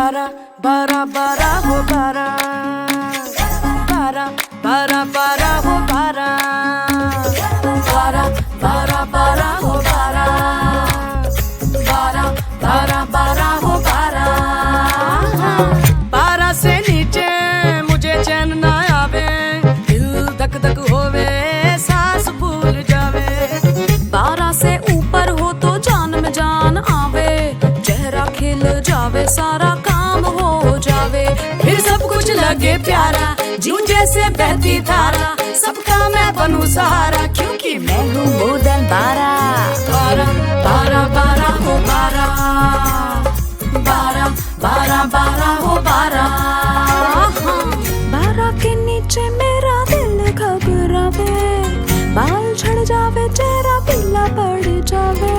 बारा बारा बारा हो बारा, बारा बारा बारा हो बारा, बारा बारा बारा हो बारा, बारा बारा बारा हो बारा। बारा से नीचे मुझे चैन ना आवे, दिल धक धक होवे, सांस भूल जावे। 12 से ऊपर हो तो जान में जान आवे, चेहरा खिल जावे, सारा काम हो जावे। फिर सब कुछ लगे प्यारा, जीवन जैसे बहती धारा, सबका मैं बनूं सहारा, क्योंकि मैं हूँ मोर देन 12। बारा बारा बारा हो बारा, बारा बारा बारा हो बारा। 12 के नीचे मेरा दिल घबरावे, बाल झड़ जावे, चेहरा पीला पड़ जावे।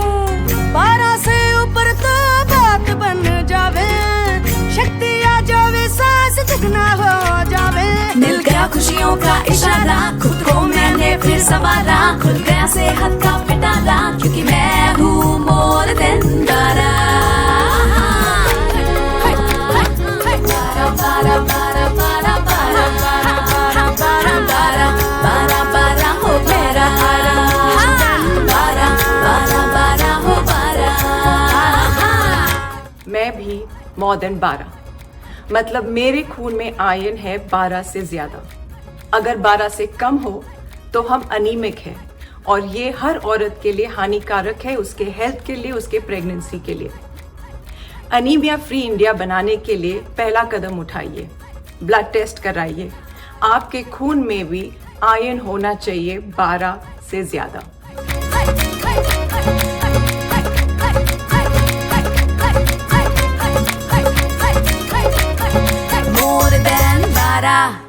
12 से ऊपर तो बात बन जावे, शक्ति आ जावे, सांस दुगना हो जावे। मिल गया खुशियों का इशारा, खुद को मैंने फिर संवारा, खुल गया सेहत का पिटारा, क्योंकि मैं हूँ मोर देन 12। बारा बारा बारा बारा बारा बारा बारा बारा बारा बारा हो मेरा बारा, बारा बारा बारा हो बारा। मैं भी more than 12, मतलब मेरे खून में आयरन है 12 से ज्यादा। अगर 12 से कम हो तो हम अनीमिक है, और ये हर औरत के लिए हानिकारक है, उसके हेल्थ के लिए, उसके प्रेगनेंसी के लिए। अनीमिया फ्री इंडिया बनाने के लिए पहला कदम उठाइए, ब्लड टेस्ट कराइए। आपके खून में भी आयरन होना चाहिए 12 से ज्यादा। More than 12।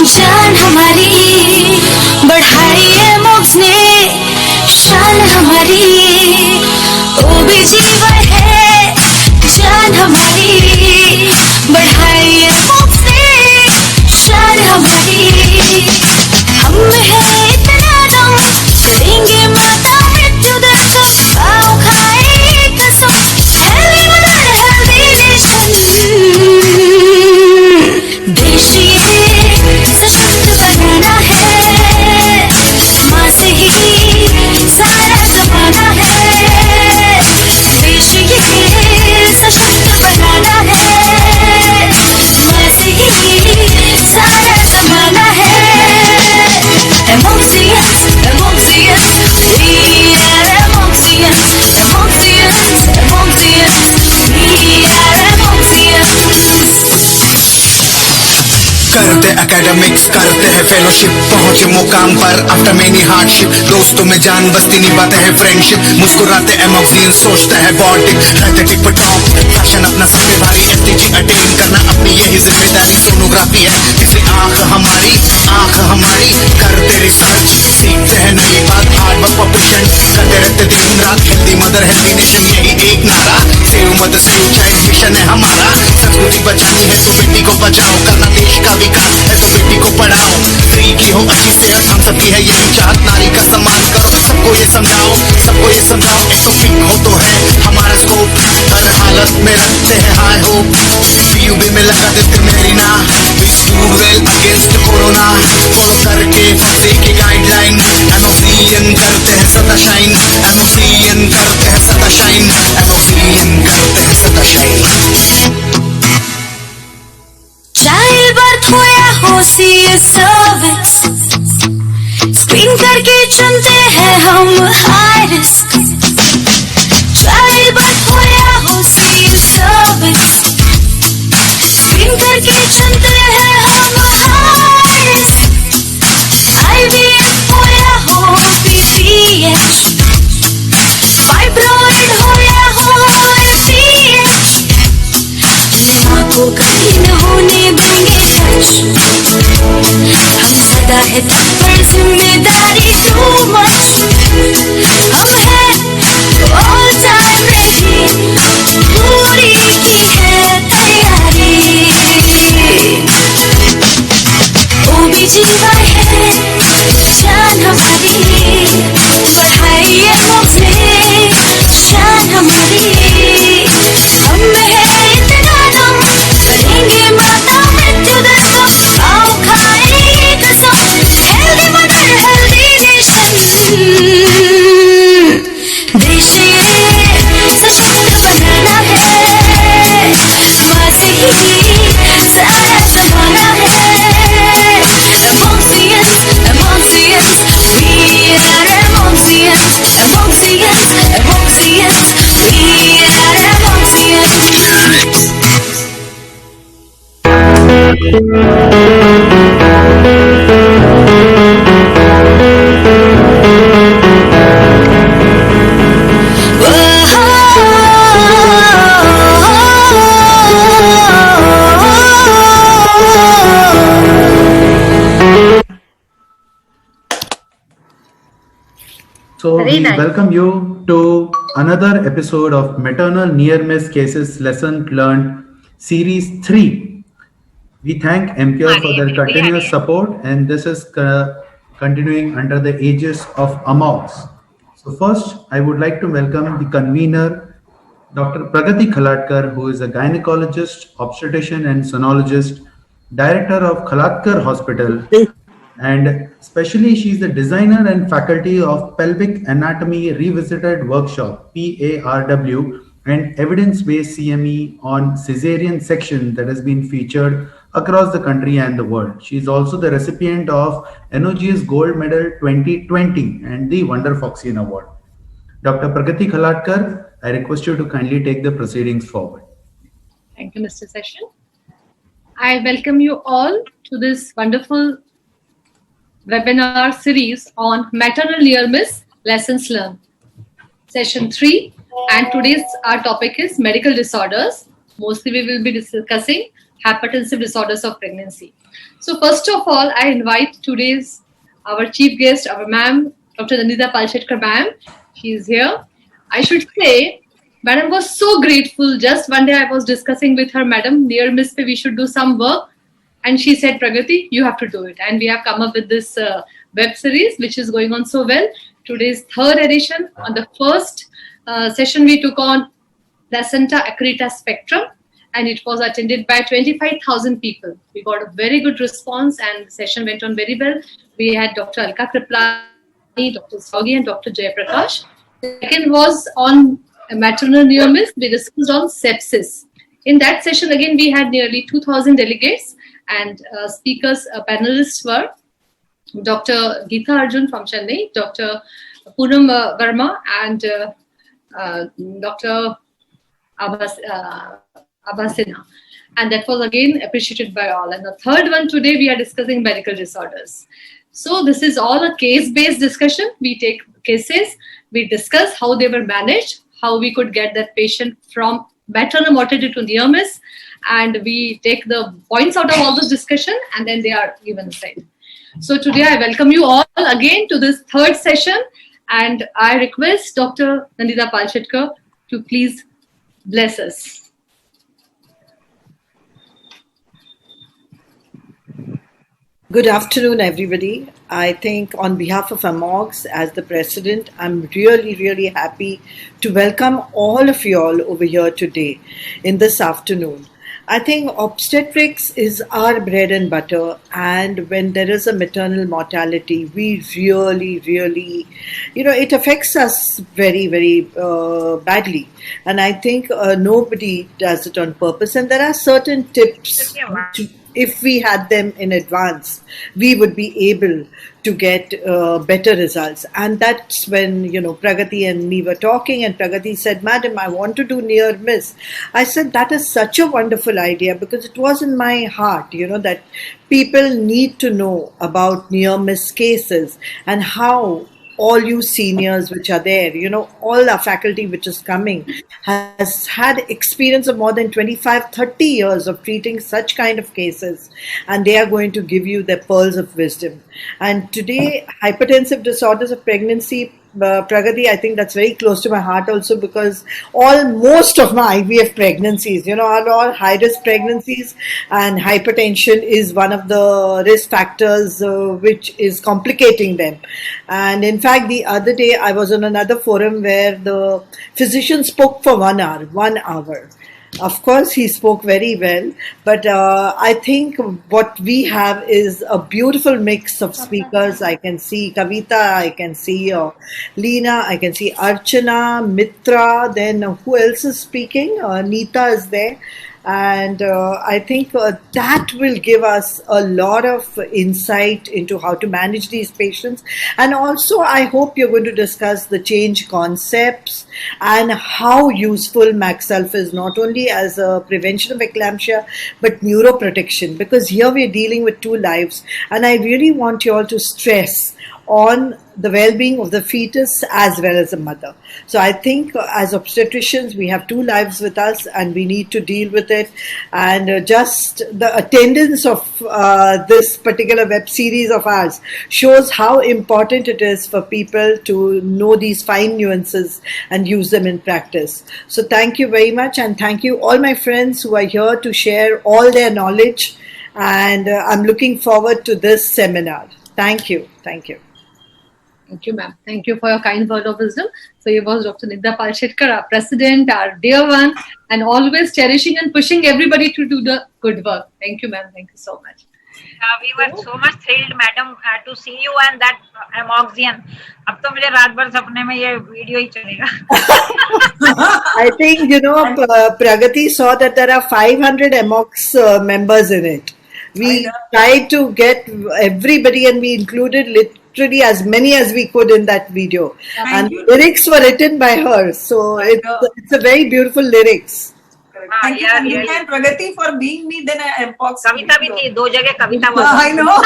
जान हमारी बढ़ाइए मोक्ष ने, शान हमारी OBGY है, जान हमारी बढ़ाइए मोक्ष ने, शान हमारी। हम है इतना दम, करेंगे माता मृत्यु दर्शन, पाँव खाए कसम, हेल्दी मदर हेल्दी नेशन। देश ये सशक्त बनाना है, माँ से ही सारा जमाना है। देश ये सशक्त बनाना है, माँ से ही सारा जमाना है। Emotions, emotions, we are emotions, emotions, emotions, we are emotions। करते एकेडमिक्स, करते हैं फेलोशिप, पहुंचे मुकाम पर आफ्टर मेनी हार्डशिप। दोस्तों में जान बस्ती निभाते हैं फ्रेंडशिप, मुस्कुराते एमोक्सिन, सोचते हैं बॉडी, रहते टिक पर टॉप। फैशन अपना सबसे भारी, SDG अटेन करना अपनी यही जिम्मेदारी। सोनोग्राफी है इसलिए आंख हमारी, करते रिसर्च, सीखते हैं नई बात, हार्ड वर्क फॉर पेशेंट, करते रहते दिन रात। हेल्दी मदर हेल्दी नेशन, यही एक नारा, save mother save child mission है हमारा। संस्कृति बचानी है तो बेटी को बचाओ, करना देश का विकास है तो बेटी को पढ़ाओ। स्त्री की हो अच्छी सेहत, हम सबकी है यही चाहत, नारी का सम्मान करो, सबको ये समझाओ, सबको ये समझाओ। एटॉपिक हो तो है हमारा स्कोप, हर हालत में रखते हैं हाई होप। PUB में लगा देते मेरी ना, we do well against corona. Follow करके फंसे की गाइडलाइन, एमोक्सियन करते हैं सदा शाइन, एमोक्सियन करते हैं सदा शाइन, एमोक्सियन करते हैं सदा शाइन। चाइल्ड बर्थ हो या हो CS सर्विक्स, स्क्रीन करके चुनते हैं हम हाई रिस्क। चाइल्ड बर्थ हो या हो CS सर्विक्स, स्क्रीन करके चुनते हैं हम हाई रिस्क। IVF हो या हो PPH, फाइब्रॉइड हो या हो FGM, वो कभी न होने देंगे टच हम सदा है तत्पर जिम्मेदारी too much हम हैं all time ready पूरी की है तैयारी वो भी जीवा है शान हमारी बढ़ाइए हौसले शान हमारी हम में है इतना दम करेंगे माता मृत्यु दर्द आओ खाएंगे कसम हेल्दी मदर हेल्दी नेशन देश ये सशक्त बनाना है माँ से ही सारा जमाना है Emotions, emotions, we are emotions, emotions, emotions, we are emotions. So we welcome you to another episode of Maternal Near Miss Cases Lesson Learned Series 3. We thank MPR for their continuous support, and this is continuing under the aegis of AMOGS. So first, I would like to welcome the convener, Dr. Pragati Kalatkar, who is a gynecologist, obstetrician and sonologist, director of Kalatkar Hospital, and especially she's the designer and faculty of Pelvic Anatomy Revisited Workshop, PARW, and evidence-based CME on cesarean section that has been featured across the country and the world. She is also the recipient of NOG's Gold Medal 2020 and the Wonder Foxian Award. Dr. Pragati Kalatkar, I request you to kindly take the proceedings forward. Thank you, Mr. Session. I welcome you all to this wonderful webinar series on maternal near miss lessons learned. Session 3, and today's our topic is medical disorders. Mostly we will be discussing hypertensive disorders of pregnancy. So first of all, I invite today's our chief guest, our ma'am, Dr. Nandita Palshetkar ma'am. She is here. I should say, madam was so grateful. Just one day I was discussing with her, madam, near miss we should do some work. And she said, Pragati, you have to do it. And we have come up with this web series, which is going on so well. Today's third edition. On the first session, we took on placenta accreta spectrum. And it was attended by 25,000 people. We got a very good response and the session went on very well. We had Dr. Alka Kriplani, Dr. Sogi and Dr. Jayaprakash. The second was on maternal near miss. We discussed on sepsis. In that session, again, we had nearly 2,000 delegates. And speakers, panelists were Dr. Geeta Arjun from Chennai, Dr. Poonam Verma, and Dr. Abhasina. And that was again appreciated by all. And the third one today, we are discussing medical disorders. So this is all a case-based discussion. We take cases, we discuss how they were managed, how we could get that patient from maternal mortality to near miss, and we take the points out of all this discussion and then they are given aside. So today I welcome you all again to this third session, and I request Dr. Nandita Palshetkar to please bless us. Good afternoon, everybody. I think on behalf of AMOGS, as the president, I'm really happy to welcome all of you all over here today in this afternoon. I think obstetrics is our bread and butter, and when there is a maternal mortality, we really, it affects us very badly. And I think nobody does it on purpose. And there are certain tips if we had them in advance, we would be able to get better results. And that's when, Pragati and me were talking, and Pragati said, Madam, I want to do near miss. I said, that is such a wonderful idea, because it was in my heart, that people need to know about near miss cases and how all you seniors which are there, all our faculty which is coming has had experience of more than 25, 30 years of treating such kind of cases, and they are going to give you their pearls of wisdom. And today, hypertensive disorders of pregnancy, Pragati, I think that's very close to my heart also, because most of my IVF pregnancies, are all high-risk pregnancies, and hypertension is one of the risk factors which is complicating them. And in fact, the other day I was on another forum where the physician spoke for 1 hour, 1 hour. Of course, he spoke very well, but I think what we have is a beautiful mix of speakers. I can see Kavita, I can see Leena, I can see Archana, Mitra, then who else is speaking? Neeta is there. And I think that will give us a lot of insight into how to manage these patients. And also, I hope you're going to discuss the change concepts and how useful Maxulf is, not only as a prevention of eclampsia, but neuroprotection, because here we're dealing with 2 lives. And I really want you all to stress on the well-being of the fetus as well as the mother. So I think as obstetricians, we have 2 lives with us and we need to deal with it. And just the attendance of this particular web series of ours shows how important it is for people to know these fine nuances and use them in practice. So thank you very much, and thank you all my friends who are here to share all their knowledge. And I'm looking forward to this seminar. Thank you. Thank you. Thank you, ma'am. Thank you for your kind word of wisdom. So he was Dr. Nidha Palshetkar, our president, our dear one, and always cherishing and pushing everybody to do the good work. Thank you, ma'am. Thank you so much. We were so much thrilled, madam, to see you and that amoxian. अब तो मुझे रात भर सपने में ये video ही चलेगा. I think, Pragati saw that there are 500 Amox members in it. We tried to get everybody, and we included literally as many as we could in that video. And lyrics were written by her. So it's a very beautiful lyrics. Thank you, and Pragati, for being me. Then I Amox. कविता भी थी, 2 जगह कविता बोली. I know.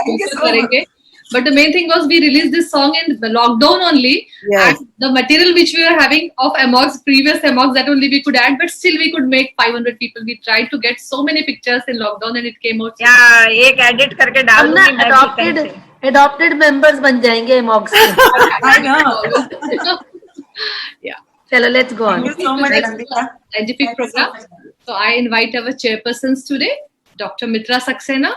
Thank you so much. But the main thing was we released this song in the lockdown only. Yes. And the material which we were having of Amox, previous Amox, that only we could add, but still we could make 500 people. We tried to get so many pictures in lockdown and it came out. Yeah, एक edit करके डाल दूँगी मैं भी. Adopted members बन जाएंगे Amox के. I know. Yeah. Chalo, let's go on. Thank you so much, Nandita. Scientific program. So I invite our chairpersons today, Dr. Mitra Saxena.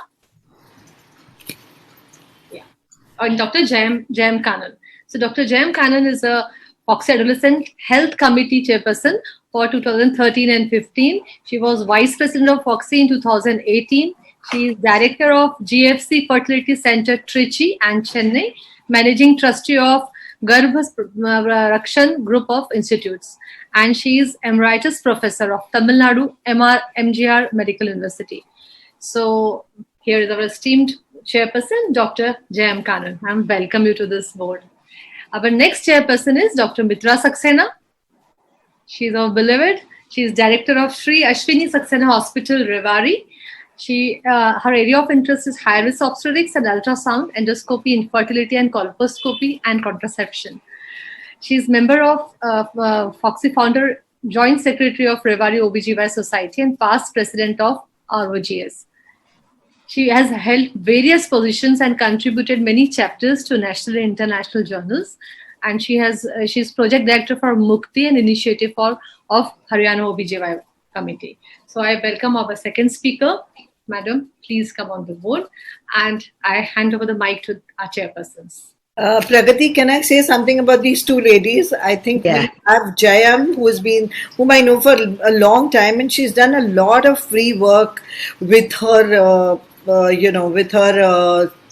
And Dr. Jayam Kannan. So Dr. Jayam Kannan is a Foxy Adolescent Health Committee chairperson for 2013 and 15. She was vice president of Foxy in 2018. She is director of GFC Fertility Center Trichy and Chennai, managing trustee of Garbha Rakshan Group of Institutes. And she is emeritus professor of Tamil Nadu MGR Medical University. So here is our esteemed chairperson, Dr. Jayam Kannan. I welcome you to this board. Our next chairperson is Dr. Mitra Saxena. She is our beloved. She is director of Sri Ashwini Saxena Hospital, Rewari. Her area of interest is high-risk obstetrics and ultrasound, endoscopy, infertility and colposcopy, and contraception. She is member of Foxy founder, joint secretary of Rewari OBGY Society, and past president of ROGS. She has held various positions and contributed many chapters to national and international journals. And she's project director for Mukti, an initiative of Haryana OBGY committee. So I welcome our second speaker. Madam, please come on the board. And I hand over the mic to our chairpersons. Pragati, can I say something about these 2 ladies? I think we have Jayam, whom I know for a long time, and she's done a lot of free work with her,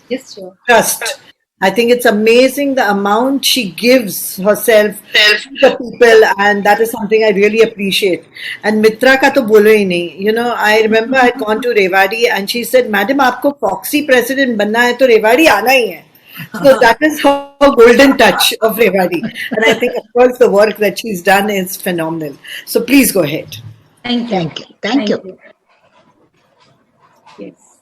Yes, sure. trust. I think it's amazing the amount she gives herself to the people, and that is something I really appreciate. And Mitra ka to bolo hi nahi. I remember I'd gone to Rewari and she said, "Madam, aapko Foxy president banna hai to Rewari aana hi hai." So that is her golden touch of Rewari. And I think, of course, the work that she's done is phenomenal. So please go ahead. Thank you. Thank you. Yes.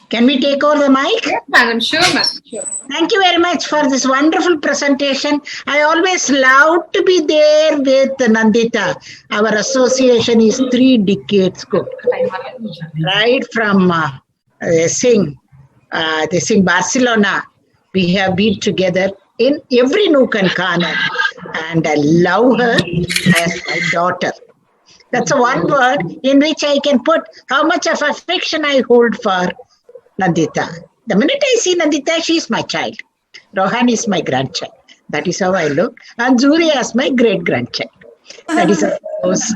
Can we take over the mic? Yes, madam. Sure, madam. Sure. Thank you very much for this wonderful presentation. I always love to be there with Nandita. Our association is 3 decades good. Right from they sing Barcelona. We have been together in every nook and corner. And I love her as my daughter. That's a one word in which I can put how much of affection I hold for Nandita. The minute I see Nandita, she is my child. Rohan is my grandchild. That is how I look. And Zuri is my great-grandchild. That is of course.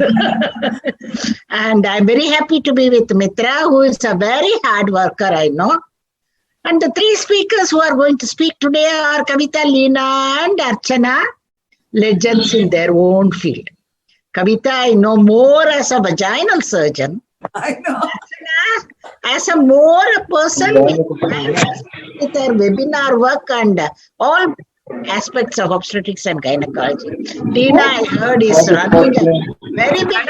And I'm very happy to be with Mitra, who is a very hard worker, I know. And the 3 speakers who are going to speak today are Kavita, Leena, and Archana, legends in their own field. Kavita, I know more as a vaginal surgeon. I know. Archana, as a more a person with her webinar work and all aspects of obstetrics and gynecology. Leena, I heard, is running a very big.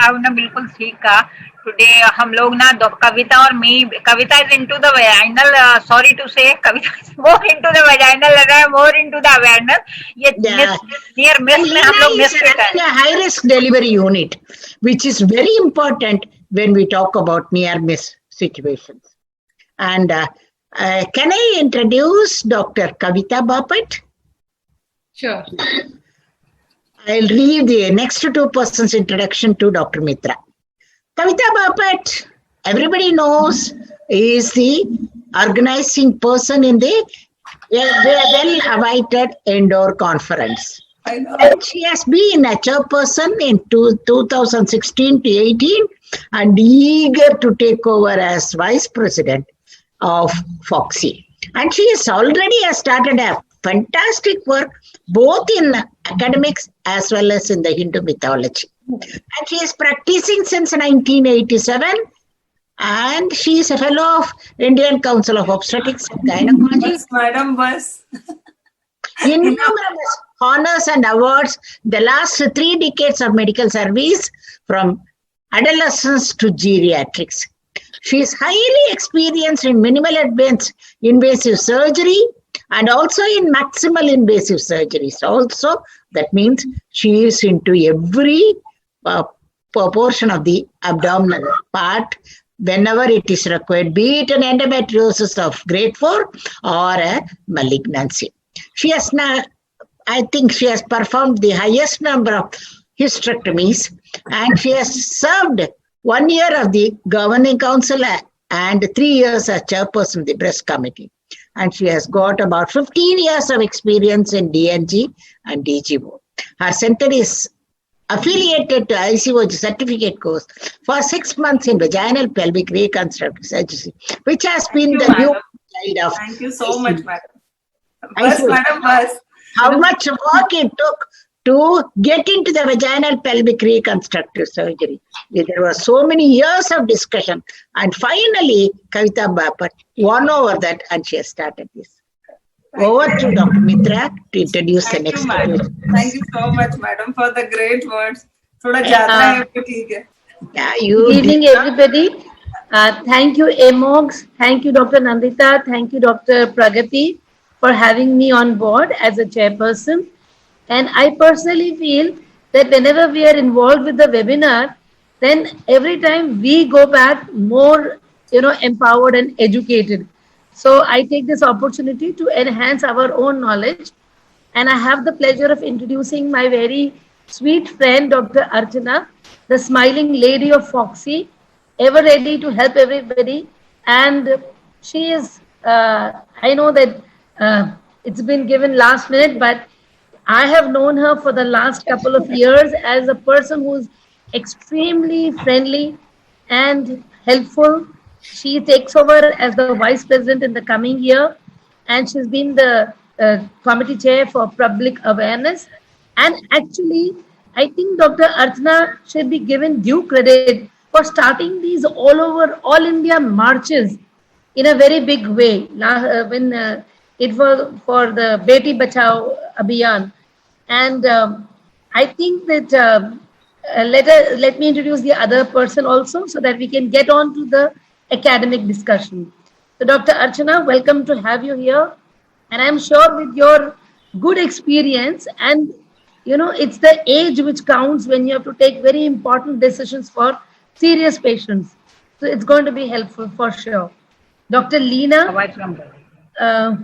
आपने बिल्कुल ठीक कहा. Today हम लोग ना कविता और मी कविता is into the vaginal. Sorry to say, Kavita is more into the vaginal and I am more into the awareness. ये near miss में हम लोग miss करते हैं. A high risk delivery unit, which is very important when we talk about near miss situations. And can I introduce Dr. Kavita Bapat? Sure. I'll leave the next 2 persons introduction to Dr. Mitra. Kavita Bapat, everybody knows, is the organizing person in the well-awaited indoor conference. I know. And she has been a chairperson in 2016 to 18 and eager to take over as vice president of Foxy. And she has already started a fantastic work both in academics as well as in the Hindu mythology. And she is practicing since 1987 and she is a fellow of Indian Council of Obstetrics and Gynecology. Yes, madam, bus. Innumerable honors and awards the last 3 decades of medical service from adolescence to geriatrics. She is highly experienced in minimal advanced invasive surgery and also in maximal invasive surgeries. Also, that means she is into every proportion of the abdominal part whenever it is required, be it an endometriosis of grade 4 or a malignancy. She has now, I think she has performed the highest number of hysterectomies and she has served 1 year of the governing council and 3 years as chairperson of the breast committee. And she has got about 15 years of experience in DNG and DGO. Her center is affiliated to ICOG certificate course for 6 months in vaginal pelvic reconstructive surgery, which has been the new guide of. Thank you so much, madam. Bus, madam, bus. How much work it took to get into the vaginal pelvic reconstructive surgery. There were so many years of discussion and finally Kavita Bapat won over that and she has started this. Over to Dr. Mitra to introduce the next person. Thank you so much, madam, for the great words. थोड़ा ज़्यादा है तो ठीक है. Yeah, you. Good evening, everybody. Thank you, AMOGS. Thank you, Dr. Nandita. Thank you, Dr. Pragati, for having me on board as a chairperson. And I personally feel that whenever we are involved with the webinar, then every time we go back more, empowered and educated. So I take this opportunity to enhance our own knowledge. And I have the pleasure of introducing my very sweet friend, Dr. Archana, the smiling lady of Foxy, ever ready to help everybody. And she is, I know that it's been given last minute, but I have known her for the last couple of years as a person who's extremely friendly and helpful. She takes over as the vice president in the coming year, and she's been the committee chair for public awareness. And actually, I think Dr. Archana should be given due credit for starting these all India marches in a very big way. When it was for the Beti Bachao Abhiyan. And I think that let me introduce the other person also so that we can get on to the academic discussion. So Dr. Archana, welcome to have you here. And I'm sure with your good experience and it's the age which counts when you have to take very important decisions for serious patients. So it's going to be helpful for sure. Dr. Leena, uh,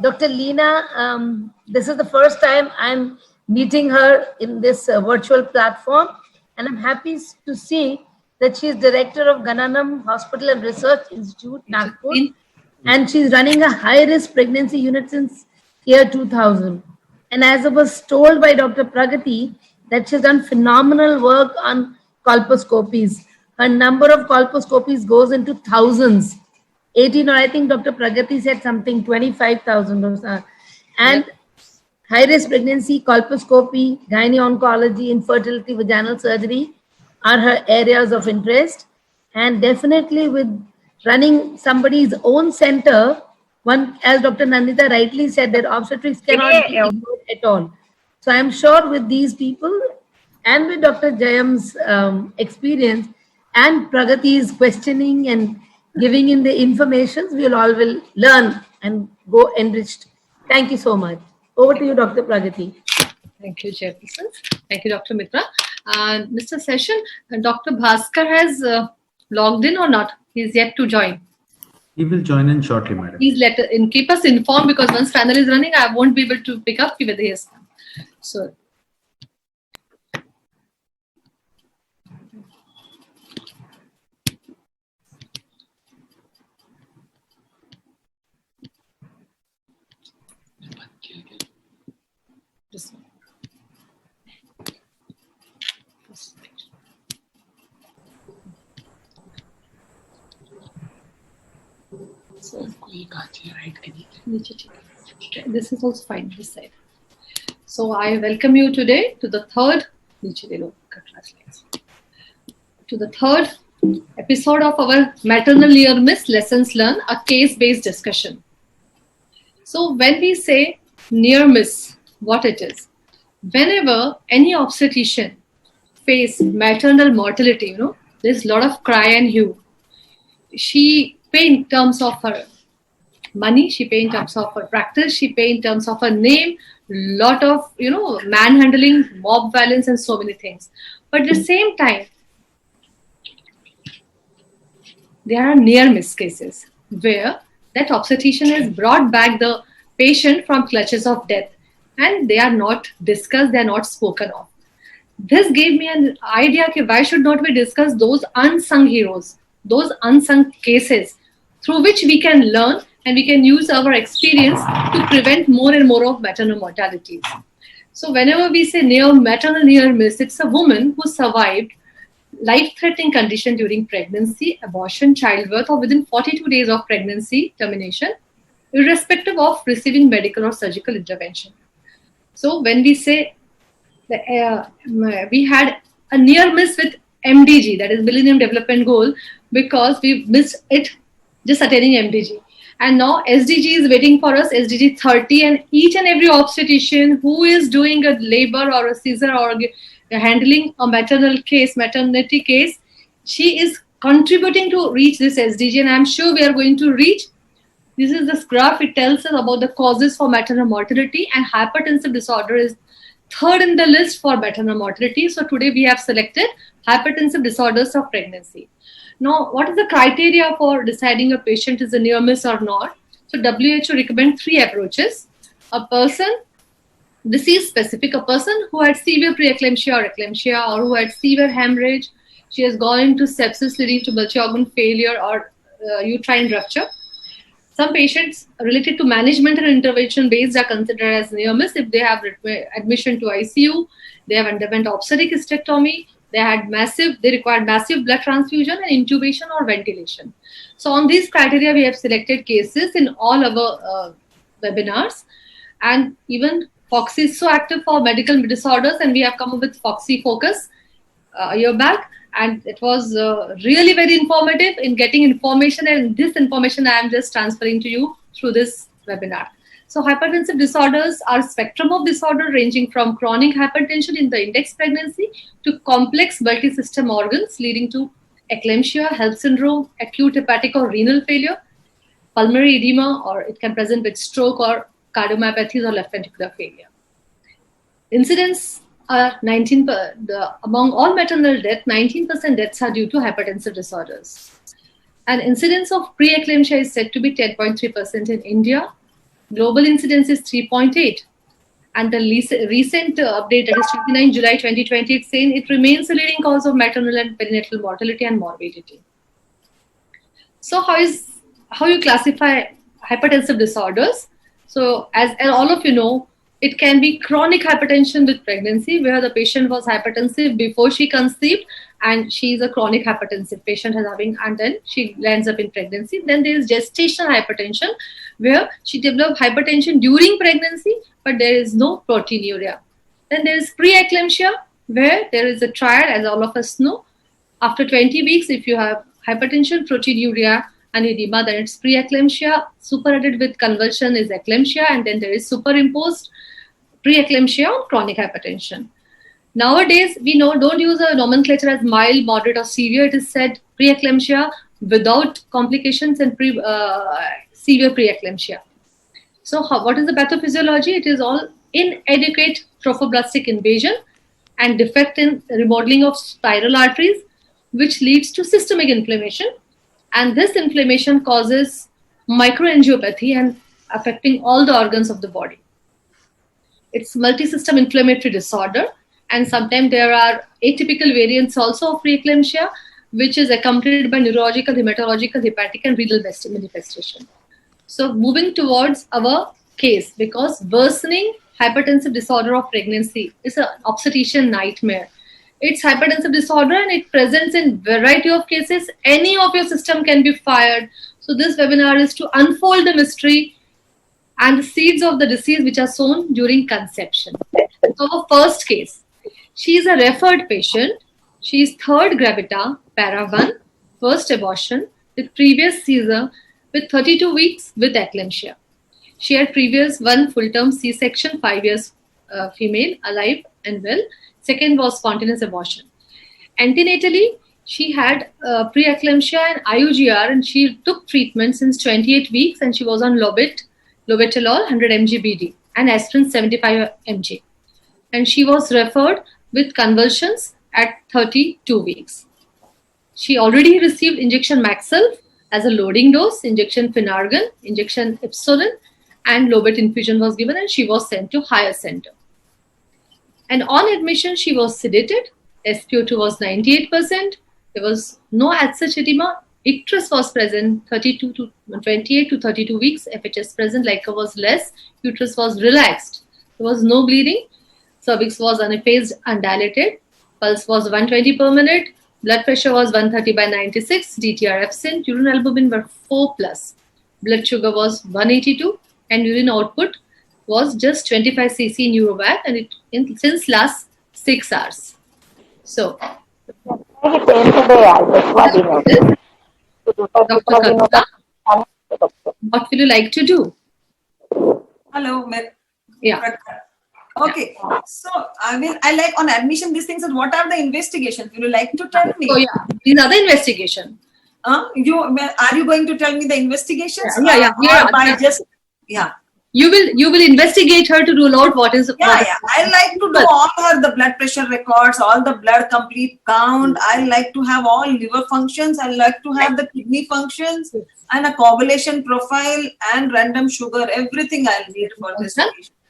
Dr. Leena, this is the first time I'm meeting her in this virtual platform, and I'm happy to see that she's director of Gananam Hospital and Research Institute, Nagpur, and she's running a high-risk pregnancy unit since year 2000. And as I was told by Dr. Pragati, that she's done phenomenal work on colposcopies. Her number of colposcopies goes into thousands. 18, or I think Dr. Pragati said something, 25,000 or so. And high-risk pregnancy, colposcopy, gynae-oncology, infertility, vaginal surgery are her areas of interest. And definitely with running somebody's own center, one, as Dr. Nandita rightly said, that obstetrics cannot be ignored at all. So I'm sure with these people and with Dr. Jayam's experience and Pragati's questioning and giving in the information, we will learn and go enriched. Thank you so much. Over to you, Dr. Pragati. Thank you, Chairperson. Thank you, Dr. Mitra. Mr. Session, Dr. Bhaskar has logged in or not? He's yet to join. He will join in shortly, madam. Please keep us informed, because once panel is running, I won't be able to pick up whether he has come. So. This is also fine, this side. So I welcome you today to the third episode of our maternal near miss lessons learned, a case-based discussion. So when we say near miss, what it is? Whenever any obstetrician face maternal mortality, there's a lot of cry and hue. She pay in terms of her money, she pay in terms of her practice, she pay in terms of her name, lot of manhandling, mob violence, and so many things. But at the same time, there are near miss cases where that obstetrician has brought back the patient from clutches of death, and they are not discussed, they are not spoken of. This gave me an idea that why should not we discuss those unsung heroes, those unsung cases through which we can learn and we can use our experience to prevent more and more of maternal mortalities. So whenever we say maternal near miss, it's a woman who survived life-threatening condition during pregnancy, abortion, childbirth, or within 42 days of pregnancy termination, irrespective of receiving medical or surgical intervention. So when we say we had a near miss with MDG, that is Millennium Development Goal, because we missed it just attaining MDG. And now SDG is waiting for us, SDG 30, and each and every obstetrician who is doing a labor or a Caesar or handling a maternity case, she is contributing to reach this SDG, and I'm sure we are going to reach. This is this graph, it tells us about the causes for maternal mortality, and hypertensive disorder is third in the list for maternal mortality. So today we have selected hypertensive disorders of pregnancy. Now, what is the criteria for deciding a patient is a near miss or not? So WHO recommends 3 approaches. A person, disease specific, a person who had severe preeclampsia or eclampsia, or who had severe hemorrhage, she has gone into sepsis leading to multi-organ failure or uterine rupture. Some patients related to management and intervention based are considered as near miss if they have admission to ICU, they have underwent obstetric hysterectomy, they required massive blood transfusion and intubation or ventilation. So on these criteria, we have selected cases in all our webinars, and even Foxy is so active for medical disorders, and we have come up with Foxy Focus a year back, and it was really very informative in getting information, and this information I am just transferring to you through this webinar. So hypertensive disorders are a spectrum of disorder ranging from chronic hypertension in the index pregnancy to complex multi-system organs leading to eclampsia, HELLP syndrome, acute hepatic or renal failure, pulmonary edema, or it can present with stroke or cardiomyopathies or left ventricular failure. Incidence are 19, among all maternal death, 19% deaths are due to hypertensive disorders. And incidence of preeclampsia is said to be 10.3% in India. Global incidence is 3.8. And the recent update, that is 29 July 2020, it's saying it remains the leading cause of maternal and perinatal mortality and morbidity. So how you classify hypertensive disorders? So as all of you know, it can be chronic hypertension with pregnancy, where the patient was hypertensive before she conceived, and she is a chronic hypertensive patient and then she lands up in pregnancy. Then there is gestational hypertension, where she developed hypertension during pregnancy, but there is no proteinuria. Then there is preeclampsia, where there is a triad, as all of us know. After 20 weeks, if you have hypertension, proteinuria, and edema, then it's preeclampsia. Superadded with convulsion is eclampsia, and then there is superimposed preeclampsia on chronic hypertension. Nowadays, we don't use a nomenclature as mild, moderate, or severe. It is said preeclampsia without complications and severe preeclampsia. So what is the pathophysiology? It is all inadequate trophoblastic invasion and defect in remodeling of spiral arteries, which leads to systemic inflammation. And this inflammation causes microangiopathy and affecting all the organs of the body. It's multi-system inflammatory disorder, and sometimes there are atypical variants also of preeclampsia, which is accompanied by neurological, hematological, hepatic, and renal manifestation. So moving towards our case, because worsening hypertensive disorder of pregnancy is an obstetrician nightmare. It's hypertensive disorder and it presents in variety of cases. Any of your system can be fired. So this webinar is to unfold the mystery and the seeds of the disease which are sown during conception. So our first case, she is a referred patient. She is third gravida, para 1, first abortion with previous Caesar with 32 weeks with eclampsia. She had previous 1 full-term C-section, 5 years female, alive and well. Second was spontaneous abortion. Antenatally, she had preeclampsia and IUGR, and she took treatment since 28 weeks, and she was on lobetalol 100 mg BD and aspirin 75 mg. And she was referred with convulsions at 32 weeks. She already received injection Maxilf as a loading dose, injection Finargan, injection Ipsolin, and Lobet infusion was given, and she was sent to higher center. And on admission, she was sedated. SpO2 was 98%. There was no as such edema. Icterus was present 28 to 32 weeks. FHS present, LICA was less. Uterus was relaxed. There was no bleeding. Cervix was uneffaced, undilated. Pulse was 120 per minute. Blood pressure was 130/96. DTR absent. Urine albumin were 4+. Blood sugar was 182. And urine output was just 25 cc in Eurovac, and since last 6 hours. So, Dr. Kalatkar, what will you like to do? Hello, yeah. Okay, so I like on admission these things. And what are the investigations? Will you like to tell me? Oh yeah, these are the investigation. Are you going to tell me the investigations? Yeah. You will investigate her to rule out what is. I like to do all the blood pressure records, all the blood complete count. I like to have all liver functions. I like to have the kidney functions and a coagulation profile and random sugar. Everything I'll need for this.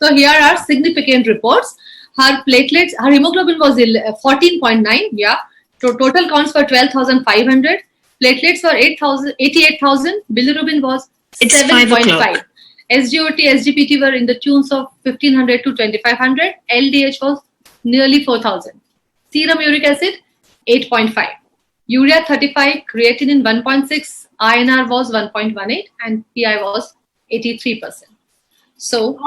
So here are significant reports. Her platelets, her hemoglobin was 14.9. Yeah. So total counts were 12,500. Platelets were 88,000. Bilirubin was 7.5. SGOT, SGPT were in the tunes of 1500 to 2500. LDH was nearly 4000. Serum uric acid 8.5. Urea 35, creatinine 1.6, INR was 1.18, and PI was 83%. So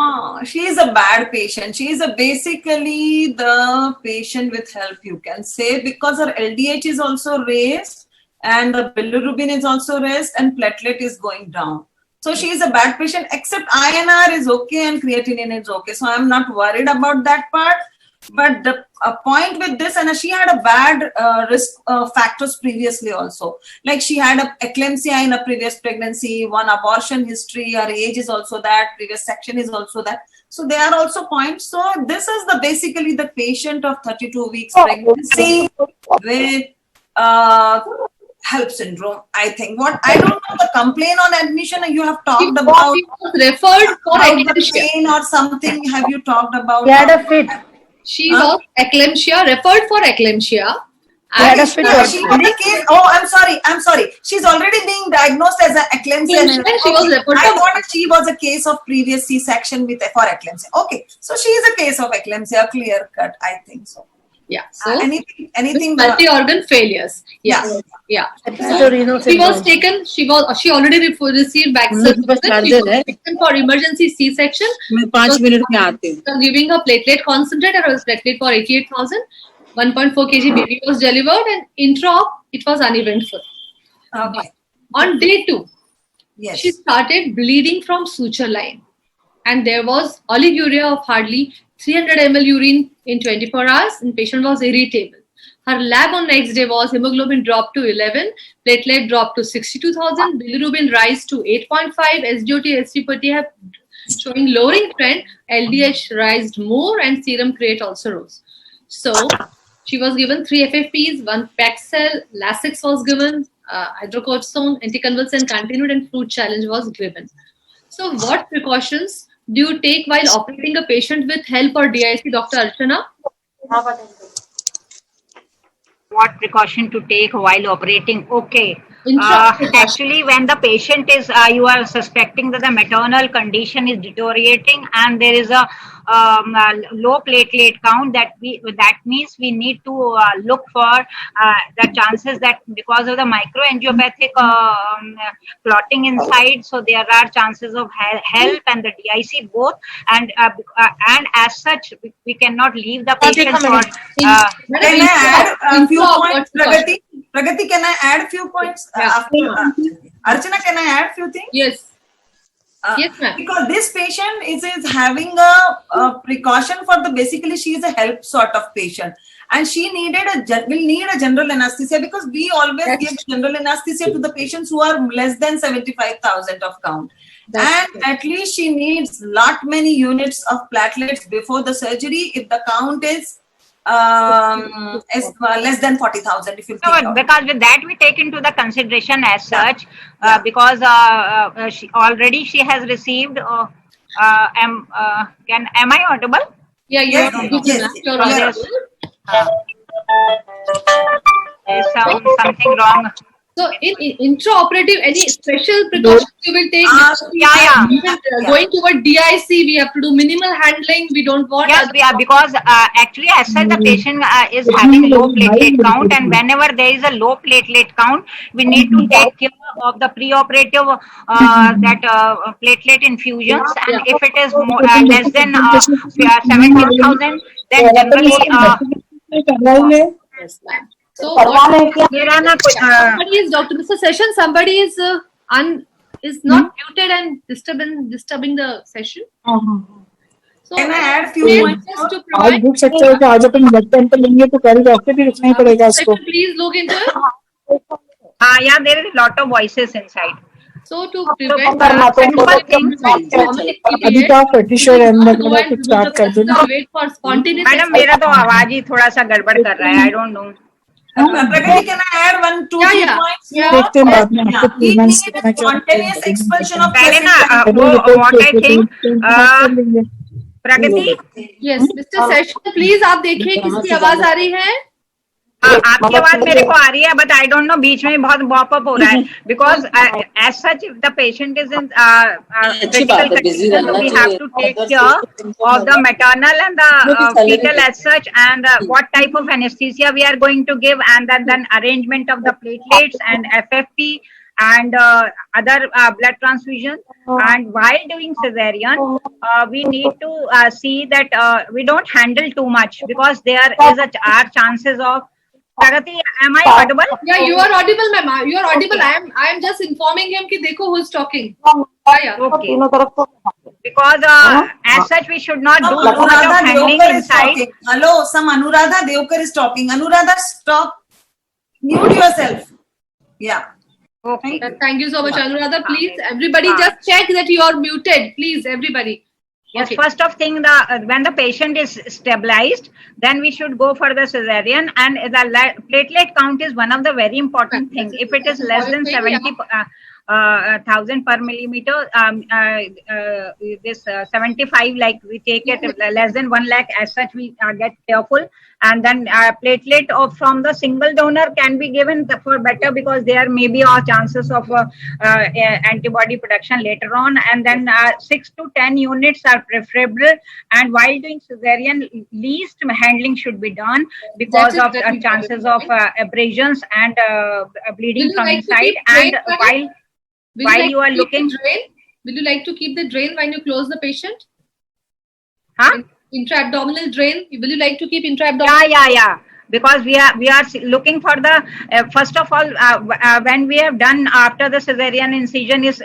she is a bad patient. She is basically the patient with HELLP, you can say, because her LDH is also raised and the bilirubin is also raised and platelet is going down. So she is a bad patient, except INR is okay and creatinine is okay. So I'm not worried about that part. But the point with this, and she had a bad risk factors previously also. Like she had a eclampsia in a previous pregnancy, one abortion history, her age is also that, previous section is also that. So there are also points. So this is the basically the patient of 32 weeks pregnancy with HELP syndrome. I think what I don't know the complaint on admission. You have talked about referred for the pain or something. Have you talked about? She had a fit. She was eclampsia, referred for eclampsia. Had a fit. She got a case. Oh, I'm sorry. She's already being diagnosed as an eclampsia. She was referred I thought she was a case of previous C-section with for eclampsia. Okay, so she is a case of eclampsia, clear cut. I think so. Yeah. So anything multi-organ failures. Yeah. She was taken. She already received vaccine. She was taken for emergency C-section. Giving her platelet concentrate and her platelet for 88,000. 1.4 kg baby was delivered, and intra-op it was uneventful. Okay. On day 2, yes, she started bleeding from suture line, and there was oliguria of hardly 300 ml urine in 24 hours, and patient was irritable. Her lab on next day was hemoglobin dropped to 11, platelet dropped to 62,000, bilirubin rise to 8.5, SGOT, SGPT have showing lowering trend, LDH rised more, and serum create also rose. So she was given 3 FFPs, 1 Paxil, Lasix was given, hydrocortisone, anticonvulsant continued, and fruit challenge was given. So what precautions do you take while operating a patient with HELP or DIC, Dr. Archana? What precaution to take while operating? Okay. Actually, when the patient is, you are suspecting that the maternal condition is deteriorating and there is a low platelet count, that means we need to look for the chances that because of the microangiopathic clotting inside, so there are chances of HELP and the DIC both, and as such we cannot leave the patient for. Can I add a few points, Pragati, can I add a few points? Archana, can I add a few things? Yes. Yes, ma'am. Because this patient is having a precaution for basically she is a HELP sort of patient, and she will need a general anesthesia, because we always give general anesthesia to the patients who are less than 75,000 of count. And at least she needs many units of platelets before the surgery if the count is less than 40,000. If you because with that we take into the consideration as such, because she has received. Am I audible? Yeah, yes. There's something wrong. So in intraoperative, any special precautions you will take? Going toward DIC, we have to do minimal handling. We don't want. Yes, because actually, as such, the patient is having low platelet count, and whenever there is a low platelet count, we need to take care of the preoperative platelet infusions. And if it is less than 17,000, then generally. Yes, ma'am. So somebody is Mr. Session. Somebody is not muted and disturbing the session. So can I add a few points to provide? Please look into it. Yeah, there is a lot of voices inside. So to prevent wait for spontaneous. Madam मेरा तो आवाज ही थोड़ा सा गड़बड़ कर रहा है. I don't know. Pragati, can I add 1, 2 points? Spontaneous expulsion of what I think. Pragati. Yes, Mr. Session, please आप देखिए किसकी आवाज आ रही है? आपकी आवाज मेरे को आ रही है, बट आई डोंट नो बीच में बहुत बॉप अप हो रहा है, because as such the patient is in critical condition, we have to take care of the maternal and the fetal as such, and what type of anesthesia we are going to give, and then arrangement of the platelets and FFP and other blood transfusion. And while doing cesarean, we need to see that we don't handle too much, because there is are chances of. Pragati, am I audible? Yeah, you are audible, ma'am. You are audible. I am just informing him कि देखो who is talking. Okay. because as such we should not do too much of Anuradha handling Devkar is inside. talking. Hello, some Anuradha Devkar is talking. Anuradha, stop. Mute yourself. Yeah. Okay. Thank you so much, Anuradha. Please, everybody, just check that you are muted. Please, everybody. Yes, first of thing, when the patient is stabilized, then we should go for the cesarean, and the platelet count is one of the very important things. If it is less than 70,000 per millimeter, this 75, like we take it less than 1 lakh, as such we get careful. And then platelet from the single donor can be given for better, because there may be chances of antibody production later on. And then 6 to 10 units are preferable. And while doing cesarean, least handling should be done because of chances of abrasions and bleeding from inside. And while you are looking, will you like to keep the drain when you close the patient? Huh? Intra-abdominal drain. Will you like to keep intra-abdominal? Yeah. Because we are looking for the first of all, when we have done after the cesarean incision is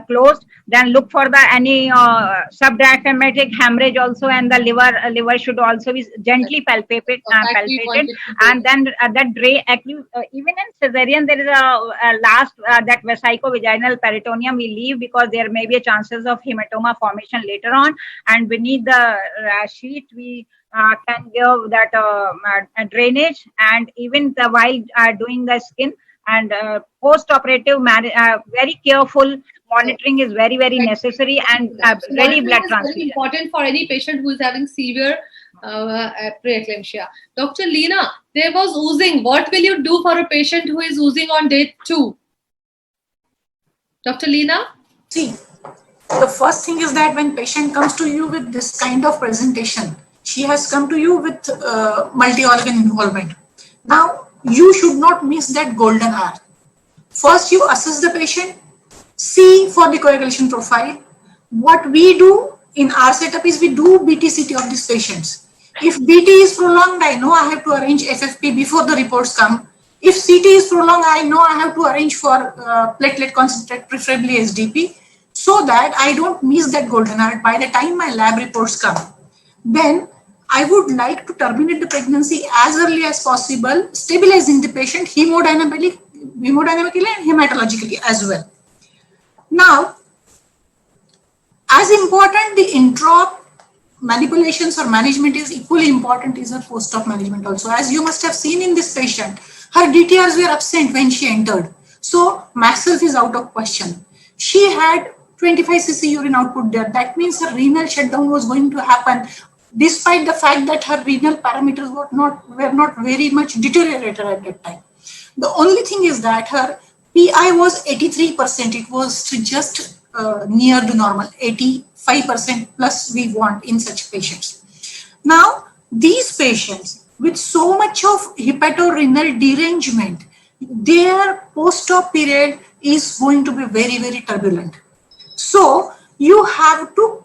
closed, then look for the any subdiaphragmatic hemorrhage also, and the liver should also be gently palpated, and then that drain. Even in cesarean, there is a last that vesico-vaginal peritoneum we leave, because there may be a chances of hematoma formation later on, and beneath the sheet we can give that drainage. And even while doing the skin and post-operative very careful monitoring is very necessary, and ready blood transfusion. Very important for any patient who is having severe preeclampsia. Dr. Leena, there was oozing. What will you do for a patient who is oozing on day 2? Dr. Leena? See, the first thing is that when patient comes to you with this kind of presentation, she has come to you with multi-organ involvement. Now, you should not miss that golden hour. First, you assess the patient, see for the coagulation profile. What we do in our setup is we do BT-CT of these patients. If BT is prolonged, I know I have to arrange FFP before the reports come. If CT is prolonged, I know I have to arrange for platelet concentrate, preferably SDP, so that I don't miss that golden hour by the time my lab reports come. Then I would like to terminate the pregnancy as early as possible, stabilizing the patient hemodynamically and hematologically as well. Now, as important the intra-op manipulations or management is, equally important is her post-op management also. As you must have seen in this patient, her DTRs were absent when she entered. So MAXELF is out of question. She had 25 cc urine output there. That means her renal shutdown was going to happen, despite the fact that her renal parameters were not very much deteriorated at that time. The only thing is that her PI was 83%. It was just near the normal, 85% plus we want in such patients. Now, these patients with so much of hepatorenal derangement, their post-op period is going to be very turbulent. So, you have to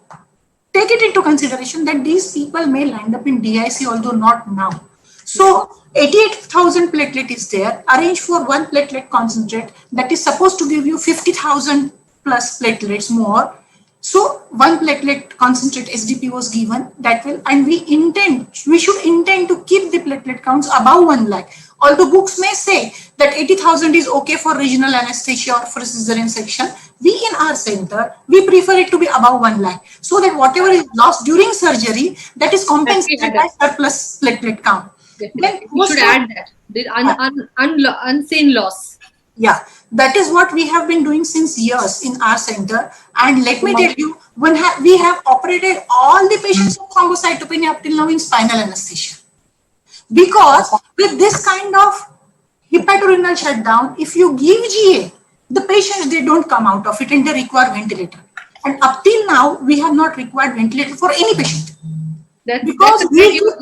take it into consideration that these people may land up in DIC, although not now. So 88,000 platelet is there. Arrange for 1 platelet concentrate that is supposed to give you 50,000 plus platelets more. So 1 platelet concentrate SDP was given. That will, and we should intend to keep the platelet counts above 1 lakh. Although books may say that 80,000 is okay for regional anesthesia or for cesarean section, we in our center, we prefer it to be above 1 lakh, so that whatever is lost during surgery, that is compensated by surplus platelet count. Then we should add that, the unseen loss. Yeah, that is what we have been doing since years in our center. And let me tell you, when we have operated all the patients with thrombocytopenia up till now in spinal anesthesia. Because with this kind of hepatorenal shutdown, if you give GA, the patients, they don't come out of it and they require ventilator. And up till now, we have not required ventilator for any patient. Because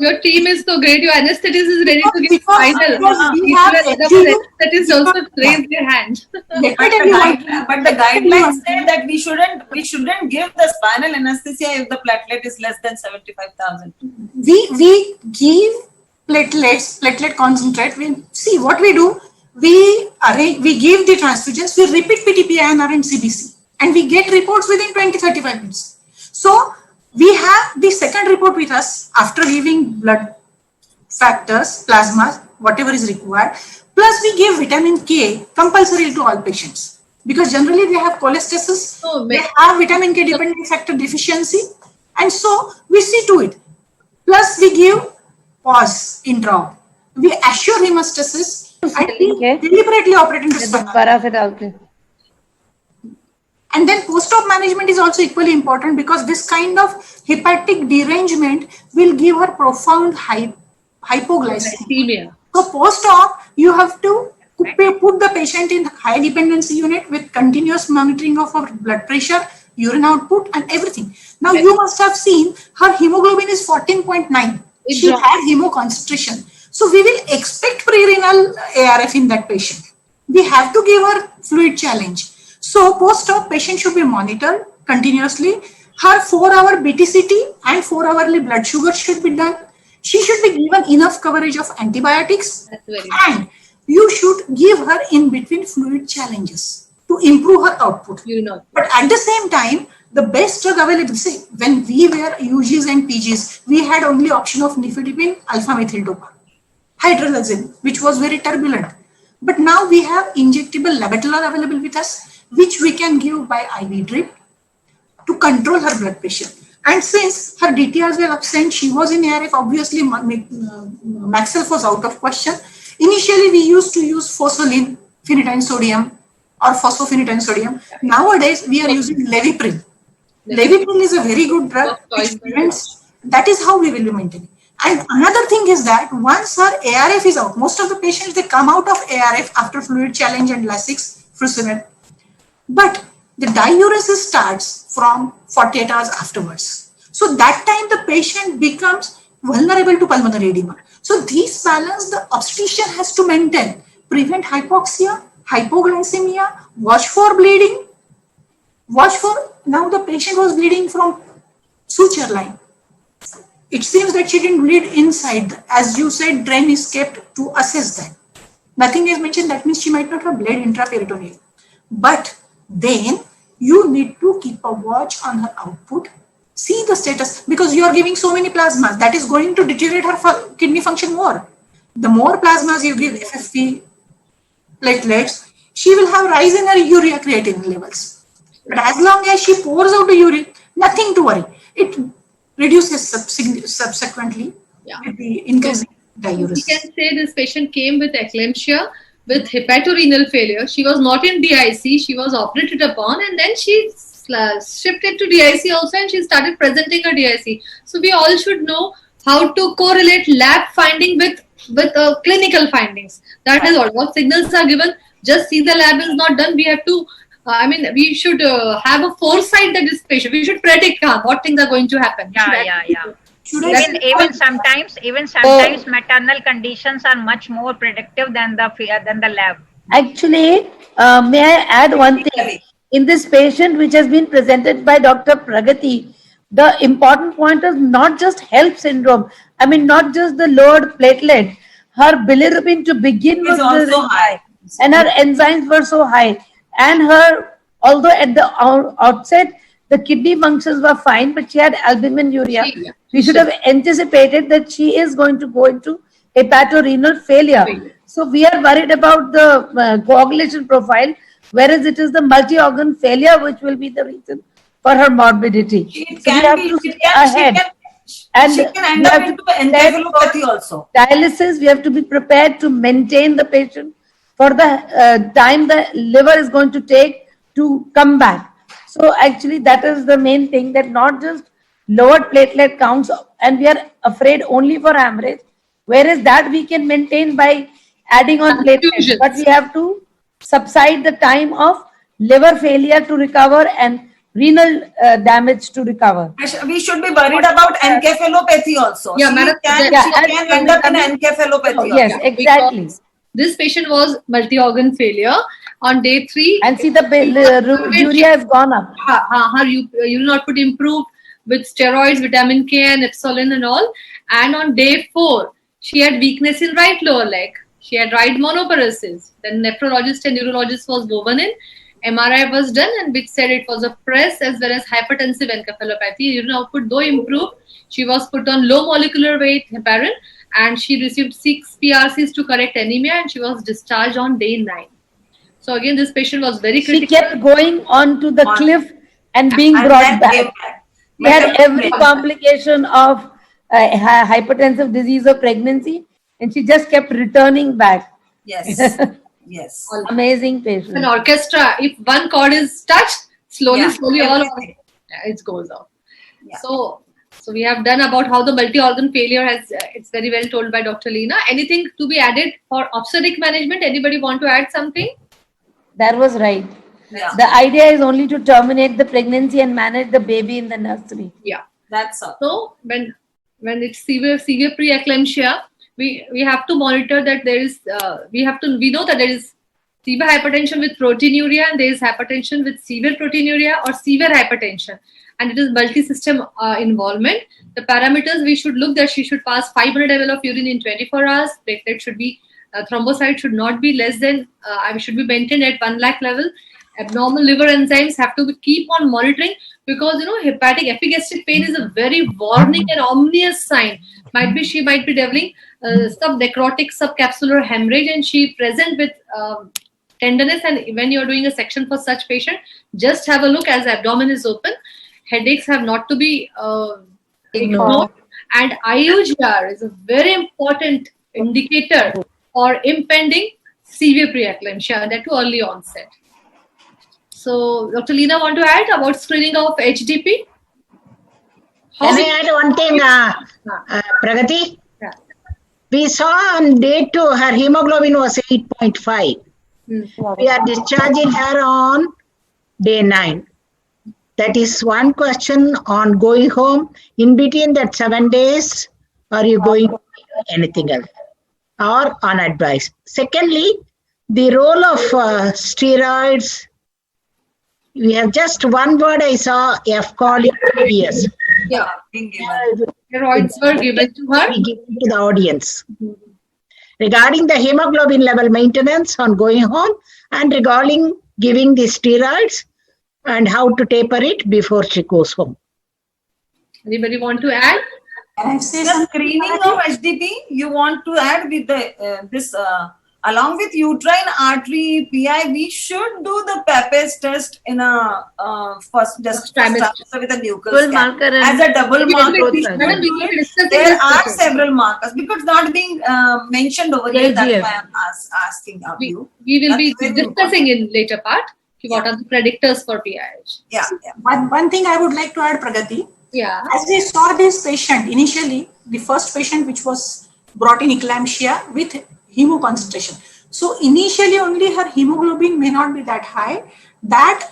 your team is so great, your anesthetist is ready to give spinal. That is also raise their hand. But the guidelines say that we shouldn't give the spinal anesthesia if the platelet is less than 75,000. We give platelet concentrate. We see what we do. We give the transfusions. We repeat PTPINR and CBC, and we get reports within 20-35 minutes. So we have the second report with us after giving blood factors, plasma, whatever is required. Plus we give vitamin K compulsory to all patients because generally they have cholestasis, they have vitamin K dependent factor deficiency, and so we see to it. Plus we give pause intra. We assure hemostasis and we deliberately operate into spinal. And then post-op management is also equally important because this kind of hepatic derangement will give her profound hypoglycemia. So post-op, you have to put the patient in high dependency unit with continuous monitoring of her blood pressure, urine output and everything. Now you must have seen her hemoglobin is 14.9. She had hemoconcentration. So we will expect pre-renal ARF in that patient. We have to give her fluid challenge. So post-op patient should be monitored continuously. Her 4-hour BTCT and 4-hourly blood sugar should be done. She should be given enough coverage of antibiotics. And you should give her in between fluid challenges to improve her output. But at the same time, the best drug available, say, when we were UGs and PGs, we had only option of nifedipine, alpha-methyl dopa, hydralazine, which was very turbulent. But now we have injectable labetalol available with us, which we can give by IV drip to control her blood pressure. And since her DTRs were absent, she was in ARF, obviously Maxelf was out of question. Initially, we used to use phospholene, phenytoin sodium or phosphophenytoin sodium. Nowadays, we are using Leviprin. Leviprin is a very good drug. Which prevents, that is how we will be maintaining. And another thing is that once her ARF is out, most of the patients, they come out of ARF after fluid challenge and Lasix, Frusimed. But the diuresis starts from 48 hours afterwards. So that time the patient becomes vulnerable to pulmonary edema. So these balance the obstetrician has to maintain, prevent hypoxia, hypoglycemia, watch for bleeding, watch for, now the patient was bleeding from suture line. It seems that she didn't bleed inside. As you said, drain is kept to assess that. Nothing is mentioned, that means she might not have bled intraperitoneal. But then you need to keep a watch on her output, see the status, because you are giving so many plasmas, that is going to deteriorate her kidney function more. The more plasmas you give, FFP, platelets, she will have rise in her urea creatinine levels. But as long as she pours out the urine, nothing to worry. It reduces subsequently with the increasing diuresis. We can say this patient came with eclampsia, with hepatorenal failure. She was not in DIC, she was operated upon, and then she shifted to DIC also, and she started presenting her DIC. So we all should know how to correlate lab finding with clinical findings. That is all. What signals are given, just see the lab is not done. We have to, we should have a foresight that this patient, we should predict what things are going to happen. Even sometimes maternal conditions are much more predictive than the lab. Actually, may I add one thing? In this patient which has been presented by Dr. Pragati, the important point is not just HELP syndrome. Not just the lowered platelet. Her bilirubin to begin was also high, and her enzymes were so high, and her, although at the outset the kidney functions were fine, but she had albuminuria. We should have anticipated that she is going to go into hepatorenal failure. So we are worried about the coagulation profile, whereas it is the multi-organ failure which will be the reason for her morbidity. She can end up into the encephalopathy also. Dialysis, we have to be prepared to maintain the patient for the time the liver is going to take to come back. So actually that is the main thing, that not just lowered platelet counts, and we are afraid only for hemorrhage, whereas that we can maintain by adding on platelets, but we have to subside the time of liver failure to recover and renal damage to recover. We should be worried about encephalopathy also. She can end up in encephalopathy. Yes, exactly. This patient was multi-organ failure on day 3. And see the urea has gone up. Her urine output improved with steroids, vitamin K and epsilon and all. And on day 4, she had weakness in right lower leg. She had right monoparesis. Then nephrologist and neurologist was woven in. MRI was done and which said it was a press as well as hypertensive encephalopathy. Urine output though improved, she was put on low molecular weight heparin and she received 6 PRCs to correct anemia and she was discharged on day 9. So again, this patient was very critical. She kept going onto the cliff and being brought back. She had every complication of hypertensive disease of pregnancy and she just kept returning back. Yes. Yes. Amazing patient. An orchestra, if one chord is touched, slowly all it goes off. Yeah. So we have done about how the multi-organ failure has, it's very well told by Dr. Leena. Anything to be added for obstetric management? Anybody want to add something? That was right. Yeah. The idea is only to terminate the pregnancy and manage the baby in the nursery. Yeah. That's all. So when it's severe preeclampsia, we have to monitor that there is, we know that there is severe hypertension with proteinuria and there is hypertension with severe proteinuria or severe hypertension. And it is multi-system involvement. The parameters we should look that she should pass 500 ml of urine in 24 hours. Platelet should be, thrombocyte should not be less than, should be maintained at 1 lakh level. Abnormal liver enzymes have to keep on monitoring because hepatic epigastric pain is a very warning and ominous sign. She might be developing subnecrotic subcapsular hemorrhage and she present with tenderness, and when you're doing a section for such patient, just have a look as the abdomen is open. Headaches have not to be ignored, and IUGR is a very important indicator for impending severe preeclampsia, that too early onset. So, Dr. Leena, want to add about screening of HDP? Can I add one thing, Pragati? Yeah. We saw on day 2, her hemoglobin was 8.5. We are discharging her on day 9. That is one question on going home. In between that 7 days, are you going to do anything else or on advice? Secondly, the role of steroids. We have just one word I saw, F-call in previous. Yeah, steroids were given to her. We give it to the audience. Regarding the hemoglobin level maintenance on going home and regarding giving the steroids and how to taper it before she goes home. Anybody want to add? Can I say the screening of HDP you want to add with the along with uterine artery PI, we should do the PAPES test in a first trimester with a nuchal scan as a double marker. There are several markers because it's not being mentioned over here. That's why I'm asking of you. We will be discussing in later part what are the predictors for PIH. Yeah. One thing I would like to add, Pragati. Yeah. As we saw this patient initially, the first patient which was brought in eclampsia with hemo concentration. So initially only her hemoglobin may not be that high. That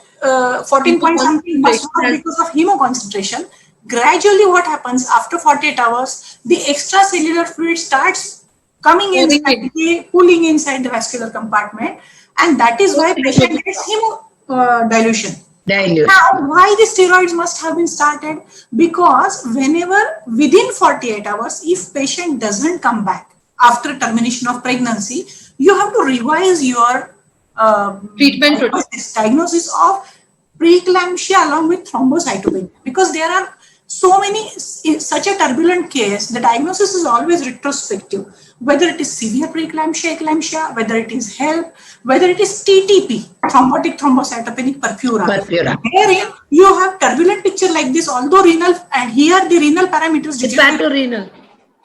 14 point something must not because of hemo concentration. Gradually what happens after 48 hours, the extracellular fluid starts coming inside, pulling inside the vascular compartment, and that is why patient gets hemo dilution. Now, why the steroids must have been started? Because whenever within 48 hours, if patient doesn't come back after termination of pregnancy, you have to revise your treatment diagnosis of preeclampsia along with thrombocytopenia, because there are so many, in such a turbulent case, the diagnosis is always retrospective, whether it is severe preeclampsia, eclampsia, whether it is HELP, whether it is TTP, thrombotic thrombocytopenic purpura. Wherein you have turbulent picture like this, although renal, and here the renal parameters deteriorated.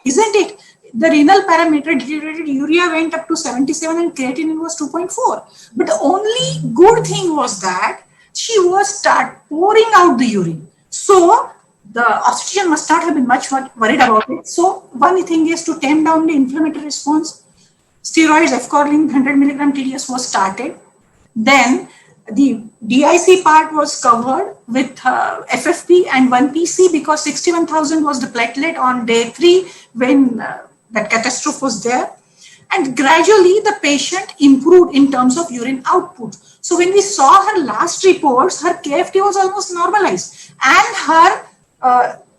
Isn't it? The renal parameter deteriorated, urea went up to 77 and creatinine was 2.4. But the only good thing was that she was pouring out the urine. So the obstetrician must not have been much worried about it. So one thing is to tame down the inflammatory response. Steroids, F-Corlin, 100 milligram TDS was started. Then the DIC part was covered with FFP and 1PC because 61,000 was the platelet on day 3 when that catastrophe was there. And gradually the patient improved in terms of urine output. So when we saw her last reports, her KFT was almost normalized and her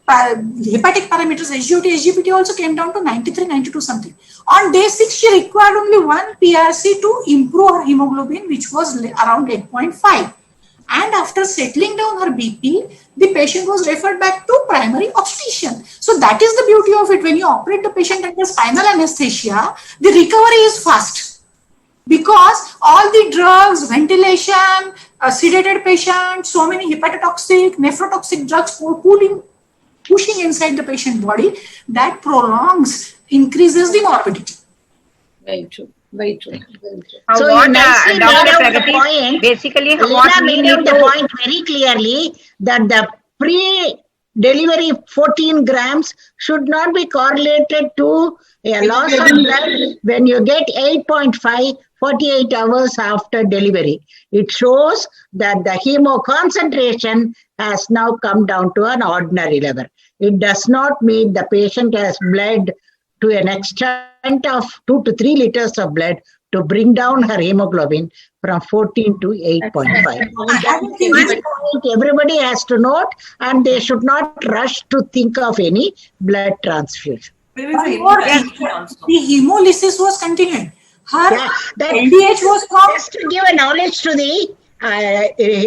hepatic parameters, SGOT, SGPT also came down to 93, 92 something. On day 6, she required only one PRC to improve her hemoglobin, which was around 8.5. And after settling down her BP, the patient was referred back to primary obstetrician. So that is the beauty of it. When you operate the patient under spinal anesthesia, the recovery is fast. Because all the drugs, ventilation, sedated patient, so many hepatotoxic, nephrotoxic drugs pushing inside the patient body, that prolongs, increases the morbidity. Very true. Very true. Very true. So What, you nicely Dr. made out the Pragati, point. basically what Lena we made need out the to- point very clearly that the pre-delivery 14 grams should not be correlated to a loss of blood when you get 8.5 48 hours after delivery. It shows that the hemo concentration has now come down to an ordinary level. It does not mean the patient has bled to an extent of 2 to 3 liters of blood to bring down her hemoglobin from 14 to 8.5. Everybody has to note, and they should not rush to think of any blood transfusion. The hemolysis was continuing. Her LDH was just to give a knowledge to the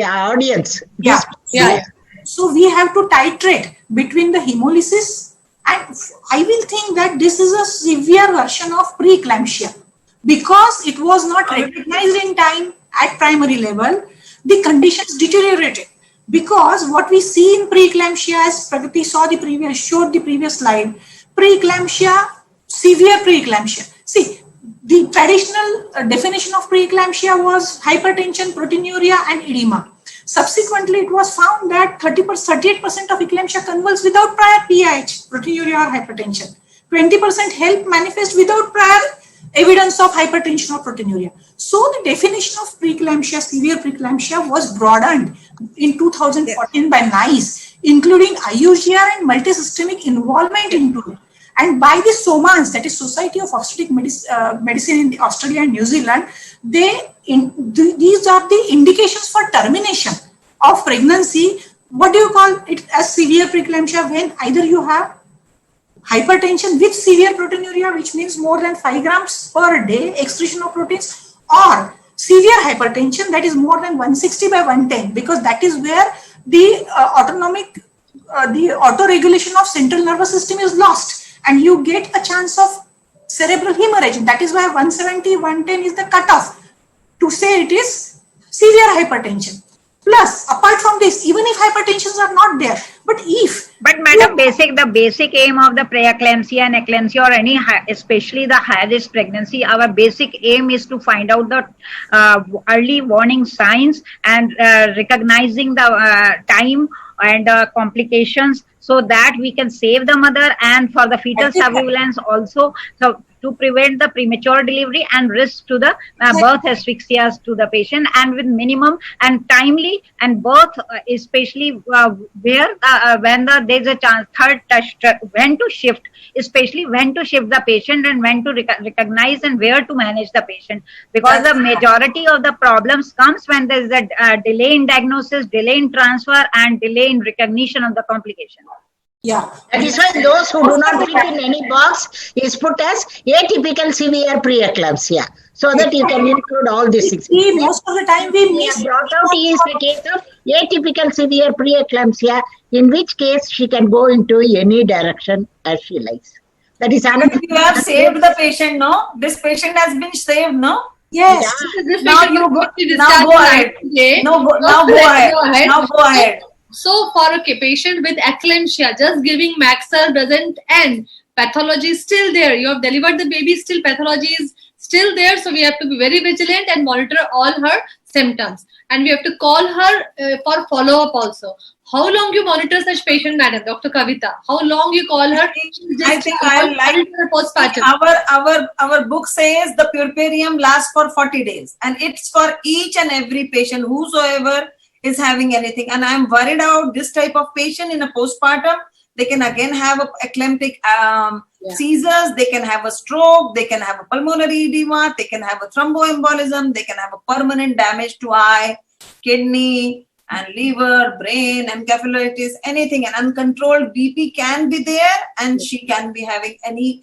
audience. So we have to titrate between the hemolysis, and I will think that this is a severe version of preeclampsia because it was not recognized in time at primary level. The conditions deteriorated because what we see in preeclampsia, as Pragati showed the previous slide, preeclampsia, severe preeclampsia. See, the traditional definition of preeclampsia was hypertension, proteinuria, and edema. Subsequently, it was found that 38% of eclampsia convulse without prior PIH, proteinuria or hypertension. 20% help manifest without prior evidence of hypertension or proteinuria. So the definition of preeclampsia, severe preeclampsia, was broadened in 2014 by NICE, including IUGR and multisystemic involvement into it. And by the SOMANS, that is Society of Obstetric Medicine in Australia and New Zealand, these are the indications for termination of pregnancy. What do you call it as severe preeclampsia? When either you have hypertension with severe proteinuria, which means more than 5 grams per day excretion of proteins, or severe hypertension that is more than 160 by 110, because that is where the the auto-regulation of central nervous system is lost. And you get a chance of cerebral hemorrhage. That is why 170, 110 is the cutoff to say it is severe hypertension. Plus, apart from this, even if hypertensions are not there, but madam, the basic aim of the preeclampsia and eclampsia or any, especially the high-risk pregnancy, our basic aim is to find out the early warning signs and recognizing the time and complications, so that we can save the mother, and for the fetal surveillance also, so to prevent the premature delivery and risk to the birth asphyxias to the patient, and with minimum and timely and birth, especially where when there's a chance, when to shift, especially when to shift the patient and when to recognize and where to manage the patient, because the majority of the problems comes when there's a delay in diagnosis, delay in transfer, and delay in recognition of the complication. Yeah. That is why those who do not fit in any box is put as atypical severe preeclampsia, so that you can include all these things. Most of the time we have brought out is the case of atypical severe preeclampsia, in which case she can go into any direction as she likes. That is another. You have saved the patient, no? This patient has been saved, no? Yes. Yeah. Now go ahead. Now go ahead. Now go ahead. So for a patient with eclampsia, just giving Maxer doesn't end. Pathology is still there. You have delivered the baby, still pathology is still there. So we have to be very vigilant and monitor all her symptoms. And we have to call her for follow-up also. How long you monitor such patient, madam, Dr. Kavita? How long you call her? I think I like postpartum. Our book says the puerperium lasts for 40 days, and it's for each and every patient, whosoever is having anything. And I'm worried about this type of patient in a postpartum. They can again have eclamptic seizures, they can have a stroke, they can have a pulmonary edema, they can have a thromboembolism, they can have a permanent damage to eye, kidney, and liver, brain, encephalitis, anything, an uncontrolled BP can be there, and she can be having any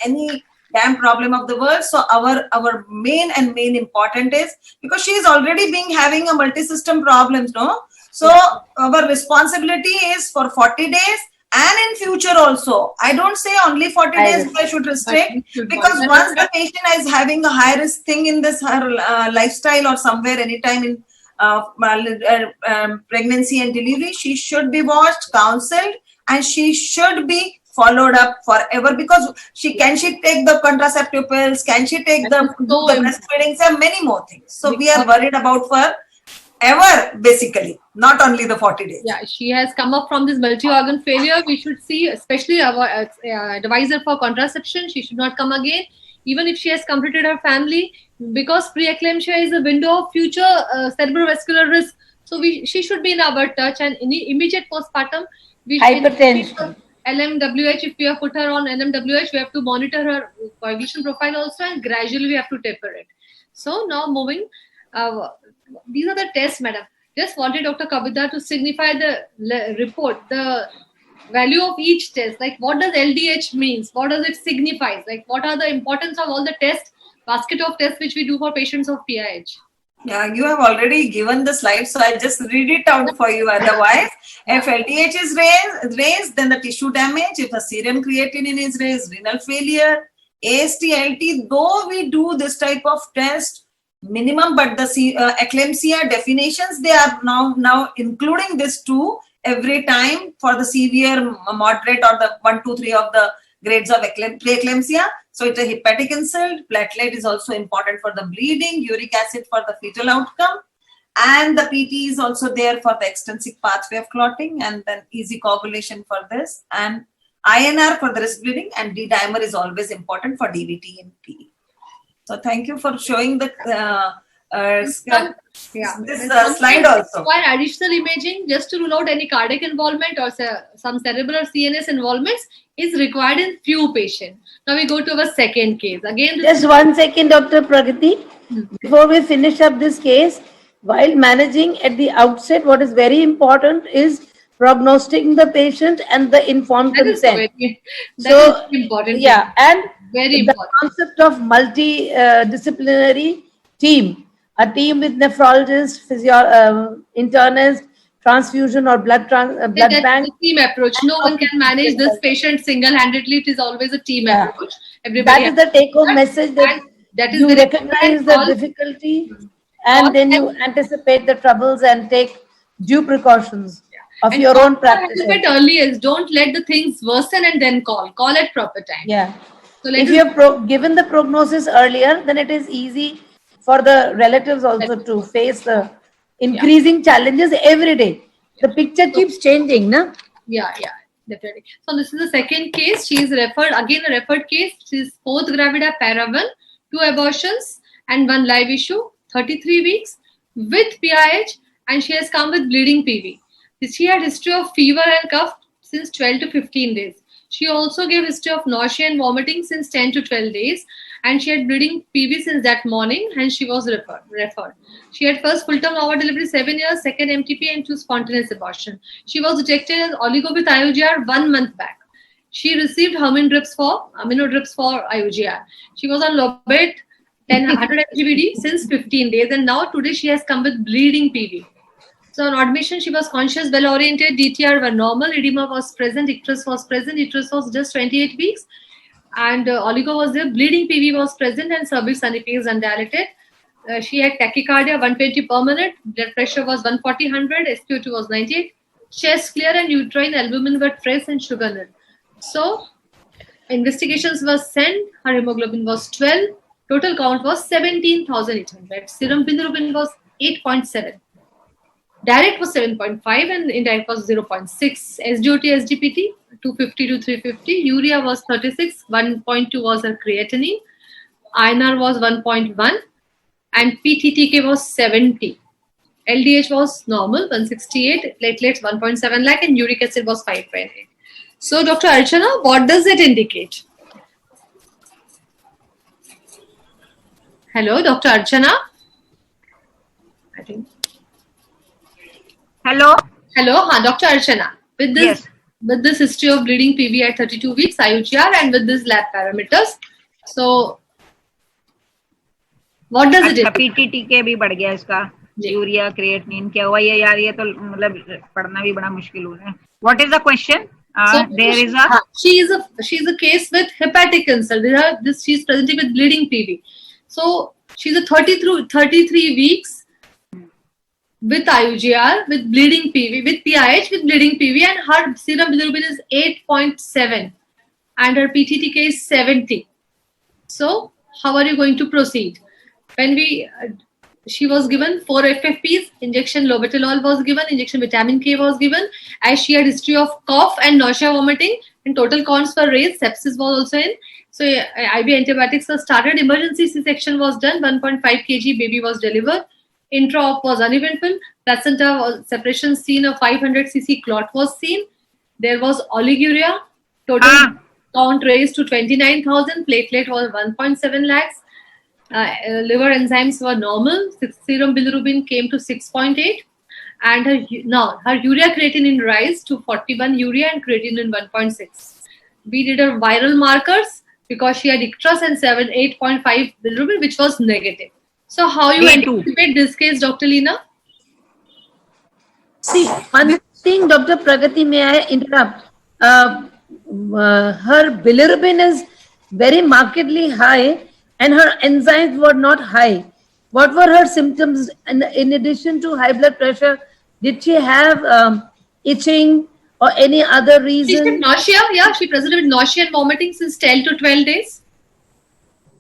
damn problem of the world. So our main important is, because she is already having a multi-system problems, no? So our responsibility is for 40 days. And in future also, I don't say only 40 days I should restrict, because once the patient is having a high risk thing in this her lifestyle or somewhere anytime in pregnancy and delivery, she should be watched, counseled, and she should be followed up forever, because can she take the contraceptive pills, can she take the breastfeeding, there are many more things. So we are worried about for ever, basically, not only the 40 days. Yeah, she has come up from this multi-organ failure. We should see, especially our advisor for contraception, she should not come again, even if she has completed her family, because preeclampsia is a window of future cerebrovascular risk. So she should be in our touch, and in immediate postpartum, hypertension. LMWH, if we have put her on LMWH, we have to monitor her coagulation profile also, and gradually we have to taper it. So now moving, these are the tests, madam. Just wanted Dr. Kavita to signify the report, the value of each test. Like, what does LDH means? What does it signify? Like, what are the importance of all the tests, basket of tests which we do for patients of PIH? Yeah, you have already given the slide, so I'll just read it out for you. Otherwise, if LDH is raised, then the tissue damage. If the serum creatinine is raised, renal failure, AST, LT, though we do this type of test, minimum, but the eclampsia definitions, they are now including this too every time for the severe, moderate, or the 1, 2, 3 of the grades of preeclampsia. So it's a hepatic insult. Platelet is also important for the bleeding, uric acid for the fetal outcome, and the PT is also there for the extrinsic pathway of clotting, and then easy coagulation for this, and INR for the risk bleeding, and D-dimer is always important for DVT and PE. So thank you for showing the slide also. Require additional imaging just to rule out any cardiac involvement or some cerebral CNS involvements is required in few patients. Now we go to our second case. Again, just 1 second, Dr. Pragati. Before we finish up this case, while managing at the outset, what is very important is prognosticating the patient and the informed consent. That is important. Yeah, and very the important concept of multidisciplinary team, a team with nephrologist, internist, transfusion or blood bank. Team approach. No one can manage this patient single-handedly. It is always a team approach. Everybody that is the take-home message, that you recognize the difficulty and then you anticipate the troubles and take due precautions of your own practice. A bit early is don't let the things worsen and then call at proper time. Yeah. So if you have given the prognosis earlier, then it is easy for the relatives also to face the increasing challenges every day. The picture keeps changing, no? Yeah, definitely. So this is the second case. She is referred, again a referred case. She is 4th gravida, para 1, 2 abortions and 1 live issue, 33 weeks with PIH, and she has come with bleeding PV. She had history of fever and cough since 12 to 15 days. She also gave history of nausea and vomiting since 10 to 12 days, and she had bleeding PV since that morning, and she was referred. She had first full-term normal delivery 7 years, second MTP, and 2 spontaneous abortion. She was detected as oligo with IUGR 1 month back. She received amino drips for IUGR. She was on Lobet 100 mgvd since 15 days, and now today she has come with bleeding PV. So on admission, she was conscious, well-oriented, DTR were normal, edema was present, icterus was present, icterus was just 28 weeks, and oligo was there, bleeding PV was present, and cervix unepiged undilated. She had tachycardia 120 per minute, blood pressure was 140/100, SpO2 was 98, chest clear and uterine albumin were trace and sugar nil. So investigations were sent, her hemoglobin was 12, total count was 17,800, serum bilirubin was 8.7. Direct was 7.5 and indirect was 0.6. SGOT, SGPT 250 to 350. Urea was 36. 1.2 was her creatinine. INR was 1.1 and PTTK was 70. LDH was normal 168. Platelets 1.7 lakh and uric acid was 5.8. So Dr. Archana, what does it indicate? Hello, Dr. Archana. I think. Hello. Hello, Dr. Archana. With this history of bleeding PV at 32 weeks, IUGR, and with these lab parameters, so what does it? PTTK भी बढ़ गया इसका, urea creatinine क्या हुआ ये यार, ये तो मतलब पढ़ना भी बड़ा मुश्किल हो रहा है. What is the question? There is a she's a case with hepatic insult. She's presenting with bleeding PV. So she's a 33 weeks with IUGR, with bleeding PV, with PIH, with bleeding PV, and her serum bilirubin is 8.7 and her PTTK is 70. So how are you going to proceed? When she was given 4 FFPs, injection lobetalol was given, injection vitamin K was given, as she had history of cough and nausea, vomiting, and total counts were raised, sepsis was also in. So IV antibiotics were started, emergency C-section was done, 1.5 kg baby was delivered, intra-op was uneventful, placenta was separation seen, a 500 cc clot was seen, there was oliguria, total count raised to 29,000, platelet was 1.7 lakhs, liver enzymes were normal, serum bilirubin came to 6.8, and her urea creatinine rise to 41 urea and creatinine 1.6. We did her viral markers because she had ictras and 8.5 bilirubin, which was negative. So how you anticipate this case, Dr. Leena? See, one thing, Dr. Pragati, may I interrupt? Her bilirubin is very markedly high and her enzymes were not high. What were her symptoms in addition to high blood pressure? Did she have itching or any other reason? She had nausea. Yeah, she presented with nausea and vomiting since 10 to 12 days.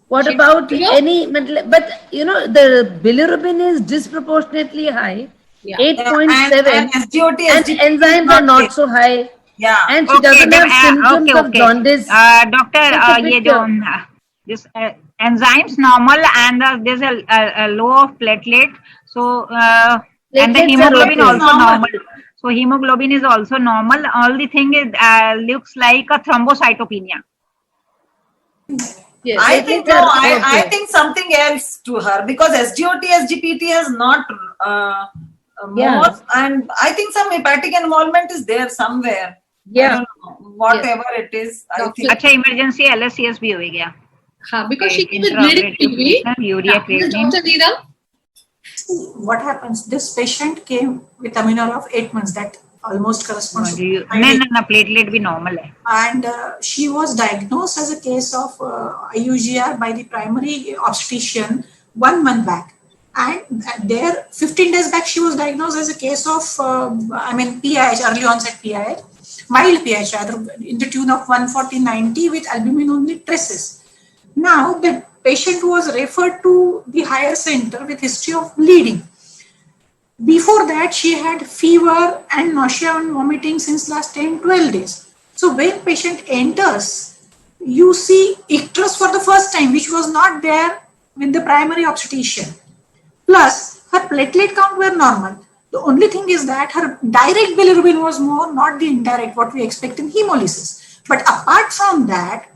What about any mental? But you know, the bilirubin is disproportionately high, 8.7, and enzymes are not so high. Yeah, and she doesn't have symptoms of jaundice. Doctor, ये जो this enzymes normal and there's a low of platelet, so and the hemoglobin also normal. So hemoglobin is also normal. All the thing is looks like a thrombocytopenia. Yes, I think no. I think something else to her, because SGOT, SGPT has not more, and I think some hepatic involvement is there somewhere. Yeah, I don't know, whatever it is. I think. अच्छा, emergency LSCS भी हो गया. हाँ, because she came with bleeding PV. Urea creatinine. Dr. Leena? What happens? This patient came with a minor of 8 months. That almost corresponds to. No, platelet भी normal है. And she was diagnosed as a case of IUGR by the primary obstetrician 1 month back. And there, 15 days back, she was diagnosed as a case of, PIH, early onset PIH, mild PIH rather, in the tune of 140/90 with albumin-only traces. Now, the patient was referred to the higher center with history of bleeding. Before that, she had fever and nausea and vomiting since last 10-12 days. So when patient enters, you see icterus for the first time, which was not there with the primary obstetrician. Plus, her platelet count were normal. The only thing is that her direct bilirubin was more, not the indirect, what we expect in hemolysis. But apart from that,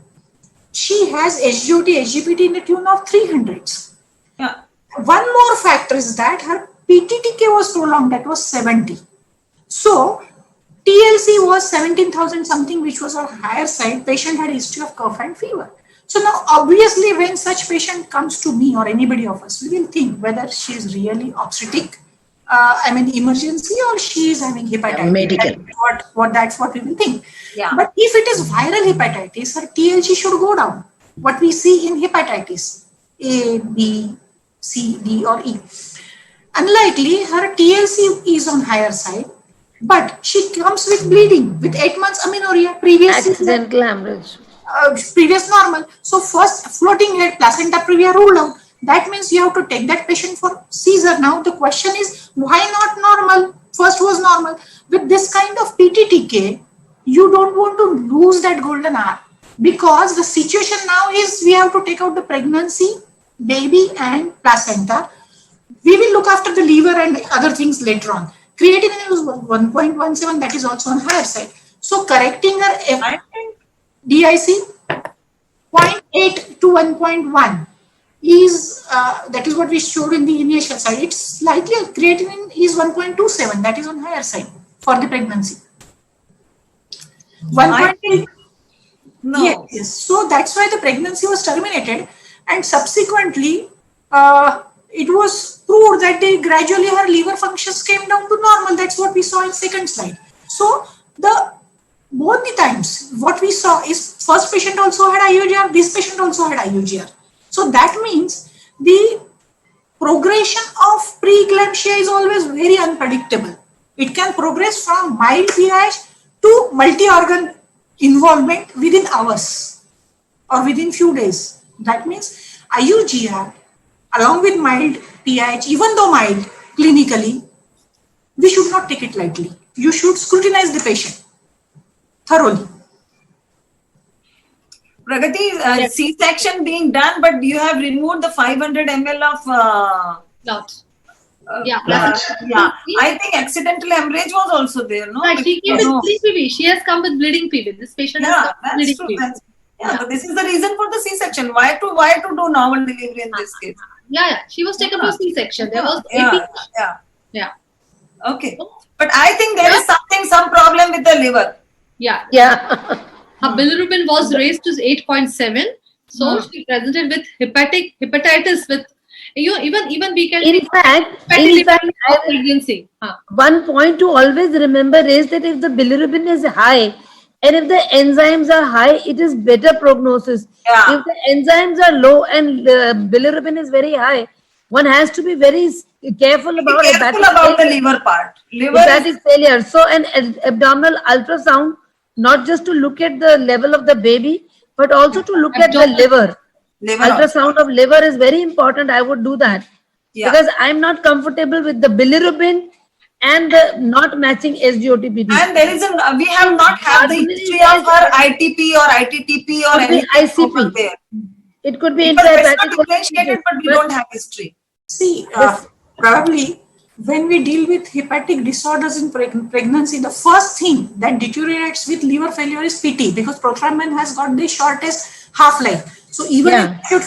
she has SGOT, SGPT in the tune of 300s. Yeah. One more factor is that her PTTK was prolonged, that was 70. So, TLC was 17,000 something, which was on higher side. Patient had history of cough and fever. So now, obviously, when such patient comes to me or anybody of us, we will think whether she is really obstetric, emergency, or she is having hepatitis. Medical. That's what we will think. Yeah. But if it is viral hepatitis, her TLC should go down. What we see in hepatitis, A, B, C, D, or E. Unlikely, her TLC is on higher side, but she comes with bleeding, with 8 months amenorrhea, accidental hemorrhage. Previous normal. So first floating head placenta previa ruled out. That means you have to take that patient for Caesar. Now the question is, why not normal? First was normal. With this kind of PTTK, you don't want to lose that golden hour, because the situation now is we have to take out the pregnancy, baby and placenta. We will look after the liver and other things later on. Creatinine was 1.17, that is also on higher side. So correcting her DIC 0.8 to 1.1 is, that is what we showed in the initial side. It's slightly, creatinine is 1.27, that is on higher side for the pregnancy. 1.8. No. Yes. So that's why the pregnancy was terminated, and subsequently it was proved that gradually her liver functions came down to normal. That's what we saw in second slide. So both the times what we saw is first patient also had IUGR, this patient also had IUGR. So that means the progression of preeclampsia is always very unpredictable. It can progress from mild PIH to multi-organ involvement within hours or within few days. That means IUGR along with mild PIH, even though mild clinically, we should not take it lightly. You should scrutinize the patient thoroughly. Pragati, C-section being done, but you have removed the 500 ml of Blood. I think accidental hemorrhage was also there, no? She came with bleeding PV. She has come with bleeding PV. This patient has come with bleeding PV. But this is the reason for the C-section. Why to do normal delivery in this case? She was taken to C-section. There was Okay. But I think there is some problem with the liver. Her bilirubin was raised to 8.7. So she presented with hepatitis with even we can. In fact, pregnancy. One point to always remember is that if the bilirubin is high and if the enzymes are high, it is better prognosis. If the enzymes are low and bilirubin is very high, one has to be very careful about the liver part. Hepatic failure. So an abdominal ultrasound, not just to look at the level of the baby, but also to look at the liver. Ultrasound of liver is very important. I would do that because I'm not comfortable with the bilirubin and the not matching SGOT-PD. And there is we have not had the history of her ITP or ITTP or anything ICP. There. It could be intrahepatic, but we don't have history. See, probably when we deal with hepatic disorders in pregnancy, the first thing that deteriorates with liver failure is PT, because prothrombin has got the shortest half-life. So even in acute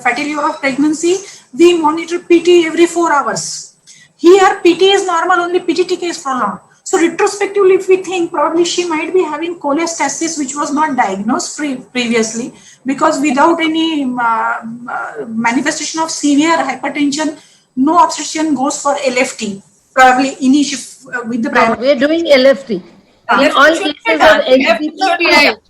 fatty liver of pregnancy, we monitor PT every 4 hours. Here, PT is normal, only PTTK is prolonged. So retrospectively, if we think, probably she might be having cholestasis, which was not diagnosed previously, because without any manifestation of severe hypertension, no obstetrician goes for LFT. Probably with the we are doing LFT. In all cases of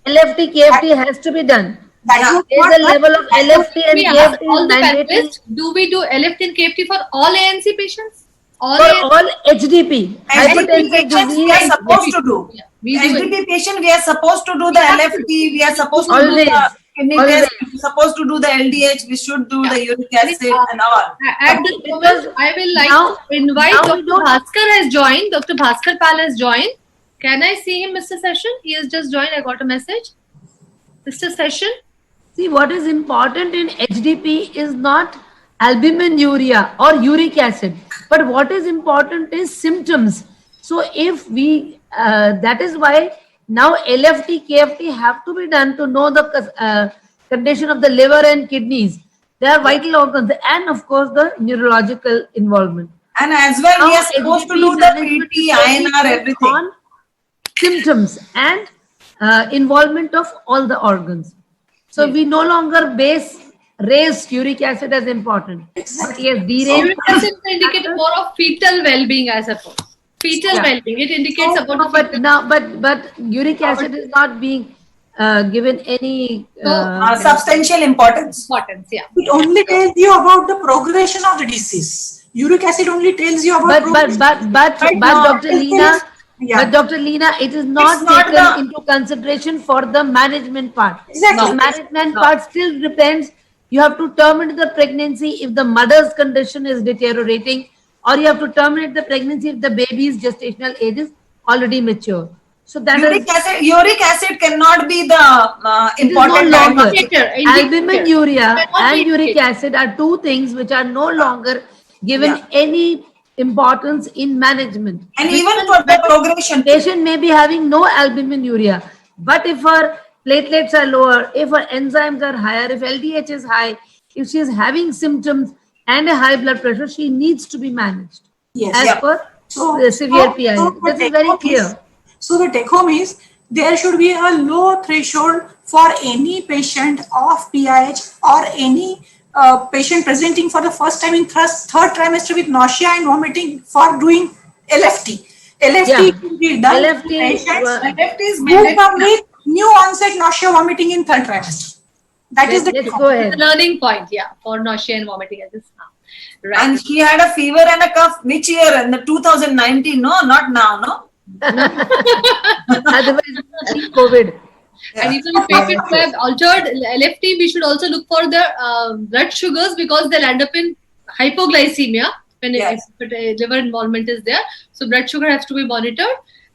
LFT, KFT has to be done. There is a level of LFT and KFT is mandatory. Do we do LFT and KFT for all ANC patients? For all HDP, hypertensive disease, we are supposed to do. HDP patient, we are supposed to do the LFT. We are supposed to do the kidney test. We are supposed to do the LDH. We should do the uric acid and all. At this moment, I will like to invite Dr. Bhaskar has joined. Dr. Bhaskar Pal has joined. Can I see him, Mr. Session? He has just joined. I got a message. Mr. Session? See, what is important in HDP is not albuminuria or uric acid, but what is important is symptoms. So if we, that is why now LFT, KFT have to be done to know the condition of the liver and kidneys. They are vital organs, and of course the neurological involvement. And as well, now, we are supposed to do the PT, INR, everything. On symptoms and involvement of all the organs. So we no longer raise uric acid as important. But yes, uric acid indicates more of fetal well-being, I suppose. Fetal well-being. It indicates about but uric acid is not being given any substantial importance. It only tells you about the progression of the disease. Uric acid only tells you about but Dr. Leena. But Dr. Leena, it is not taken into consideration for the management part. Exactly. The management part still depends. You have to terminate the pregnancy if the mother's condition is deteriorating, or you have to terminate the pregnancy if the baby's gestational age is already mature. So that uric acid cannot be the important parameter. Albuminuria and uric acid are two things which are no longer given any importance in management. And even for the progression, patient may be having no albuminuria, but if her platelets are lower, if her enzymes are higher, if LDH is high, if she is having symptoms and a high blood pressure, she needs to be managed as per the severe PIH. That is very clear. So the take home is there should be a low threshold for any patient of PIH or any patient presenting for the first time in third trimester with nausea and vomiting for doing LFT. LFT should be done LFT, LFT is who come with new onset nausea vomiting in third trimester. That is the learning point, for nausea and vomiting at this time. Right. And she had a fever and a cough which year? In the 2019, no? Not now, no? Otherwise, COVID. And if the patients have altered LFT, we should also look for the blood sugars because they'll end up in hypoglycemia when liver involvement is there. So blood sugar has to be monitored.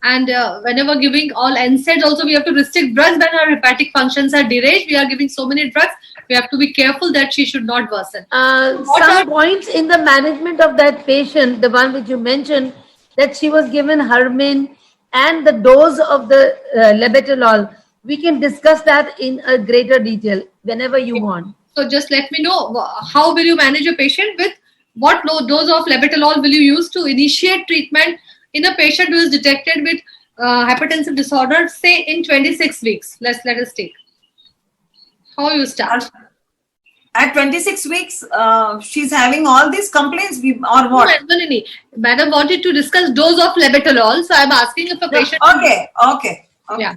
And whenever giving all NSAIDs, also we have to restrict drugs when our hepatic functions are deranged. We are giving so many drugs. We have to be careful that she should not worsen. Some points in the management of that patient, the one which you mentioned, that she was given Hermin and the dose of the labetalol. We can discuss that in a greater detail whenever you want. So just let me know, how will you manage a patient with what low dose of labetalol will you use to initiate treatment in a patient who is detected with hypertensive disorder, say in 26 weeks. Let us take. How you start? At 26 weeks, she's having all these complaints or what? No. Madam wanted to discuss dose of labetalol. So I'm asking if a patient... Okay. Yeah.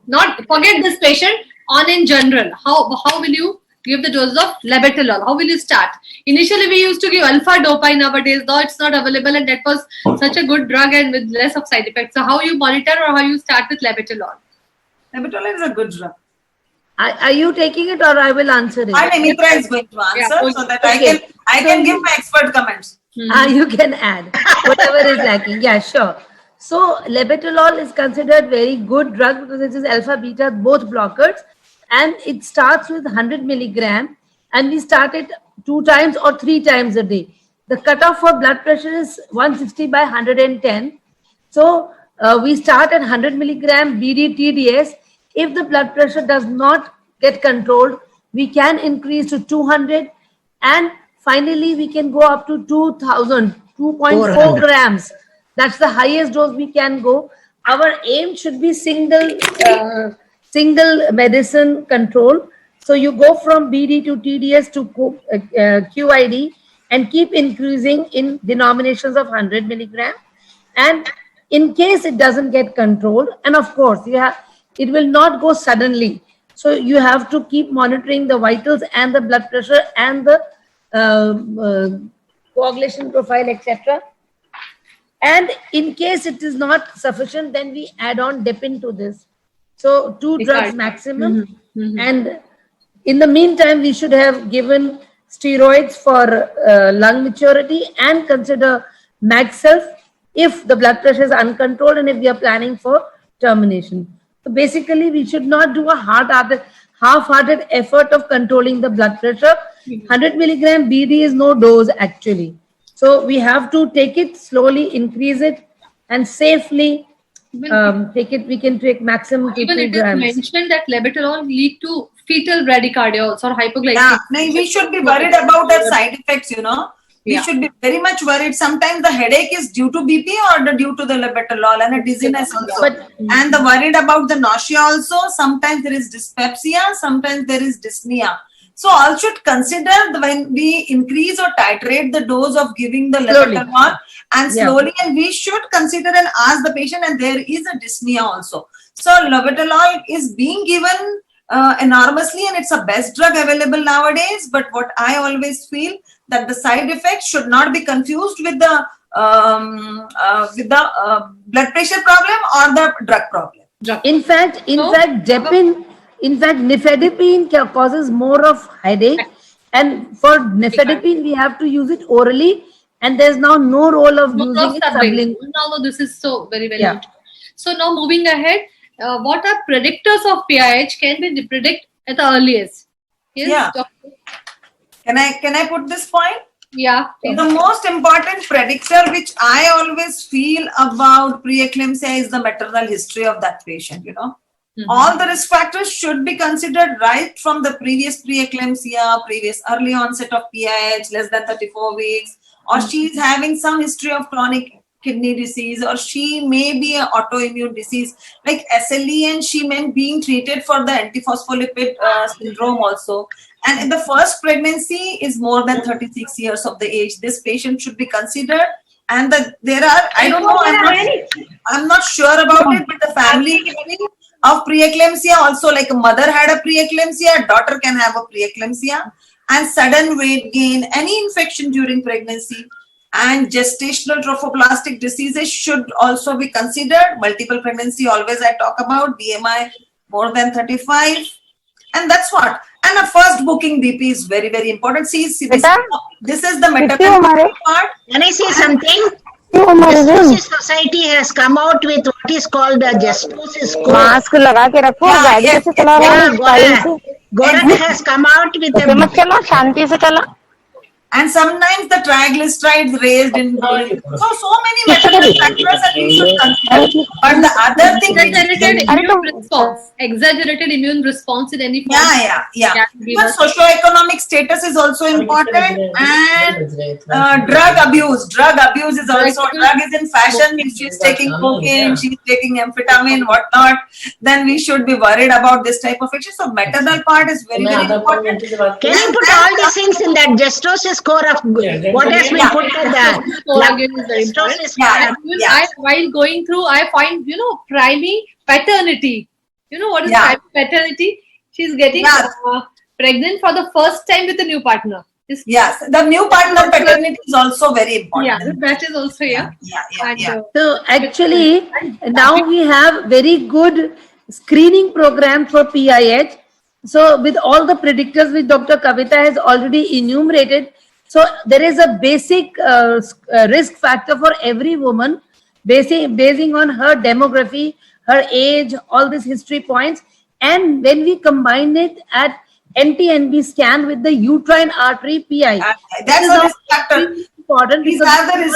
Not forget this patient, on in general. How will you give the dose of labetalol? How will you start? Initially, we used to give alpha dopamine. Nowadays, though it's not available, and that was such a good drug and with less of side effects. So how you monitor or how you start with labetalol? Labetalol is a good drug. Are you taking it or I will answer it? Mitra is going to answer so that I can give my expert comments. You can add whatever is lacking. Yeah, sure. So labetalol is considered very good drug because it is alpha beta both blockers, and it starts with 100 milligram, and we start it 2 times or 3 times a day. The cutoff for blood pressure is 160 by 110. So we start at 100 milligram BD TDS. If the blood pressure does not get controlled, we can increase to 200, and finally we can go up to 2.4 grams. That's the highest dose we can go. Our aim should be single medicine control. So you go from BD to TDS to QID and keep increasing in denominations of 100 milligram. And in case it doesn't get controlled, and of course it will not go suddenly. So you have to keep monitoring the vitals and the blood pressure and the coagulation profile, etc. And in case it is not sufficient, then we add on depin to this. So 2 drugs maximum. And in the meantime, we should have given steroids for lung maturity and consider Magself if the blood pressure is uncontrolled and if we are planning for termination. So basically, we should not do a half-hearted effort of controlling the blood pressure. 100 milligram BD is no dose actually. So we have to take it slowly, increase it, and safely take it. We can take maximum 2 grams. Even it is mentioned that labetalol lead to fetal bradycardia also, or hypoglycemia. We should be worried about that side effects, We should be very much worried. Sometimes the headache is due to BP or due to the labetalol and a dizziness also. And the worried about the nausea also. Sometimes there is dyspepsia, sometimes there is dyspnea. So all should consider when we increase or titrate the dose of giving the labetalol and slowly, and we should consider and ask the patient, and there is a dyspnea also. So labetalol is being given enormously, and it's a best drug available nowadays. But what I always feel that the side effects should not be confused with the blood pressure problem or the drug problem. In fact, nifedipine causes more of headache, and for nifedipine we have to use it orally, and there's now no role of using it sublingually. No, this is so very important. So now moving ahead, what are predictors of PIH? Can we predict at the earliest? Yes, Doctor? Can I put this point? Yeah. The most important predictor which I always feel about preeclampsia is the maternal history of that patient, All the risk factors should be considered right from the previous preeclampsia, previous early onset of PIH, less than 34 weeks, or she is having some history of chronic kidney disease, or she may be an autoimmune disease like SLE, and she may be being treated for the antiphospholipid syndrome also. And in the first pregnancy is more than 36 years of the age. This patient should be considered. And there are, I don't know, I'm not sure about it, but the family history of preeclampsia also, like a mother had a preeclampsia, a daughter can have a preeclampsia, and sudden weight gain, any infection during pregnancy, and gestational trophoblastic diseases should also be considered. Multiple pregnancy, always I talk about, BMI more than 35, and that's what. And a first booking BP is very, very important. See this is the maternal part. Can I say something? Gestosis Society has come out with what is called a gestosis score. Mask लगा के रखो गाड़ी कैसे चला रहा है Gorak has come out with a मत चला शांति से चला. And sometimes the triglycerides raised in body. So many maternal factors that we should consider. But the other thing exaggerated immune response in any form. Yeah. But socioeconomic status is also important, and drug abuse. Drug abuse is also, drug is in fashion. If she's taking cocaine, she's taking amphetamine, whatnot, then we should be worried about this type of issue. So maternal part is very, very important. Can you put all these things in that gestosis score of what has been put to the while going through, I find, primary paternity. You know what is primary paternity? She's getting pregnant for the first time with a new partner. Yes, the new partner paternity is also very important. Yeah, that is also So actually, now we have very good screening program for PIH. So with all the predictors which Dr. Kavita has already enumerated, so there is a basic risk factor for every woman, basing on her demography, her age, all these history points. And when we combine it at NT-NB scan with the uterine artery PI, that's a risk factor. Important because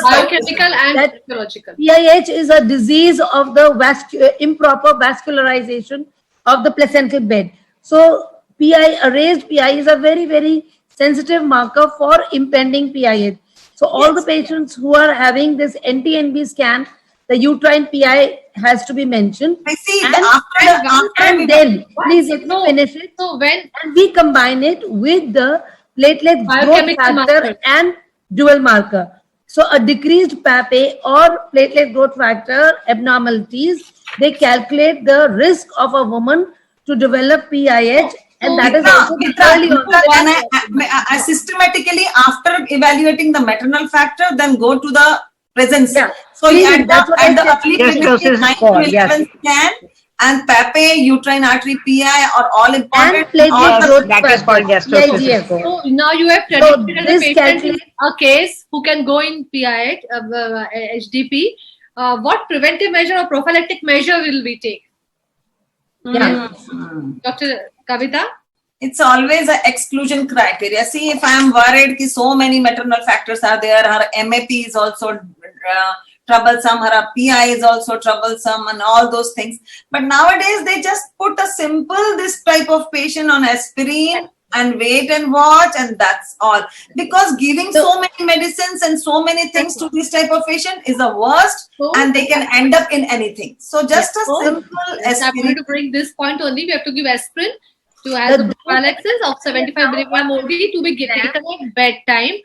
biochemical and physiological. PIH is a disease of the improper vascularization of the placental bed. So raised PI is a very, very sensitive marker for impending PIH. So all the patients who are having this NT-NB scan, the uterine PI has to be mentioned. I see. And then, please let me finish it. So when we combine it with the platelet growth factor and dual marker. So a decreased PAPA or platelet growth factor abnormalities, they calculate the risk of a woman to develop PIH. And that is also early on. I systematically, after evaluating the maternal factor, then go to the pregnancy. So at the early pregnancy, 9 to 11 scan and PAPA, uterine artery PI are all important. And platelet growth that is called gestosis. So now you have predicted the patient a case who can go in PIH, HDP. What preventive measure or prophylactic measure will we take? Dr. Kavita? It's always an exclusion criteria. See, if I am worried that so many maternal factors are there, her MAP is also troublesome, her PI is also troublesome, and all those things. But nowadays, they just put a simple, this type of patient on aspirin and wait and watch, and that's all. Because giving so many medicines and so many things to this type of patient is the worst, and they can end up in anything. So just a simple aspirin. I'm going to bring this point only. We have to give aspirin to have the prophylaxis of 75 milligram OD to be taken at bedtime.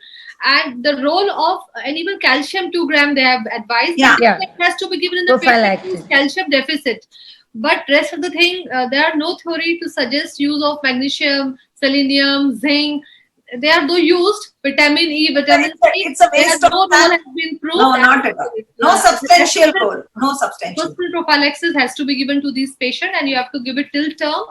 And the role of, and even calcium 2 gram they have advised, it has to be given in the patient calcium deficit. But rest of the thing, there are no theory to suggest use of magnesium, selenium, zinc. They are though used, vitamin E, vitamin C. It's a waste of time. No role has been proved. No, not at all. No substantial role. No substantial. Hospital prophylaxis has to be given to these patients, and you have to give it till term.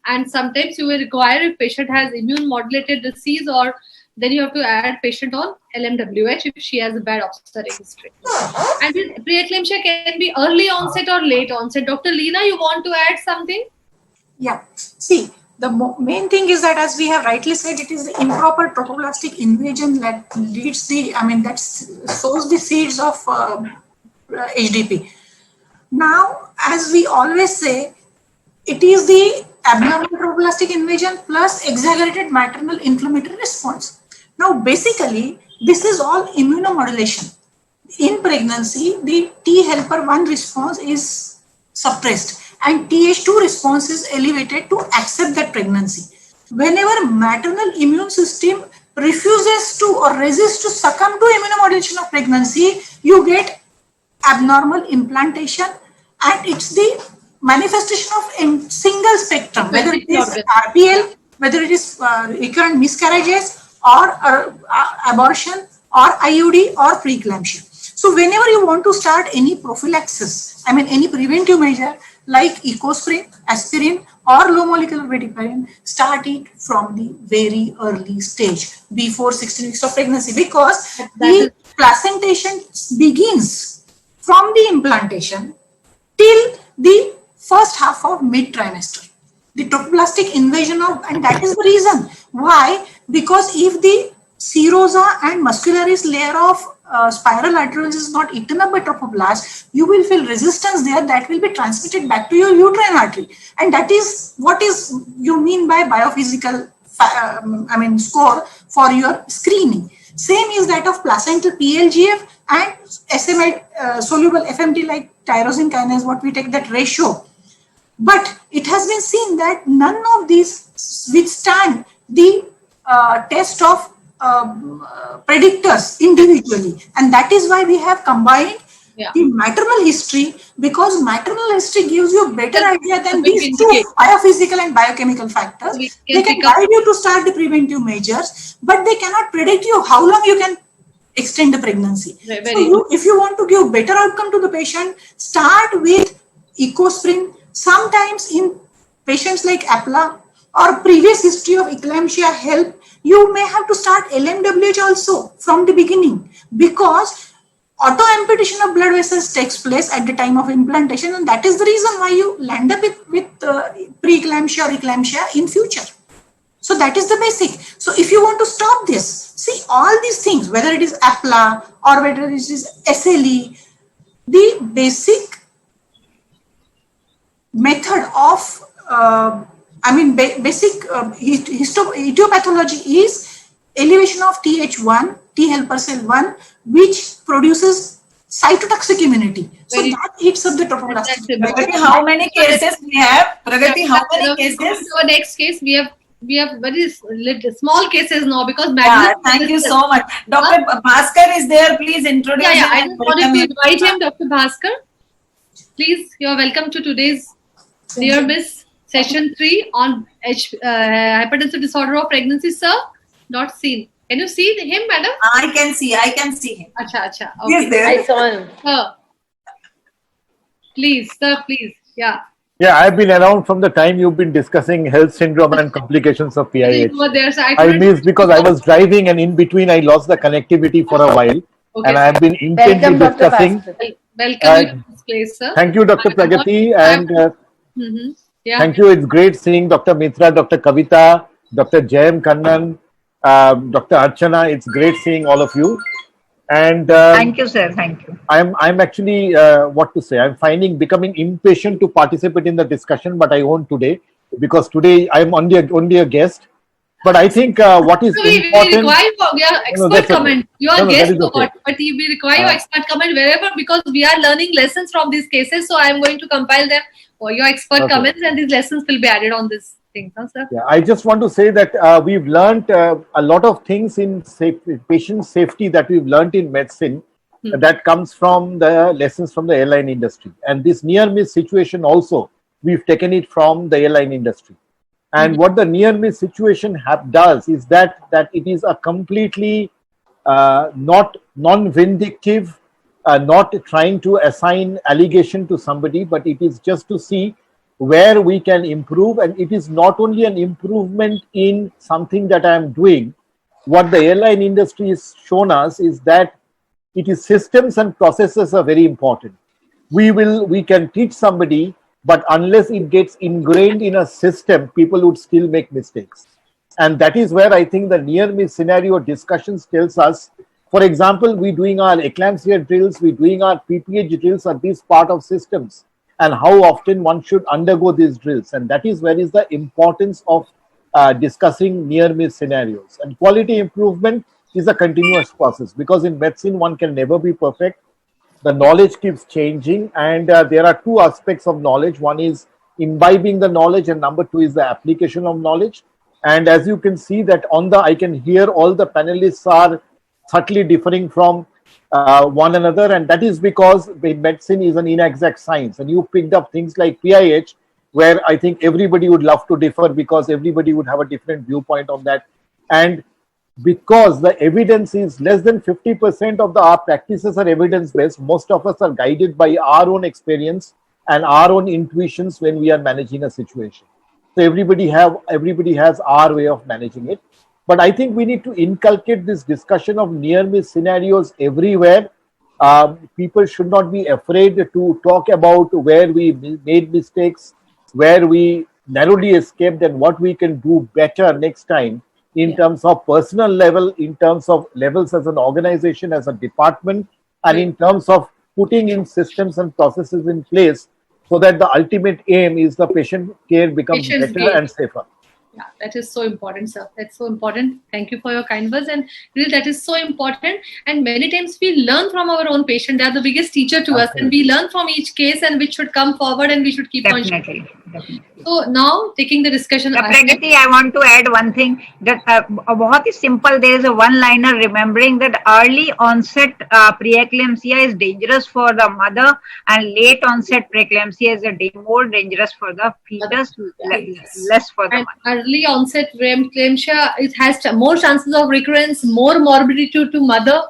And sometimes you will require, if patient has immune modulated disease, or then you have to add patient on LMWH if she has a bad obstetric history. And preeclampsia can be early onset or late onset. Dr. Leena, you want to add something? Yeah. See, the main thing is that, as we have rightly said, it is the improper trophoblastic invasion that leads that sows the seeds of HDP. Now, as we always say, it is the abnormal trophoblastic invasion plus exaggerated maternal inflammatory response. Now, basically, this is all immunomodulation. In pregnancy, the T helper 1 response is suppressed and Th2 response is elevated to accept that pregnancy. Whenever maternal immune system refuses to or resists to succumb to immunomodulation of pregnancy, you get abnormal implantation, and it's the manifestation of in single spectrum, whether it is RPL, whether it is recurrent miscarriages or abortion or IUD or preeclampsia. So whenever you want to start any prophylaxis, I mean any preventive measure like ecosprin, aspirin or low molecular weight heparin, start it from the very early stage before 16 weeks of pregnancy, because the placentation begins from the implantation till the first half of mid trimester. The trophoblastic invasion of, and that is the reason why, because if the serosa and muscularis layer of spiral arterioles is not eaten up by trophoblast, you will feel resistance there that will be transmitted back to your uterine artery, and that is what is you mean by biophysical score for your screening. Same is that of placental PLGF and SMA soluble FMT like tyrosine kinase, what we take that ratio. But it has been seen that none of these withstand the test of predictors individually, and that is why we have combined the maternal history, because maternal history gives you a better idea than these two biophysical and biochemical factors. They can guide you to start the preventive measures, but they cannot predict you how long you can extend the pregnancy. So if you want to give better outcome to the patient, start with ecosprin. Sometimes in patients like APLA or previous history of eclampsia help, you may have to start LMWH also from the beginning, because auto amputation of blood vessels takes place at the time of implantation, and that is the reason why you land up with preeclampsia or eclampsia in future. So that is the basic. So if you want to stop this, see all these things, whether it is APLA or whether it is SLE, the basic method of basic histopatology is elevation of Th1, T helper cell 1, which produces cytotoxic immunity. So that eats up the trophoblastic. Pragati, how many cases we have? Pragati, how many cases? Our next case, we have very small cases now, because thank you so much. Dr. Bhaskar is there. Please introduce him. I just wanted to invite him, Dr. Bhaskar. Please, you are welcome to today's Near Miss Session 3 on hypertensive disorder of pregnancy, sir. Not seen. Can you see him, madam? I can see him. Acha. Okay. Yes, there. I saw him. Please, sir, please. Yeah. Yeah, I've been around from the time you've been discussing health syndrome and complications of PIH. I missed because I was driving, and in between I lost the connectivity for a while. Okay. And I've been intently discussing. Welcome to this place, sir. Thank you, Dr. Pragati, and thank you. It's great seeing Dr. Mitra, Dr. Kavita, Dr. Jayam Kannan, Dr. Archana. It's great seeing all of you. And thank you, sir. Thank you. I'm actually I'm becoming impatient to participate in the discussion, but I won't today, because today I'm only a guest. But I think what is important. We require your expert comment. You are guest, but we require your expert comment wherever, because we are learning lessons from these cases. So I am going to compile them for your expert comments, and these lessons will be added on this thing, sir. Yeah, I just want to say that we've learned a lot of things in patient safety that we've learned in medicine that comes from the lessons from the airline industry. And this near miss situation also, we've taken it from the airline industry. And what the near miss situation does is that it is a completely not non-vindictive, not trying to assign allegation to somebody, but it is just to see where we can improve. And it is not only an improvement in something that I am doing. What the airline industry has shown us is that it is systems and processes are very important. We can teach somebody, but unless it gets ingrained in a system, people would still make mistakes. And that is where I think the near miss scenario discussions tells us, for example, we're doing our eclampsia drills, we're doing our PPH drills, are these part of systems. and how often one should undergo these drills. And that is where is the importance of discussing near miss scenarios. And quality improvement is a continuous process, because in medicine one can never be perfect. The knowledge keeps changing, and there are two aspects of knowledge. One is imbibing the knowledge, and number two is the application of knowledge. And as you can see that I can hear all the panelists are subtly differing from one another, and that is because medicine is an inexact science, and you picked up things like PIH, where I think everybody would love to differ because everybody would have a different viewpoint on that. And because the evidence is less than 50% of our practices are evidence-based, most of us are guided by our own experience and our own intuitions when we are managing a situation. So everybody has our way of managing it. But I think we need to inculcate this discussion of near-miss scenarios everywhere. People should not be afraid to talk about where we made mistakes, where we narrowly escaped, and what we can do better next time in terms of personal level, in terms of levels as an organization, as a department, and in terms of putting in systems and processes in place so that the ultimate aim is the patient care becomes better and safer. Yeah, that is so important, sir. That's so important. Thank you for your kind words. And really, that is so important. And many times we learn from our own patient. They are the biggest teacher to us. And we learn from each case, and which should come forward, and we should keep on. Definitely. So now, taking the discussion. Pragati, I want to add one thing that बहुत ही simple. There is a one-liner remembering that early onset preeclampsia is dangerous for the mother, and late onset preeclampsia is more dangerous for the fetus, less for the mother. Early onset preeclampsia, it has more chances of recurrence, more morbidity to mother.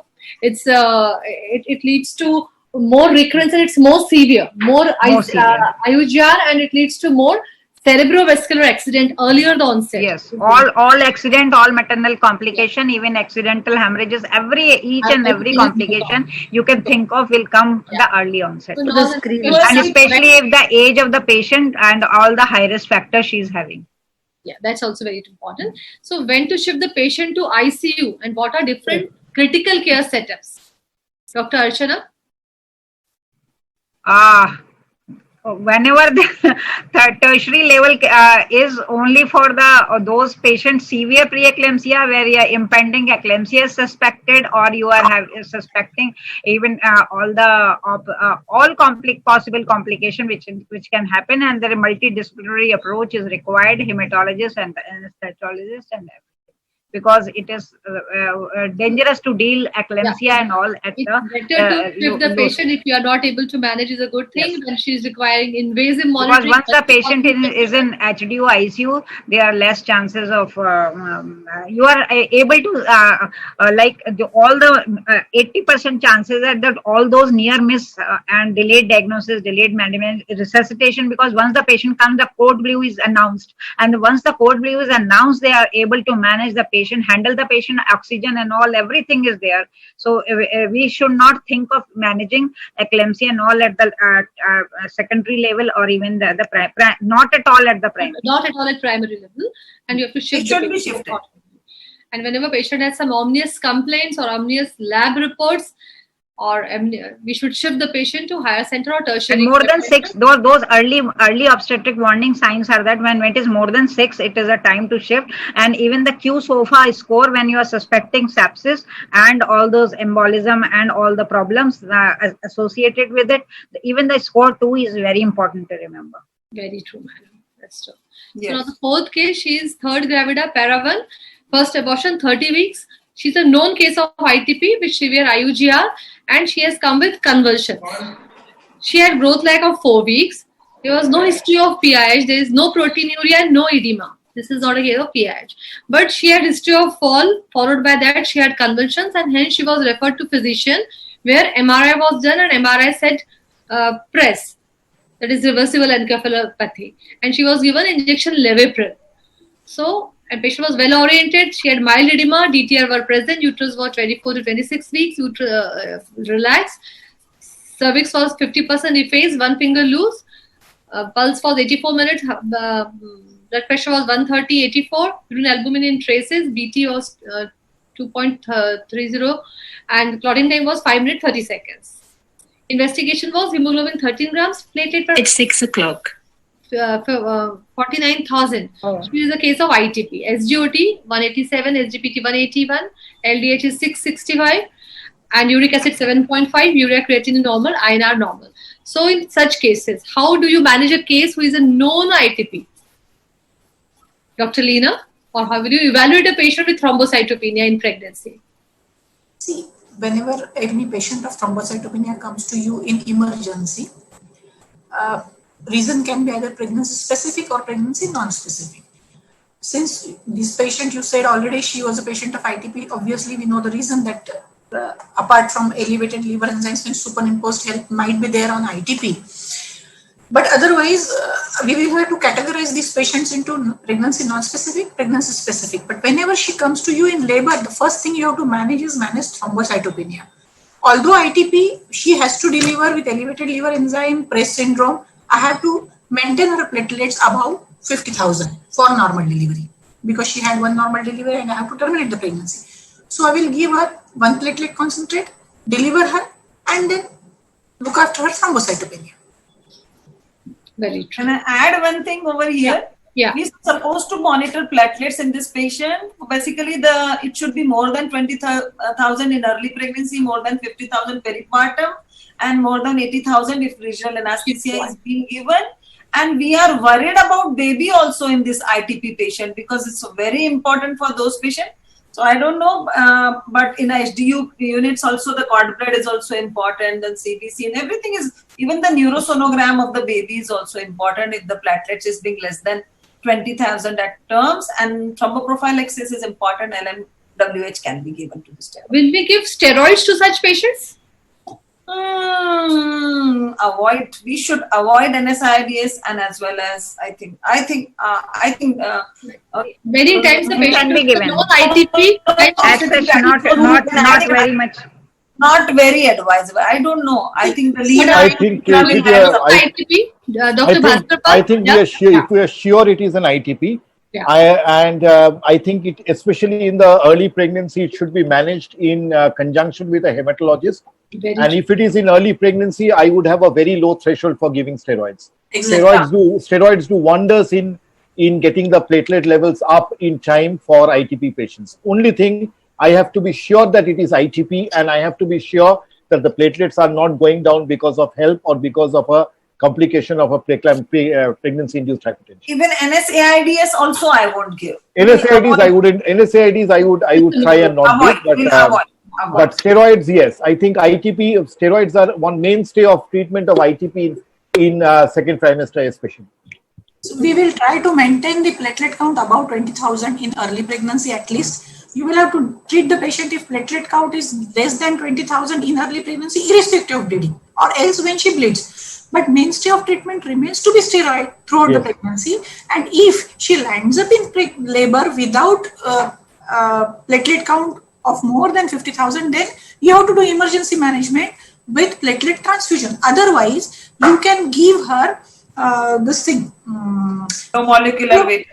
It leads to more recurrence, and it's more severe, more IUGR, and it leads to more cerebrovascular accident earlier the onset. Yes, all accident, all maternal complication, even accidental hemorrhages, each and every complication you can think of will come the early onset. So and especially if the age of the patient and all the high risk factors she is having. Yeah, that's also very important. So when to shift the patient to ICU, and what are different critical care setups? Dr. Archana? Whenever the tertiary level is only for those patients severe preeclampsia, where your impending eclampsia is suspected, or you are suspecting even all possible complication which can happen, and the multidisciplinary approach is required, hematologist and anesthesiologist and everything. Because it is dangerous to deal eclampsia and all. It's better to shift the patient if you are not able to manage is a good thing. When she is requiring invasive monitoring. Because once the patient is in HDU ICU, there are less chances of you are able to all the 80% chances that all those near miss and delayed diagnosis, delayed management, resuscitation. Because once the patient comes, the code blue is announced, and once the code blue is announced, they are able to manage the patient, handle the patient, oxygen and all, everything is there. So we should not think of managing eclampsia and all at the secondary level, or even not at all at the primary. Not at all at primary level, and you have to shift. It should be shifted. And whenever patient has some ominous complaints or ominous lab reports, or we should shift the patient to higher center or tertiary. And more than 6, those early obstetric warning signs are that when it is more than 6, it is a time to shift. And even the Q-SOFA score, when you are suspecting sepsis and all those embolism and all the problems associated with it, even the score 2 is very important to remember. Very true, madam. That's true. Yes. So now the fourth case, she is third gravida, para 1, first abortion, 30 weeks. She's a known case of ITP with severe IUGR, and she has come with convulsions. She had growth lag of 4 weeks. There was no history of PIH. There is no proteinuria and no edema. This is not a case of PIH. But she had history of fall. Followed by that, she had convulsions, and hence she was referred to physician, where MRI was done, and MRI said PRES, that is reversible encephalopathy. And she was given injection Levopril. So, and patient was well oriented. She had mild edema, DTR were present, uterus was 24 to 26 weeks, relaxed. Cervix was 50% effaced, one finger loose. Pulse was 84 minutes. Blood pressure was 130/84. Urine albumin in traces. BT was 2.30, and clotting time was 5 minutes 30 seconds. Investigation was hemoglobin 13 grams, platelet per It's 6 o'clock. 49,000. She is a case of ITP. SGOT 187, SGPT 181, LDH is 665, and uric acid 7.5, urea creatinine normal, INR normal. So in such cases, how do you manage a case who is a known ITP? Dr. Leena, or how will you evaluate a patient with thrombocytopenia in pregnancy? See, whenever any patient of thrombocytopenia comes to you in emergency, reason can be either pregnancy specific or pregnancy non-specific. Since this patient, you said already she was a patient of ITP, obviously we know the reason that apart from elevated liver enzymes and superimposed health might be there on ITP. But otherwise, we will have to categorize these patients into pregnancy non-specific, pregnancy specific. But whenever she comes to you in labor, the first thing you have to manage is thrombocytopenia. Although ITP, she has to deliver with elevated liver enzyme, PRESS syndrome. I have to maintain her platelets above 50,000 for normal delivery because she had one normal delivery and I have to terminate the pregnancy. So I will give her one platelet concentrate, deliver her, and then look after her thrombocytopenia. Very true. Can I add one thing over here? Yeah. We're supposed to monitor platelets in this patient. Basically, it should be more than 20,000 in early pregnancy, more than 50,000 peripartum, and more than 80,000 if regional anesthesia is being given. And we are worried about baby also in this ITP patient because it's very important for those patients. So I don't know, but in HDU units also the cord blood is also important, and CBC and everything is, even the neurosonogram of the baby is also important if the platelets is being less than 20,000 at terms, and thromboprophylaxis is important. LMWH can be given to the steroid. Will we give steroids to such patients? We should avoid NSAIDs, and as well as I think many times the patient can be given. No ITP, not very much. Not very advisable. I don't know. I think the leader. I think we are sure, if we are sure it is an ITP. Yeah. I think it, especially in the early pregnancy, it should be managed in conjunction with a hematologist. And if it is in early pregnancy, I would have a very low threshold for giving steroids. Exactly. Steroids do wonders in getting the platelet levels up in time for ITP patients. Only thing, I have to be sure that it is ITP, and I have to be sure that the platelets are not going down because of HELP or because of a complication of a pregnancy-induced hypertension. Even NSAIDs also I won't give. NSAIDs I would try and not give, but steroids, yes. I think ITP steroids are one mainstay of treatment of ITP in second trimester especially. So we will try to maintain the platelet count above 20,000 in early pregnancy at least. You will have to treat the patient if platelet count is less than 20,000 in early pregnancy, irrespective of bleeding, or else when she bleeds. But mainstay of treatment remains to be steroid throughout the pregnancy. And if she lands up in labor without platelet count of more than 50,000, then you have to do emergency management with platelet transfusion. Otherwise, you can give her this thing. No molecular weight.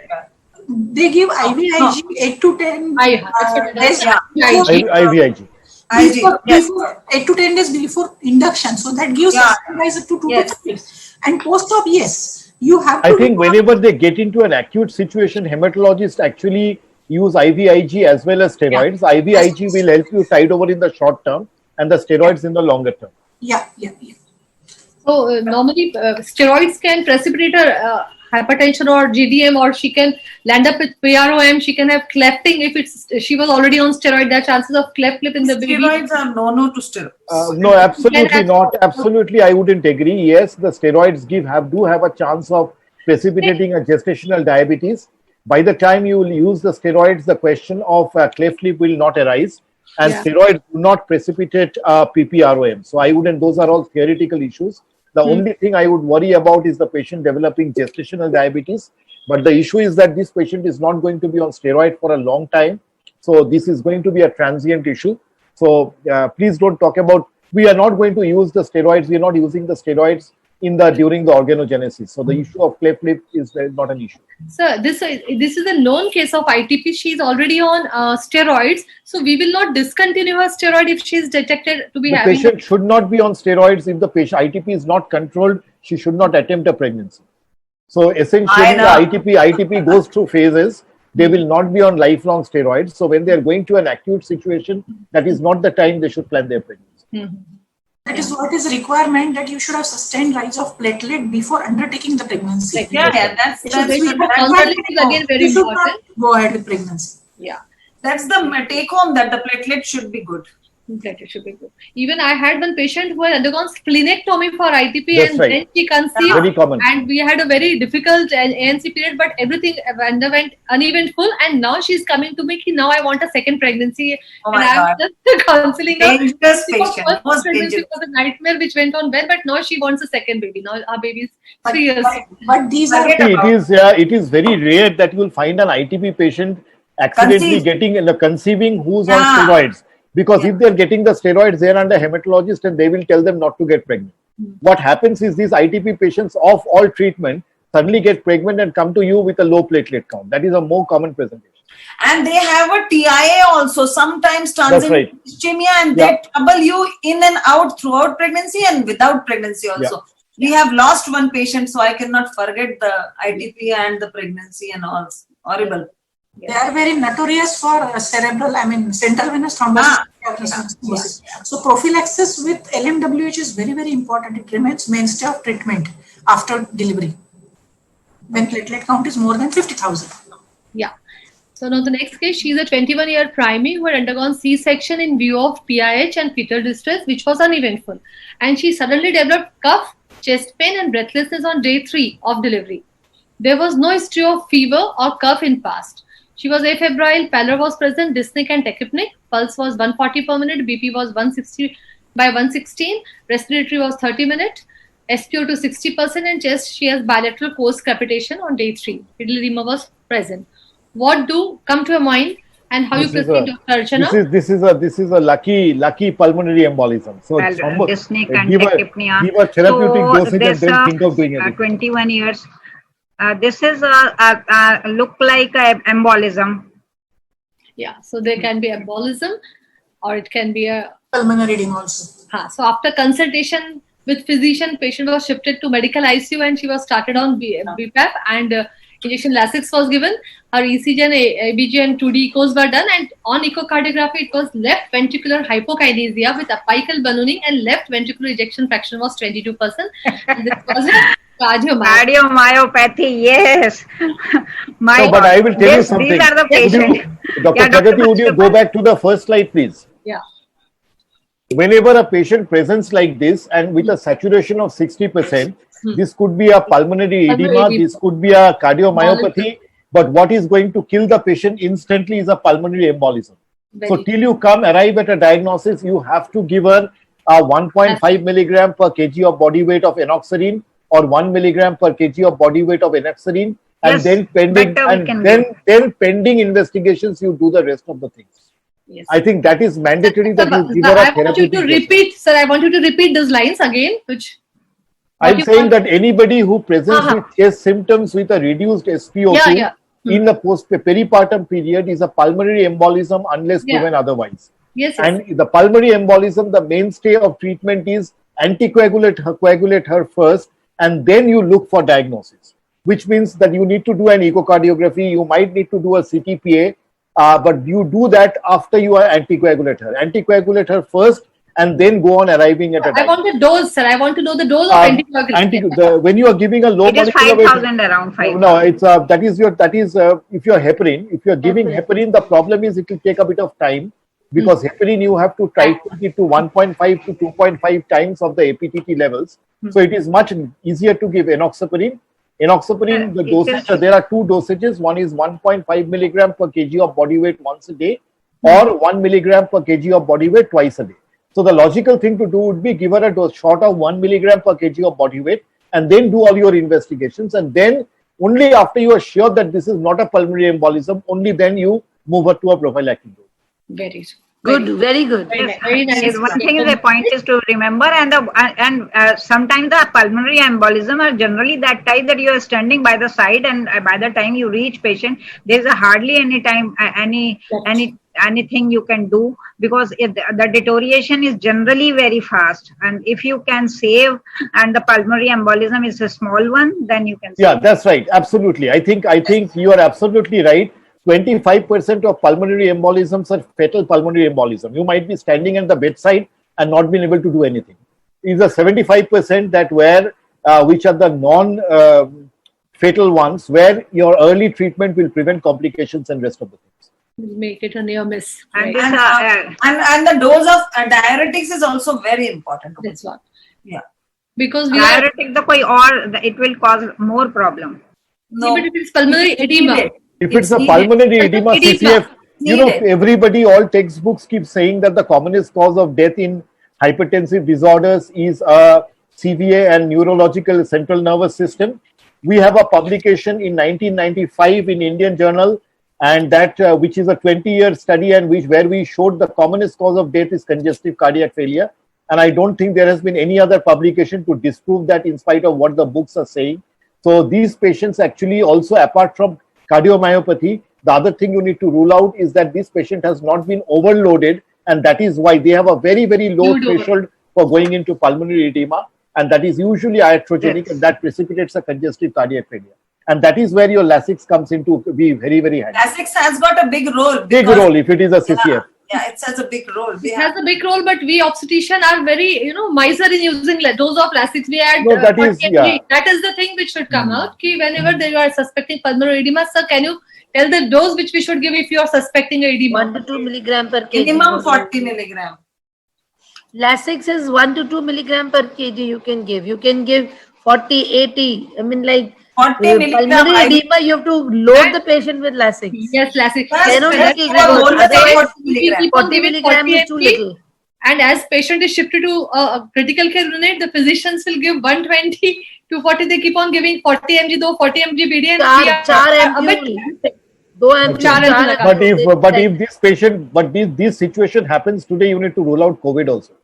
They give IVIG 8 to 10 days. IVIG. Before 8 to 10 days before induction. So that gives us to 2 to 3 days. And post-op, yes, you have to. I think whenever they get into an acute situation, hematologists actually use IVIG as well as steroids. IVIG will help you tide over in the short term, and the steroids in the longer term. So normally steroids can precipitate a hypertension or GDM, or she can land up with PROM. She can have clefting if she was already on steroid. There are chances of cleft lip in the baby. Steroids are no to steroids. No, absolutely not. Absolutely, I wouldn't agree. Yes, the steroids do have a chance of precipitating a gestational diabetes. By the time you will use the steroids, the question of cleft lip will not arise, and steroids do not precipitate PPROM. So I wouldn't. Those are all theoretical issues. The only thing I would worry about is the patient developing gestational diabetes. But the issue is that this patient is not going to be on steroid for a long time. So this is going to be a transient issue. So please don't talk about, we are not going to use the steroids. We are not using the steroids during the organogenesis. So the issue of cleft lip is not an issue. So this is a known case of ITP. She is already on steroids, so we will not discontinue her steroid if she is detected to be having. The patient should not be on steroids if the patient ITP is not controlled. She should not attempt a pregnancy. So essentially, the ITP goes through phases. They will not be on lifelong steroids. So when they are going to an acute situation, that is not the time they should plan their pregnancy. That is what is a requirement, that you should have sustained rise of platelet before undertaking the pregnancy. That's again very important. Go ahead with pregnancy. Yeah, that's the take home, that the platelet should be good. Platelet should be good. Even I had one patient who had undergone splenectomy for ITP, That's and right. then she conceived. Very common. And we had a very difficult ANC period, but everything underwent uneventful. And now she's coming to me. Now I want a second pregnancy. Oh and my I'm God. just counseling her. Dangerous Because patient. first Most pregnancy dangerous. was a nightmare which went on well, but now she wants a second baby. Now our baby is 3 years. But these are It is very rare that you will find an ITP patient accidentally conceiving who's on steroids. Because if they're getting the steroids, they're under hematologist and they will tell them not to get pregnant. What happens is these ITP patients off all treatment suddenly get pregnant and come to you with a low platelet count. That is a more common presentation. And they have a TIA also, sometimes turns into right. ischemia, and they trouble you in and out throughout pregnancy and without pregnancy also. We have lost one patient, so I cannot forget the ITP and the pregnancy and all. Horrible. They are very notorious for central venous thrombosis. So prophylaxis with LMWH is very, very important. It remains mainstay of treatment after delivery when platelet count is more than 50,000. Yeah. So now the next case, she is a 21-year primey who had undergone C-section in view of PIH and fetal distress, which was uneventful. And she suddenly developed cough, chest pain and breathlessness on day 3 of delivery. There was no history of fever or cough in past. She was afebrile, pallor was present, dyspneic and tachypneic, pulse was 140 per minute, BP was 160 by 116, respiratory was 30 minute, SpO2 60% and chest she has bilateral post crepitation on day 3. Edema was present. What do come to your mind and how you proceed, Dr. Archana? This is a lucky pulmonary embolism. So dyspneic and give tachypnea. a therapeutic dosage and then think of doing it. 21 years. This is look like a embolism. Yeah, so there can be embolism or it can be a pulmonary edema also. So after consultation with physician, patient was shifted to medical ICU and she was started on BPAP and injection Lasix was given. Her ECG and ABG and 2D echoes were done, and on echocardiography it was left ventricular hypokinesia with apical ballooning and left ventricular ejection fraction was 22%. And this was cardiomyopathy, yes. But I will tell you something. These are the patients. Dr. Pragati, would you go back to the first slide, please? Yeah. Whenever a patient presents like this and with a saturation of 60%, this could be a pulmonary edema, this could be a cardiomyopathy, but what is going to kill the patient instantly is a pulmonary embolism. So till you arrive at a diagnosis, you have to give her a 1.5 milligram per kg of body weight of enoxaparin or 1 milligram per kg of body weight of enoxaparin, and then pending investigations, you do the rest of the things. Yes. I think that is mandatory that you give her a therapeutic. I want you to repeat those lines again, which I'm saying that anybody who presents with chest symptoms with a reduced SpO2 in the peripartum period is a pulmonary embolism unless proven otherwise. Yes. And the pulmonary embolism, the mainstay of treatment is coagulate her first, and then you look for diagnosis, which means that you need to do an echocardiography, you might need to do a CTPA, but you do that after you anticoagulate her. Anticoagulate her first, and then go on arriving at a diagnosis. I want the dose, sir. I want to know the dose of anticoagulation. When you are giving a low it is 5,000 around 5,000. No, it's that is if you're heparin. If you're giving heparin, the problem is it will take a bit of time because heparin you have to titrate it to 1.5 to 2.5 times of the APTT levels. So it is much easier to give enoxaparin. Enoxaparin, the dosage, there are two dosages. One is 1.5 milligram per kg of body weight once a day, or 1 milligram per kg of body weight twice a day. So the logical thing to do would be give her a dose short of 1 milligram per kg of body weight, and then do all your investigations, and then only after you are sure that this is not a pulmonary embolism, only then you move her to a prophylactic dose. Very Good, very good. Very nice. Yes, one thing is the point is to remember, and sometimes the pulmonary embolism are generally that type that you are standing by the side, and by the time you reach patient, there is hardly any time anything you can do, because the deterioration is generally very fast, and if you can save, and the pulmonary embolism is a small one, then you can save. Yeah, that's right. Absolutely. I think you are absolutely right. 25% of pulmonary embolisms are fatal pulmonary embolism. You might be standing at the bedside and not being able to do anything. Is the 75% that which are the non-fatal ones, where your early treatment will prevent complications and rest of the things. Make it a near miss. And the dose of diuretics is also very important. That's what. Yeah. Because diuretic it will cause more problem. No, but if it's pulmonary edema. If it's a pulmonary edema, CCF, everybody, all textbooks keep saying that the commonest cause of death in hypertensive disorders is CVA and neurological central nervous system. We have a publication in 1995 in Indian Journal, and that which is a 20-year study, and where we showed the commonest cause of death is congestive cardiac failure. And I don't think there has been any other publication to disprove that, in spite of what the books are saying. So these patients actually also, apart from cardiomyopathy, the other thing you need to rule out is that this patient has not been overloaded, and that is why they have a very, very low threshold for going into pulmonary edema, and that is usually iatrogenic, and that precipitates a congestive cardiac failure. And that is where your Lasix comes into be very, very handy. Lasix has got a big role. Big role if it is a CCF. Yeah, it has a big role. It has a big role, but we obstetrician are very, miser in using dose of Lasix. We add that is the thing which should come out. Ki whenever they are suspecting pulmonary edema, sir, can you tell the dose which we should give if you are suspecting edema? 1 to 2 milligram per kg. Minimum 40 milligram. Lasix is 1 to 2 milligram per kg you can give. You can give 40, 80. I mean, like 40 milligram. Pulmonary edema, you have to load the patient with Lasix. Yes, Lasix. 40 milligram is too little. And as patient is shifted to a critical care unit, the physicians will give 120 to 40. They keep on giving 40 mg, though 40 mg BD, and but if this situation happens today, you need to rule out COVID also.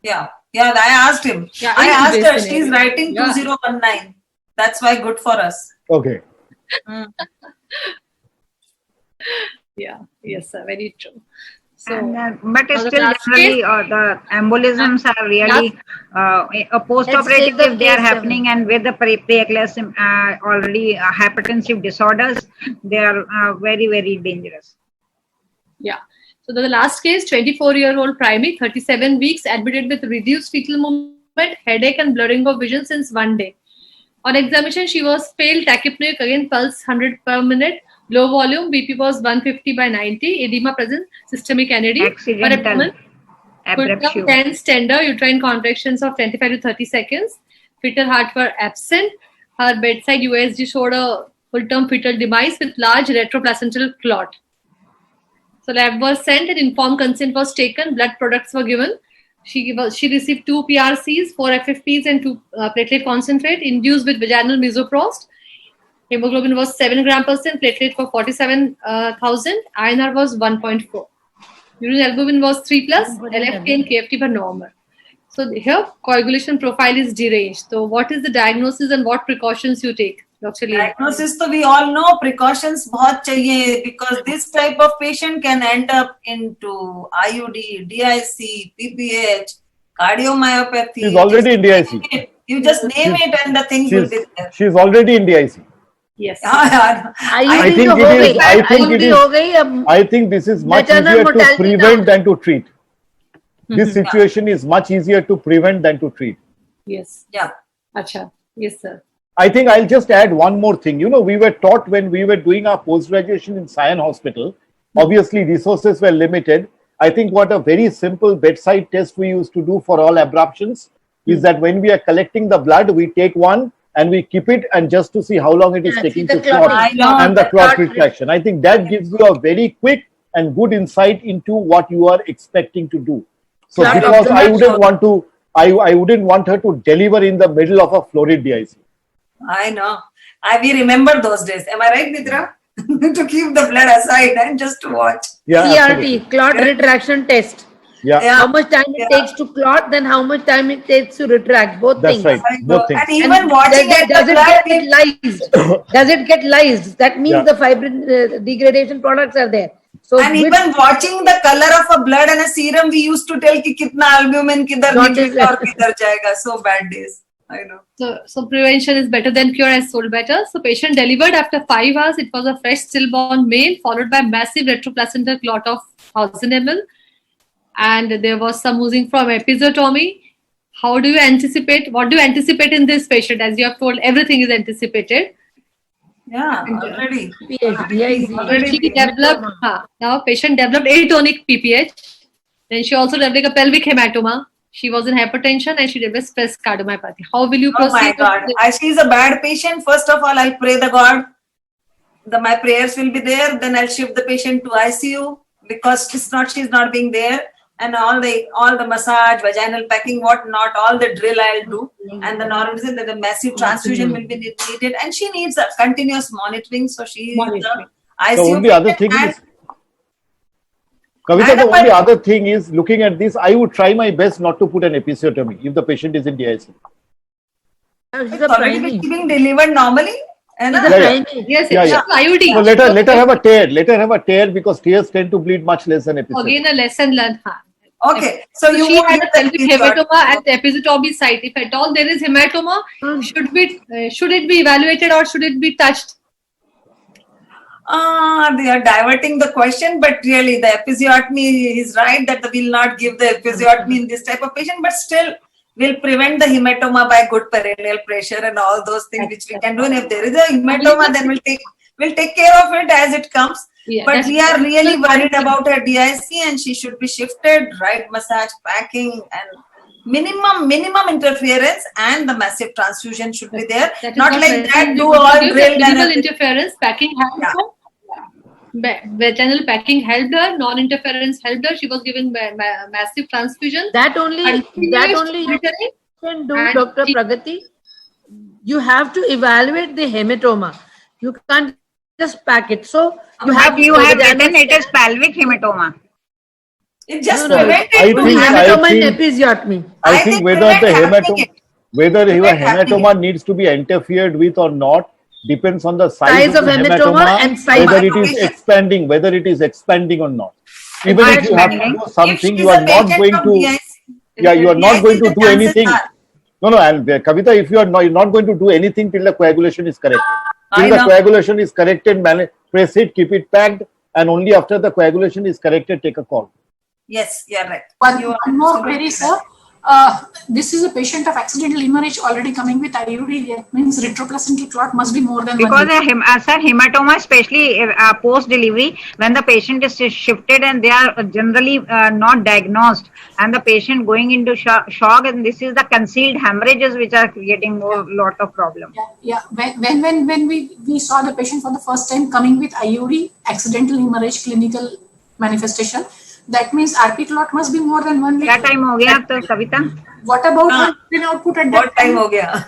Yeah, I asked him. Yeah, I asked her. She's writing 2019. That's why good for us. Okay. Yeah. Yes, sir. Very true. So, but still, generally, the embolisms are really a post-operative if they are happening, and with the preeclampsia already hypertensive disorders, they are very, very dangerous. Yeah. So the last case, 24-year-old primate, 37 weeks, admitted with reduced fetal movement, headache, and blurring of vision since 1 day. On examination, she was pale, tachypneic, again pulse 100 per minute, low volume, BP was 150 by 90, edema present, systemic NAD, accidental, fulcrum tense, tender, uterine contractions of 25 to 30 seconds, fetal heart were absent. Her bedside USG showed a full-term fetal demise with large retroplacental clot. So lab was sent and informed consent was taken, blood products were given. She received 2 PRCs, 4 FFPs, and 2 platelet concentrate induced with vaginal mesoprost. Hemoglobin was 7 gram percent, platelet for 47,000, INR was 1.4. Urine albumin was 3+, LFT and KFT were normal. So here coagulation profile is deranged. So what is the diagnosis and what precautions you take? Dr. Lee. Diagnosis, so we all know precautions bahut chahiye, because this type of patient can end up into IUD, DIC, PPH, cardiomyopathy. She's already in DIC. You just name it and the things will be there. She's already in DIC. Yes. I think this is much easier to prevent than to treat. This situation is much easier to prevent than to treat. Yes. Yeah. Acha. Yes, sir. I think I'll just add one more thing. We were taught when we were doing our post-graduation in Sion Hospital, obviously resources were limited. I think what a very simple bedside test we used to do for all abruptions is that when we are collecting the blood, we take one and we keep it, and just to see how long it is taking to clot and the clot retraction. I think that gives you a very quick and good insight into what you are expecting to do. So because I wouldn't want her to deliver in the middle of a florid DIC. I know. We remember those days. Am I right, Nidra? to keep the blood aside and just to watch. CRT, clot retraction test. How much time it takes to clot, then how much time it takes to retract. Both things. That's right. Both things. And even watching does it get lysed? Does it get lysed? That means the fibrin degradation products are there. So and even watching the color of a blood and a serum, we used to tell ki kitna albumin kidhar niklega aur kidhar jayega. So bad days. I know. So prevention is better than cure, as told better. So patient delivered after 5 hours. It was a fresh stillborn male, followed by massive retroplacental clot of 1000 ml. And there was some oozing from episiotomy. How do you anticipate? What do you anticipate in this patient? As you have told, everything is anticipated. Yeah, already. She developed, now patient developed atonic PPH. Then she also developed a pelvic hematoma. She was in hypertension and she developed stress cardiomyopathy. How will you proceed? Oh my God. She is a bad patient. First of all, I'll pray the God. My prayers will be there. Then I'll shift the patient to ICU because she's not being there. And all the massage, vaginal packing, whatnot, all the drill I'll do. And the normalization, the massive transfusion will be needed. And she needs a continuous monitoring. So she is the ICU. The only other thing is, Kavita, the only other thing is, looking at this, I would try my best not to put an episiotomy if the patient is in DIC. It's already being delivered normally. Yes, IUD. So let her have a tear. Let her have a tear because tears tend to bleed much less than episiotomy. Again, a lesson learned. Okay, so she had a pelvic hematoma at the episiotomy site. If at all there is hematoma, should it be evaluated or should it be touched? They are diverting the question, but really the episiotomy is right that we'll not give the episiotomy in this type of patient, but still we'll prevent the hematoma by good perineal pressure and all those things which we can do. And if there is a hematoma, then we'll take care of it as it comes. Yeah, but we are really worried about her DIC and she should be shifted, right massage, packing and minimum interference and the massive transfusion should be there. Not like that, do all drilled minimal interference, packing helped her. Vaginal packing helped her, non-interference helped her. She was given massive transfusion. That only you can do, Dr. Pragati. You have to evaluate the hematoma. You can't just pack it. So you have written it is pelvic hematoma. It just prevented hematoma and episiotomy. I think whether your hematoma needs to be interfered with or not depends on the size of the hematoma and size. Whether it is expanding or not. Even if you have to do something, you are not going to. You are not going to do anything. No, and Kavita, if you are not going to do anything till the coagulation is corrected. Till the coagulation is corrected, press it, keep it packed, and only after the coagulation is corrected, take a call. Yes, you're right. One more query, sir. This is a patient of accidental hemorrhage already coming with IUD. That means retroplacental clot must be more than because hematoma, especially post-delivery, when the patient is shifted and they are generally not diagnosed, and the patient going into shock, and this is the concealed hemorrhages which are creating lot of problem. Yeah. When we saw the patient for the first time coming with IUD, accidental hemorrhage clinical manifestation. That means RP clot must be more than 1 liter. What time ho gaya to Kavita? What about her output at that what time ho gaya?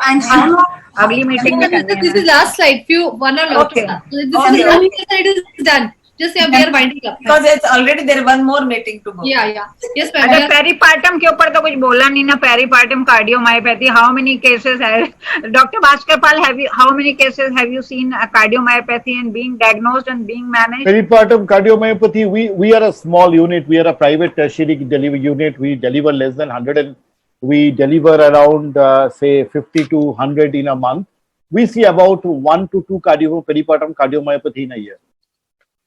And how long? Ugly meeting mein karne This is last slide. One or lot. Okay. It is done. Just we are winding up. Because it's already there one more meeting to go. Yeah. Yes, ma'am. अच्छा पेरीपार्टम के ऊपर तो कुछ बोला नहीं ना पेरीपार्टम cardiomyopathy how many cases have Dr. Bhaskar Pal how many cases have you seen cardiomyopathy and being diagnosed and being managed? Peripartum cardiomyopathy, we are a small unit. We are a private tertiary delivery unit. We deliver less than 100 and we deliver around say 50 to 100 in a month. We see about 1 to 2 peripartum cardiomyopathy in a year.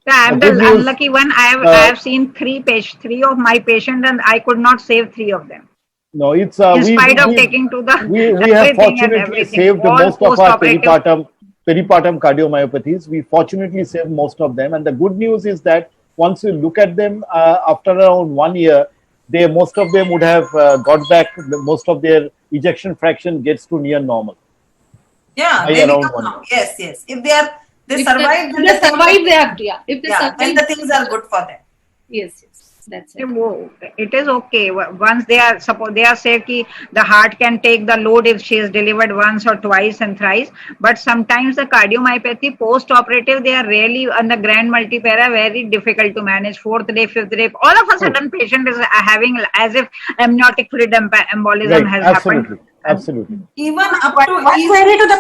So I am the unlucky one. I have seen three of my patients and I could not save 3 of them. No, it's in spite of taking to the we have fortunately saved most of our peripartum cardiomyopathies. We fortunately saved most of them, and the good news is that once you look at them after around 1 year, most of them would have got back. Most of their ejection fraction gets to near normal. Yeah, they become, yes. If they survive, they have, yeah. If they survive, then the things are good for them. Yes. That's it. It is okay. Once they are said कि the heart can take the load if she is delivered once or twice and thrice. But sometimes the cardiomyopathy post-operative, they are really on the grand multipara very difficult to manage. 4th day, 5th day, all of a sudden patient is having as if amniotic fluid embolism has happened. Absolutely. Even up to One query to the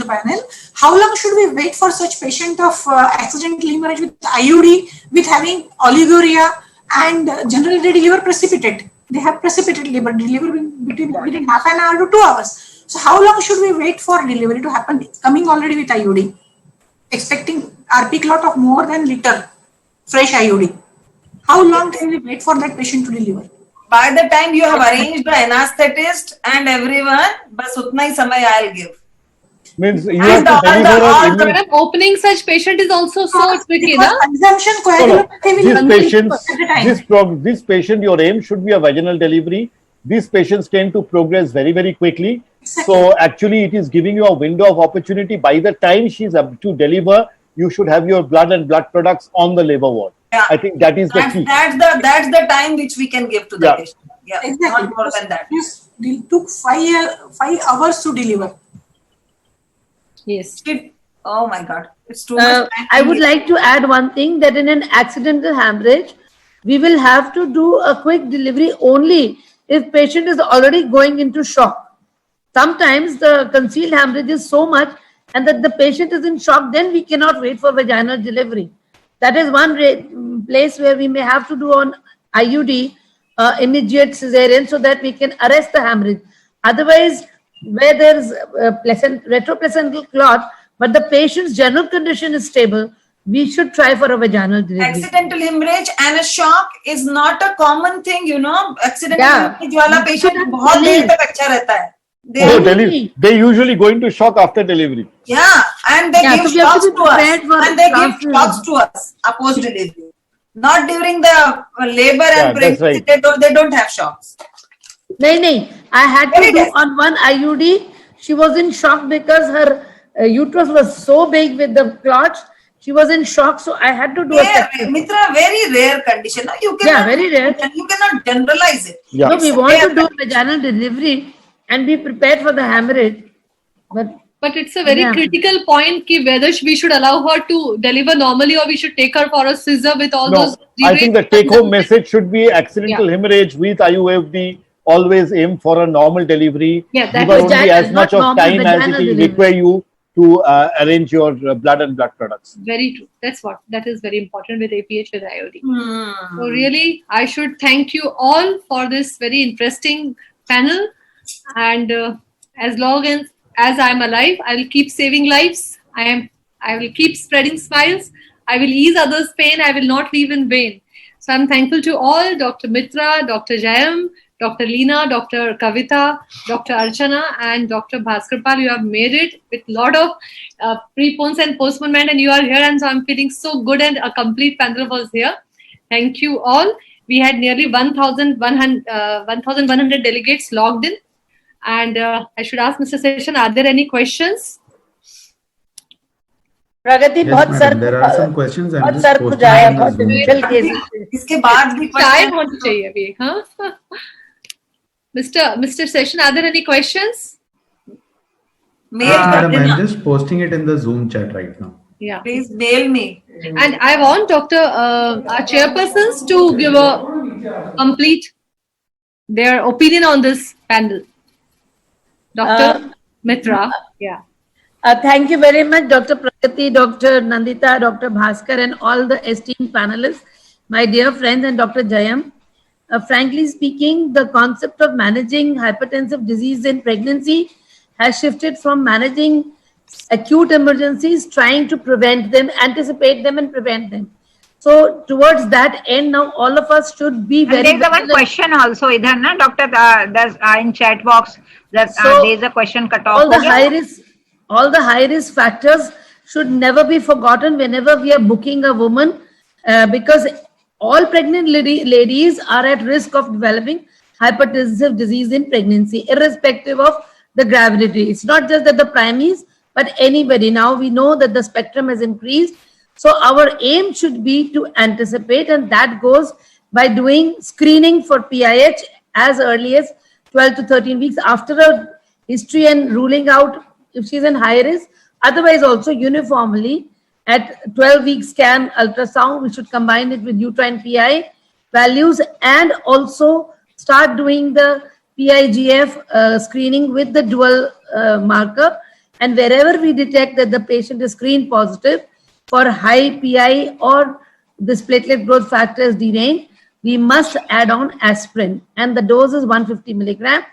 panel. How long should we wait for such patient of accidental hemorrhage with IUD, with having oliguria, and generally they deliver precipitate? They have precipitate labor, deliver within half an hour to 2 hours. So how long should we wait for delivery to happen? Coming already with IUD, expecting RP clot of more than liter, fresh IUD. How long can we wait for that patient to deliver? By the time you have arranged the anesthetist and everyone, bas utna hi samay I'll give. Means you have to deliver opening such patient is also so tricky, na? Consumption this patient, your aim should be a vaginal delivery. These patients tend to progress very, very quickly. So actually, it is giving you a window of opportunity. By the time she's up to deliver, you should have your blood and blood products on the labor ward. Yeah. I think that is the key. That's the time which we can give to the patient. Yeah, exactly. Not more than that. It took 5 hours to deliver. Yes. Oh my God, it's too much time. I would like to add one thing, that in an accidental hemorrhage, we will have to do a quick delivery only if patient is already going into shock. Sometimes the concealed hemorrhage is so much and that the patient is in shock, then we cannot wait for vaginal delivery. That is one place where we may have to do on IUD immediate cesarean so that we can arrest the hemorrhage. Otherwise, where there is retroplacental clot, but the patient's general condition is stable, we should try for a vaginal delivery. Accidental hemorrhage and a shock is not a common thing, you know. Accidental hemorrhage wala patient बहुत देर तक अच्छा रहता है. They usually go into shock after delivery. Yeah, and they give shocks to us. And they give shocks to us post delivery. Not during the labor and pregnancy. Right. They don't have shocks. No. I had to do on one IUD. She was in shock because her uterus was so big with the clots. She was in shock, so I had to do Mitra, very rare condition. No? You cannot, very rare. You cannot generalize it. Yeah. No, we want to do vaginal delivery and be prepared for the hemorrhage. But it's a very critical point ki whether we should allow her to deliver normally or we should take her for a scissor with all those. I think the take-home message should be accidental hemorrhage with IUFD. Always aim for a normal delivery. Yeah, that give her only as much of time as it will require you to arrange your blood and blood products. Very true. That is very important with APH with IOD. So really, I should thank you all for this very interesting panel. And as long as I'm alive, I will keep saving lives. I will keep spreading smiles. I will ease others' pain. I will not leave in vain. So I'm thankful to all, Dr. Mitra, Dr. Jayam, Dr. Leena, Dr. Kavita, Dr. Archana, and Dr. Bhaskarpal. You have made it with a lot of prepones and postponement, and you are here, and so I'm feeling so good, and a complete panel was here. Thank you all. We had nearly 1,100 delegates logged in, and I should ask Mr. Session, are there any questions? Pragati, there are some questions. I'm just posting इसके बाद भी time होना चाहिए अभी, हाँ? Mr. Session, are there any questions? Madam, I'm just posting it in the Zoom chat right now. Yeah. Please mail me. And I want our chairpersons to give a complete their opinion on this panel. Dr. Mitra. Yeah. Thank you very much, Dr. Pragati, Dr. Nandita, Dr. Bhaskar, and all the esteemed panelists, my dear friends, and Dr. Jayam. Frankly speaking, the concept of managing hypertensive disease in pregnancy has shifted from managing acute emergencies, trying to prevent them, anticipate them, and prevent them. So towards that end, now all of us should be very. And there's one question also, idhar na, Doctor. There's in chat box that there's a question cut off. All the high risk factors should never be forgotten whenever we are booking a woman, because all pregnant ladies are at risk of developing hypertensive disease in pregnancy, irrespective of the gravidity. It's not just that the primaries, but anybody. Now we know that the spectrum has increased. So our aim should be to anticipate, and that goes by doing screening for PIH as early as 12 to 13 weeks after a history and ruling out if she's in high risk. Otherwise, also uniformly at 12-week scan ultrasound, we should combine it with uterine PI values and also start doing the PIGF screening with the dual marker. And wherever we detect that the patient is screen positive for high PI or this platelet growth factor is deranged, we must add on aspirin, and the dose is 150 milligram.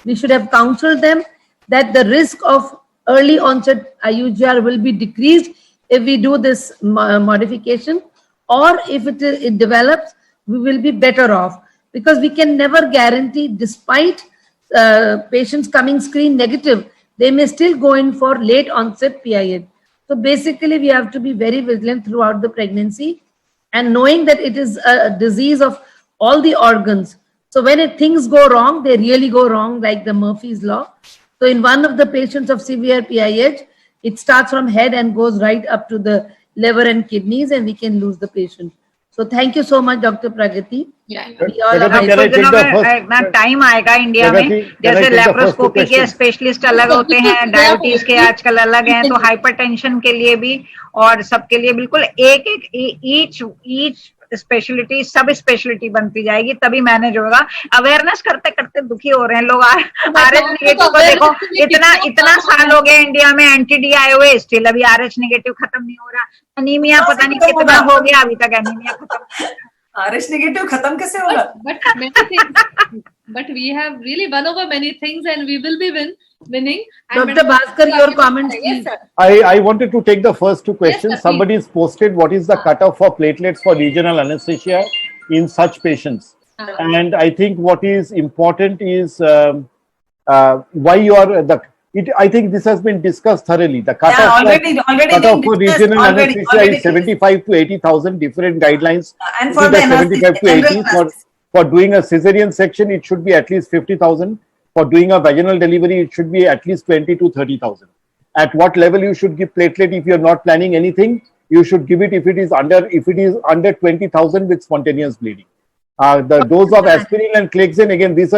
We should have counseled them that the risk of early onset IUGR will be decreased if we do this modification, or if it develops, we will be better off, because we can never guarantee, despite patients coming screen negative, they may still go in for late onset PIH. So basically, we have to be very vigilant throughout the pregnancy, and knowing that it is a disease of all the organs. So when things go wrong, they really go wrong, like the Murphy's Law. So in one of the patients of severe PIH, it starts from head and goes right up to the liver and kidneys, and we can lose the patient. So thank you so much, Dr. Pragati. Time आएगा India में, जैसे laparoscopy के specialist अलग होते हैं, diabetes के आजकल अलग हैं, तो हाइपरटेंशन के लिए भी और सबके लिए बिल्कुल एक ईच स्पेशलिटी सब स्पेशलिटी बनती जाएगी, तभी मैनेज होगा। अवेयरनेस करते करते दुखी हो रहे हैं लोग। आरएच नेगेटिव को देखो, इतना साल हो गया इंडिया में एंटी-डी आए हुए, स्टिल अभी आरएच नेगेटिव खत्म नहीं हो रहा। एनीमिया पता नहीं कितना हो गया, अभी तक एनीमिया खत्म। RH negative खत्म कैसे होगा? But many things. But we have really won over many things, and we will be winning. Dr. Bhaskar, your comments, please. Yes, I wanted to take the first two questions. Yes, somebody has posted what is the cutoff for platelets for regional anesthesia in such patients. And I think what is important is why you are I think this has been discussed thoroughly. The cutoff for regional anesthesia is 75 to 80,000 different guidelines. And for the 75 to 80 for doing a cesarean section, it should be at least 50,000. For doing a vaginal delivery, it should be at least 20 to 30,000. At what level you should give platelet if you are not planning anything? You should give it if it is under 20,000 with spontaneous bleeding. The dose of aspirin and Clexane, again, this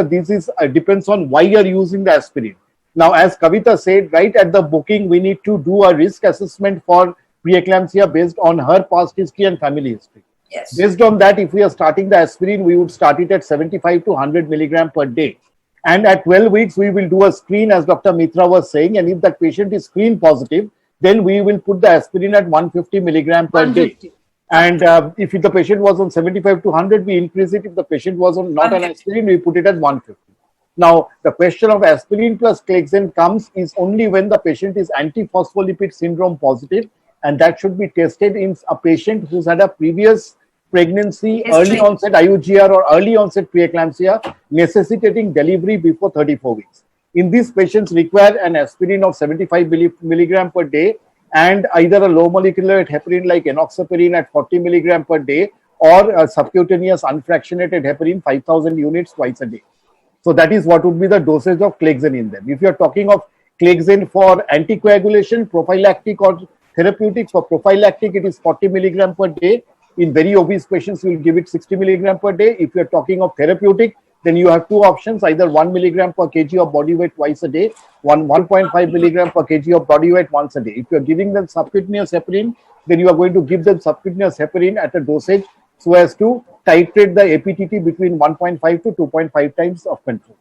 depends on why you are using the aspirin. Now, as Kavita said, right at the booking, we need to do a risk assessment for preeclampsia based on her past history and family history. Yes. Based on that, if we are starting the aspirin, we would start it at 75 to 100 milligram per day. And at 12 weeks, we will do a screen, as Dr. Mitra was saying, and if that patient is screen positive, then we will put the aspirin at 150 milligram per day. And if the patient was on 75 to 100, we increase it. If the patient was on not on aspirin, we put it at 150. Now, the question of aspirin plus Clexane comes is only when the patient is antiphospholipid syndrome positive, and that should be tested in a patient who's had a previous pregnancy, early onset IUGR or early onset preeclampsia necessitating delivery before 34 weeks. In these patients require an aspirin of 75 milligram per day and either a low molecular weight heparin like enoxaparin at 40 milligram per day or a subcutaneous unfractionated heparin 5,000 units twice a day. So that is what would be the dosage of Clexane in them. If you are talking of Clexane for anticoagulation, prophylactic or therapeutic, for prophylactic it is 40 milligram per day. In very obese patients, you will give it 60 milligram per day. If you are talking of therapeutic, then you have two options, either 1 milligram per kg of body weight twice a day, 1.5 milligram per kg of body weight once a day. If you are giving them subcutaneous heparin, then you are going to give them subcutaneous heparin at a dosage so as to titrate the APTT between 1.5 to 2.5 times of control.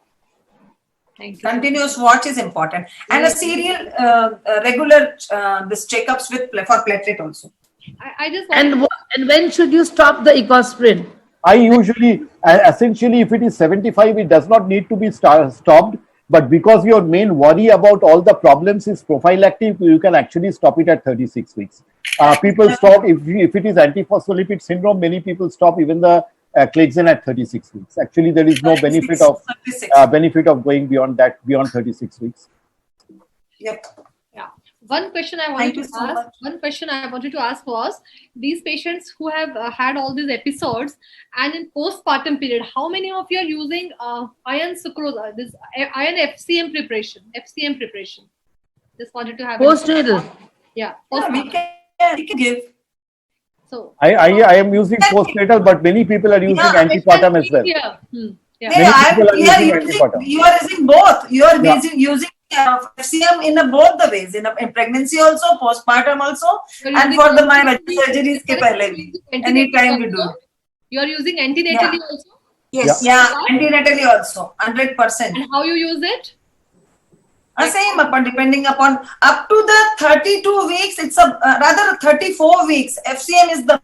Continuous watch is important, and a serial, regular this checkups for platelet also. I just and when should you stop the ecosprin? I usually, essentially, if it is 75, it does not need to be stopped. But because your main worry about all the problems is prophylactic, you can actually stop it at 36 weeks. People stop, if it is antiphospholipid syndrome, many people stop even the Clexane at 36 weeks. Actually, there is no benefit of going beyond that, beyond 36 weeks. Yep. Yeah. One question I wanted to ask was, these patients who have had all these episodes and in postpartum period, how many of you are using iron sucrose, this iron FCM preparation? Just wanted to have postnatal. Yeah. We can give. So I am using postnatal, but many people are using antepartum as well. Yeah. Yeah, Many I am people are clear. using antepartum. You are using both. You are Yeah. using FCM in both the ways, in pregnancy also, postpartum also, and for the my surgeries ke pehle bhi. Any time we do it. You are using antenatally also? Yes. Yeah, antenatally also, 100%. And how you use it? Same, depending upon up to the 32 weeks, it's a rather 34 weeks. FCM is the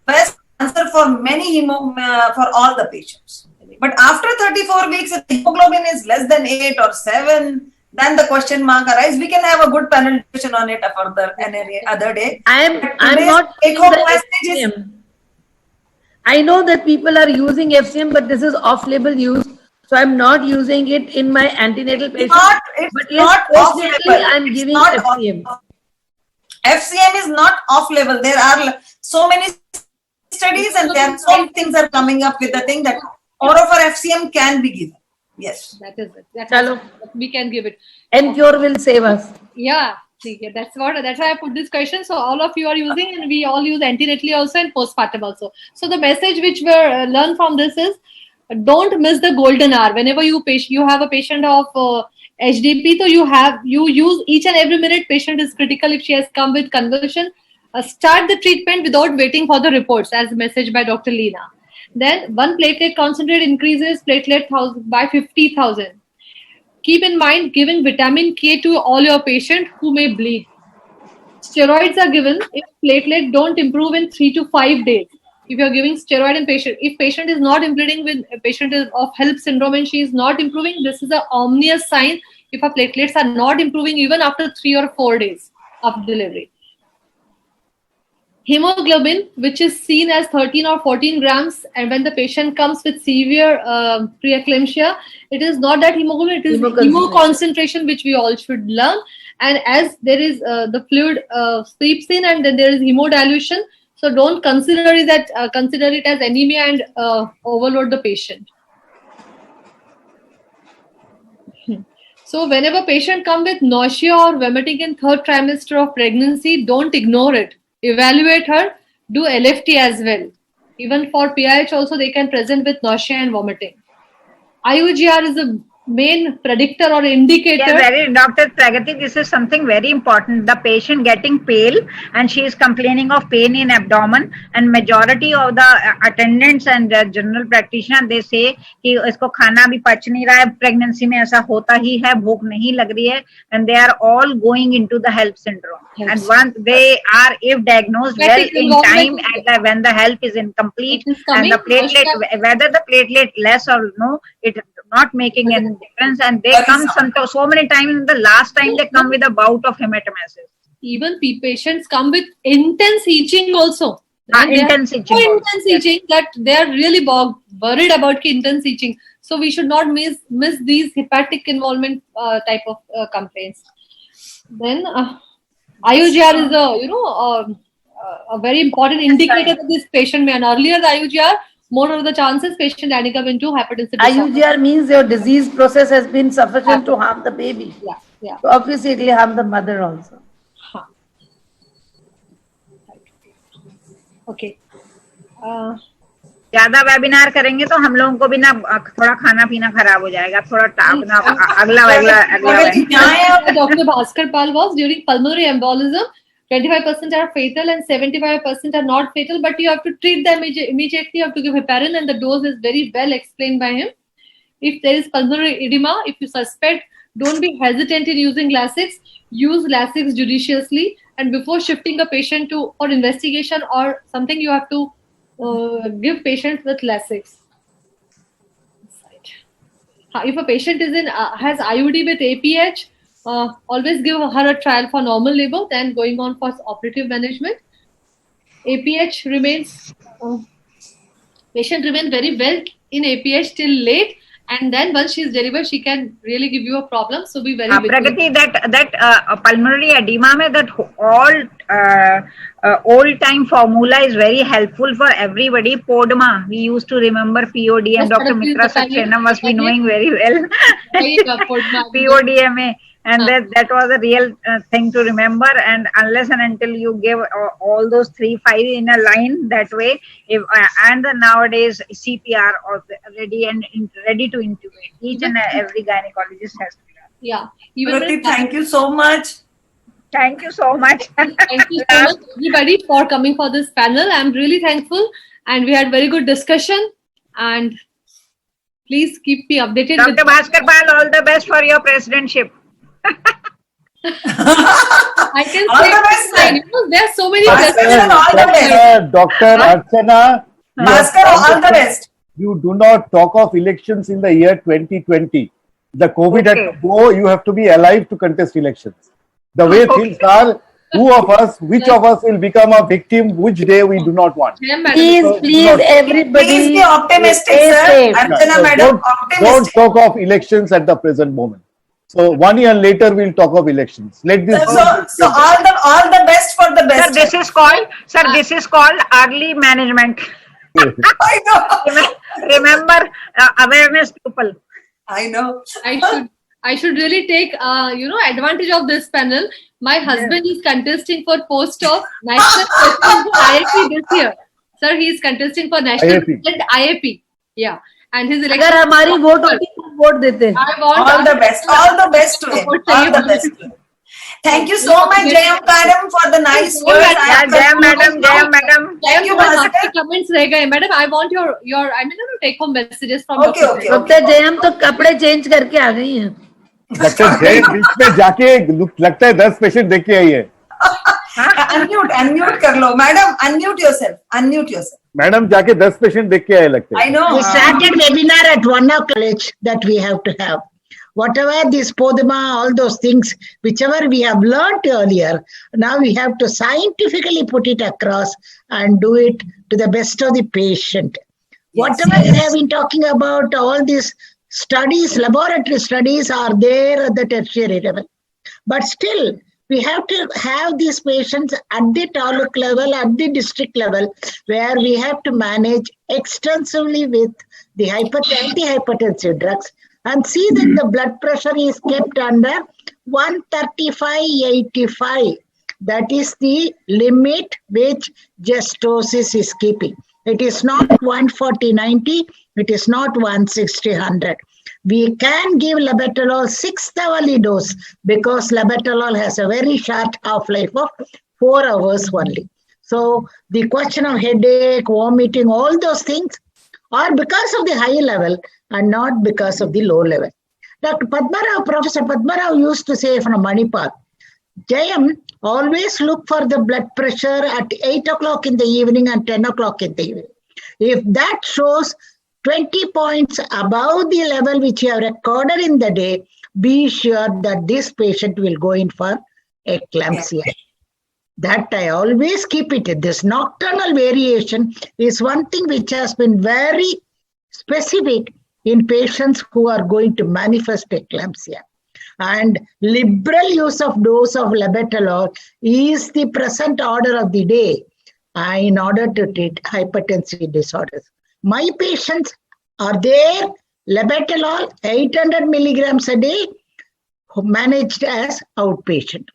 best answer for many for all the patients. But after 34 weeks, if the hemoglobin is less than 8 or 7, then the question mark arises. We can have a good panel discussion on it further any other day. I'm not take home message is, I know that people are using FCM, but this is off-label use. So I'm not using it in my antenatal patients. But yes, postnatally I'm giving FCM. FCM is not off-label. There are so many studies and there are so many things are coming up with the thing that oral for FCM can be given. Yes. That is it. That's we can give it. Encure will save us. Yeah. That's why I put this question. So all of you are using, and we all use antenatally also and postpartum also. So the message which we learn from this is, don't miss the golden hour. Whenever you have a patient of HDP, so you use each and every minute. Patient is critical if she has come with convulsion. Start the treatment without waiting for the reports, as messaged by Dr. Leena. Then one platelet concentrate increases platelet by 50,000. Keep in mind giving vitamin K to all your patients who may bleed. Steroids are given if platelet don't improve in 3 to 5 days. If you are giving steroid in patient, if patient is not improving with a patient is of HELP syndrome and she is not improving, this is an ominous sign if her platelets are not improving even after 3 or 4 days of delivery. Hemoglobin, which is seen as 13 or 14 grams, and when the patient comes with severe preeclampsia, it is not that hemoglobin, it is hemoconcentration, which we all should learn. And as there is the fluid seeps in and then there is hemodilution, so don't consider it as anemia and overload the patient. So whenever patient comes with nausea or vomiting in 3rd trimester of pregnancy, don't ignore it. Evaluate her, do LFT as well. Even for PIH also they can present with nausea and vomiting. IUGR is a main predictor or indicator. Yeah, Dr. Pragati, this is something very important. The patient getting pale and she is complaining of pain in abdomen, and majority of the attendants and the general practitioner, they say कि इसको खाना भी पच नहीं रहा है, pregnancy में ऐसा होता ही है, भूख नहीं लग रही है, and they are all going into the HELP syndrome. Yes. And once they are, if diagnosed well in time, and when the HELP is incomplete and the platelet, whether the platelet less or no, it not making any difference, and they come so many times. The last time they come with a bout of hematemesis. Even patients come with intense itching also. Intense itching. So intense itching that they are really worried about intense itching. So we should not miss these hepatic involvement type of complaints. Then IUGR is a very important indicator that this patient may. And earlier the IUGR, more of the chances patient ending up into hypertensive. IUGR means your disease process has been sufficient to harm the baby. Yeah. So obviously it will harm the mother also. Okay. ज्यादा webinar करेंगे तो हम लोगों को भी ना थोड़ा खाना पीना खराब हो जाएगा, थोड़ा अगला Dr. Bhaskar Pal was during pulmonary embolism. 25% are fatal and 75% are not fatal, but you have to treat them immediately. You have to give heparin, and the dose is very well explained by him. If there is pulmonary edema, if you suspect, don't be hesitant in using Lasix. Use Lasix judiciously, and before shifting a patient for investigation or something, you have to give patients with Lasix. If a patient has IUD with APH, always give her a trial for normal labor, then going on for operative management. APH remains, patient remains very well in APH till late, and then once she is delivered, she can really give you a problem. So be very Pragati, that pulmonary edema mein, that all old time formula is very helpful for everybody. PODMA, we used to remember PODM. Dr. Mitra Saxena must be knowing very well. PODM. And that was a real thing to remember. And unless and until you give all those 3-5 in a line that way, and nowadays CPR or ready to intubate. Each and every gynecologist has to learn. Yeah. Pragati, thank you so much. Thank you so much. Thank you so much, everybody, for coming for this panel. I'm really thankful, and we had very good discussion. And please keep me updated. Dr. Bhaskar Pal, all the best for your presidentship. I can All say the best, there are so many Dr. Archana, Bhaskar, all the best. You do not talk of elections in the year 2020. The COVID had to go. You have to be alive to contest elections. The way things are, which of us will become a victim, which day we do not want. Please, everybody. Please be optimistic, sir. Archana madam, optimistic. Don't talk of elections at the present moment. So 1 year later, we'll talk of elections. Let this. So all the best for the best. Sir, this is called early management. I know. Remember, awareness people. I know. I should really take advantage of this panel. My husband is contesting for post of National President IAP this year. Sir, he is contesting for National President IAP. Yeah. And his election. अगर हमारी vote होती तो vote देते. All the best to him. All the best to him. Thank you so much, Jayam madam, for the nice words. Jayam madam. Thank you, Bhaskar. Comments रह गए, madam. I want your take home messages from. Okay. Doctor Jayam तो कपड़े change करके आ गई हैं. Doctor Jayam बीच में जाके लगता है 10 पेशेंट देख के आई है. Unmute कर लो, madam. Unmute yourself. मैडम जाके 10 पेशेंट देख के आए लगते हैं. I know. We started webinar at one of college that we have to have. Whatever this Podima, all those things, whichever we have learned earlier, now we have to scientifically put it across and do it to the best of the patient. Whatever we have been talking about, all these studies, laboratory studies are there at the tertiary level. But still, we have to have these patients at the taluk level, at the district level, where we have to manage extensively with the antihypertensive drugs and see that the blood pressure is kept under 135/85. That is the limit which gestosis is keeping. It is not 140/90, it is not 160/100. We can give labetalol 6th-hourly dose because labetalol has a very short half-life of 4 hours only. So the question of headache, vomiting, all those things are because of the high level and not because of the low level. Professor Padmarao used to say from Manipal, Jayam, always look for the blood pressure at 8 o'clock in the evening and 10 o'clock in the evening. If that shows 20 points above the level which you have recorded in the day, be sure that this patient will go in for eclampsia. That I always keep it. This nocturnal variation is one thing which has been very specific in patients who are going to manifest eclampsia. And liberal use of dose of labetalol is the present order of the day in order to treat hypertensive disorders. My patients are there, labetalol 800 milligrams a day, managed as outpatient.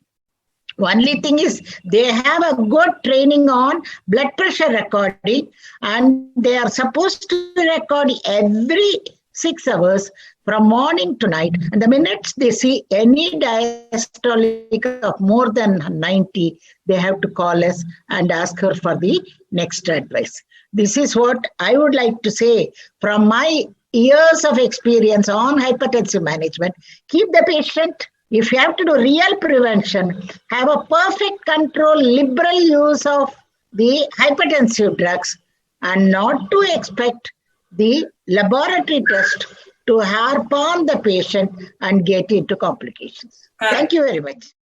Only thing is they have a good training on blood pressure recording and they are supposed to record every 6 hours from morning to night. And the minute they see any diastolic of more than 90, they have to call us and ask her for the next advice. This is what I would like to say from my years of experience on hypertensive management. Keep the patient. If you have to do real prevention, have a perfect control, liberal use of the hypertensive drugs and not to expect the laboratory test to harp on the patient and get into complications. Thank you very much.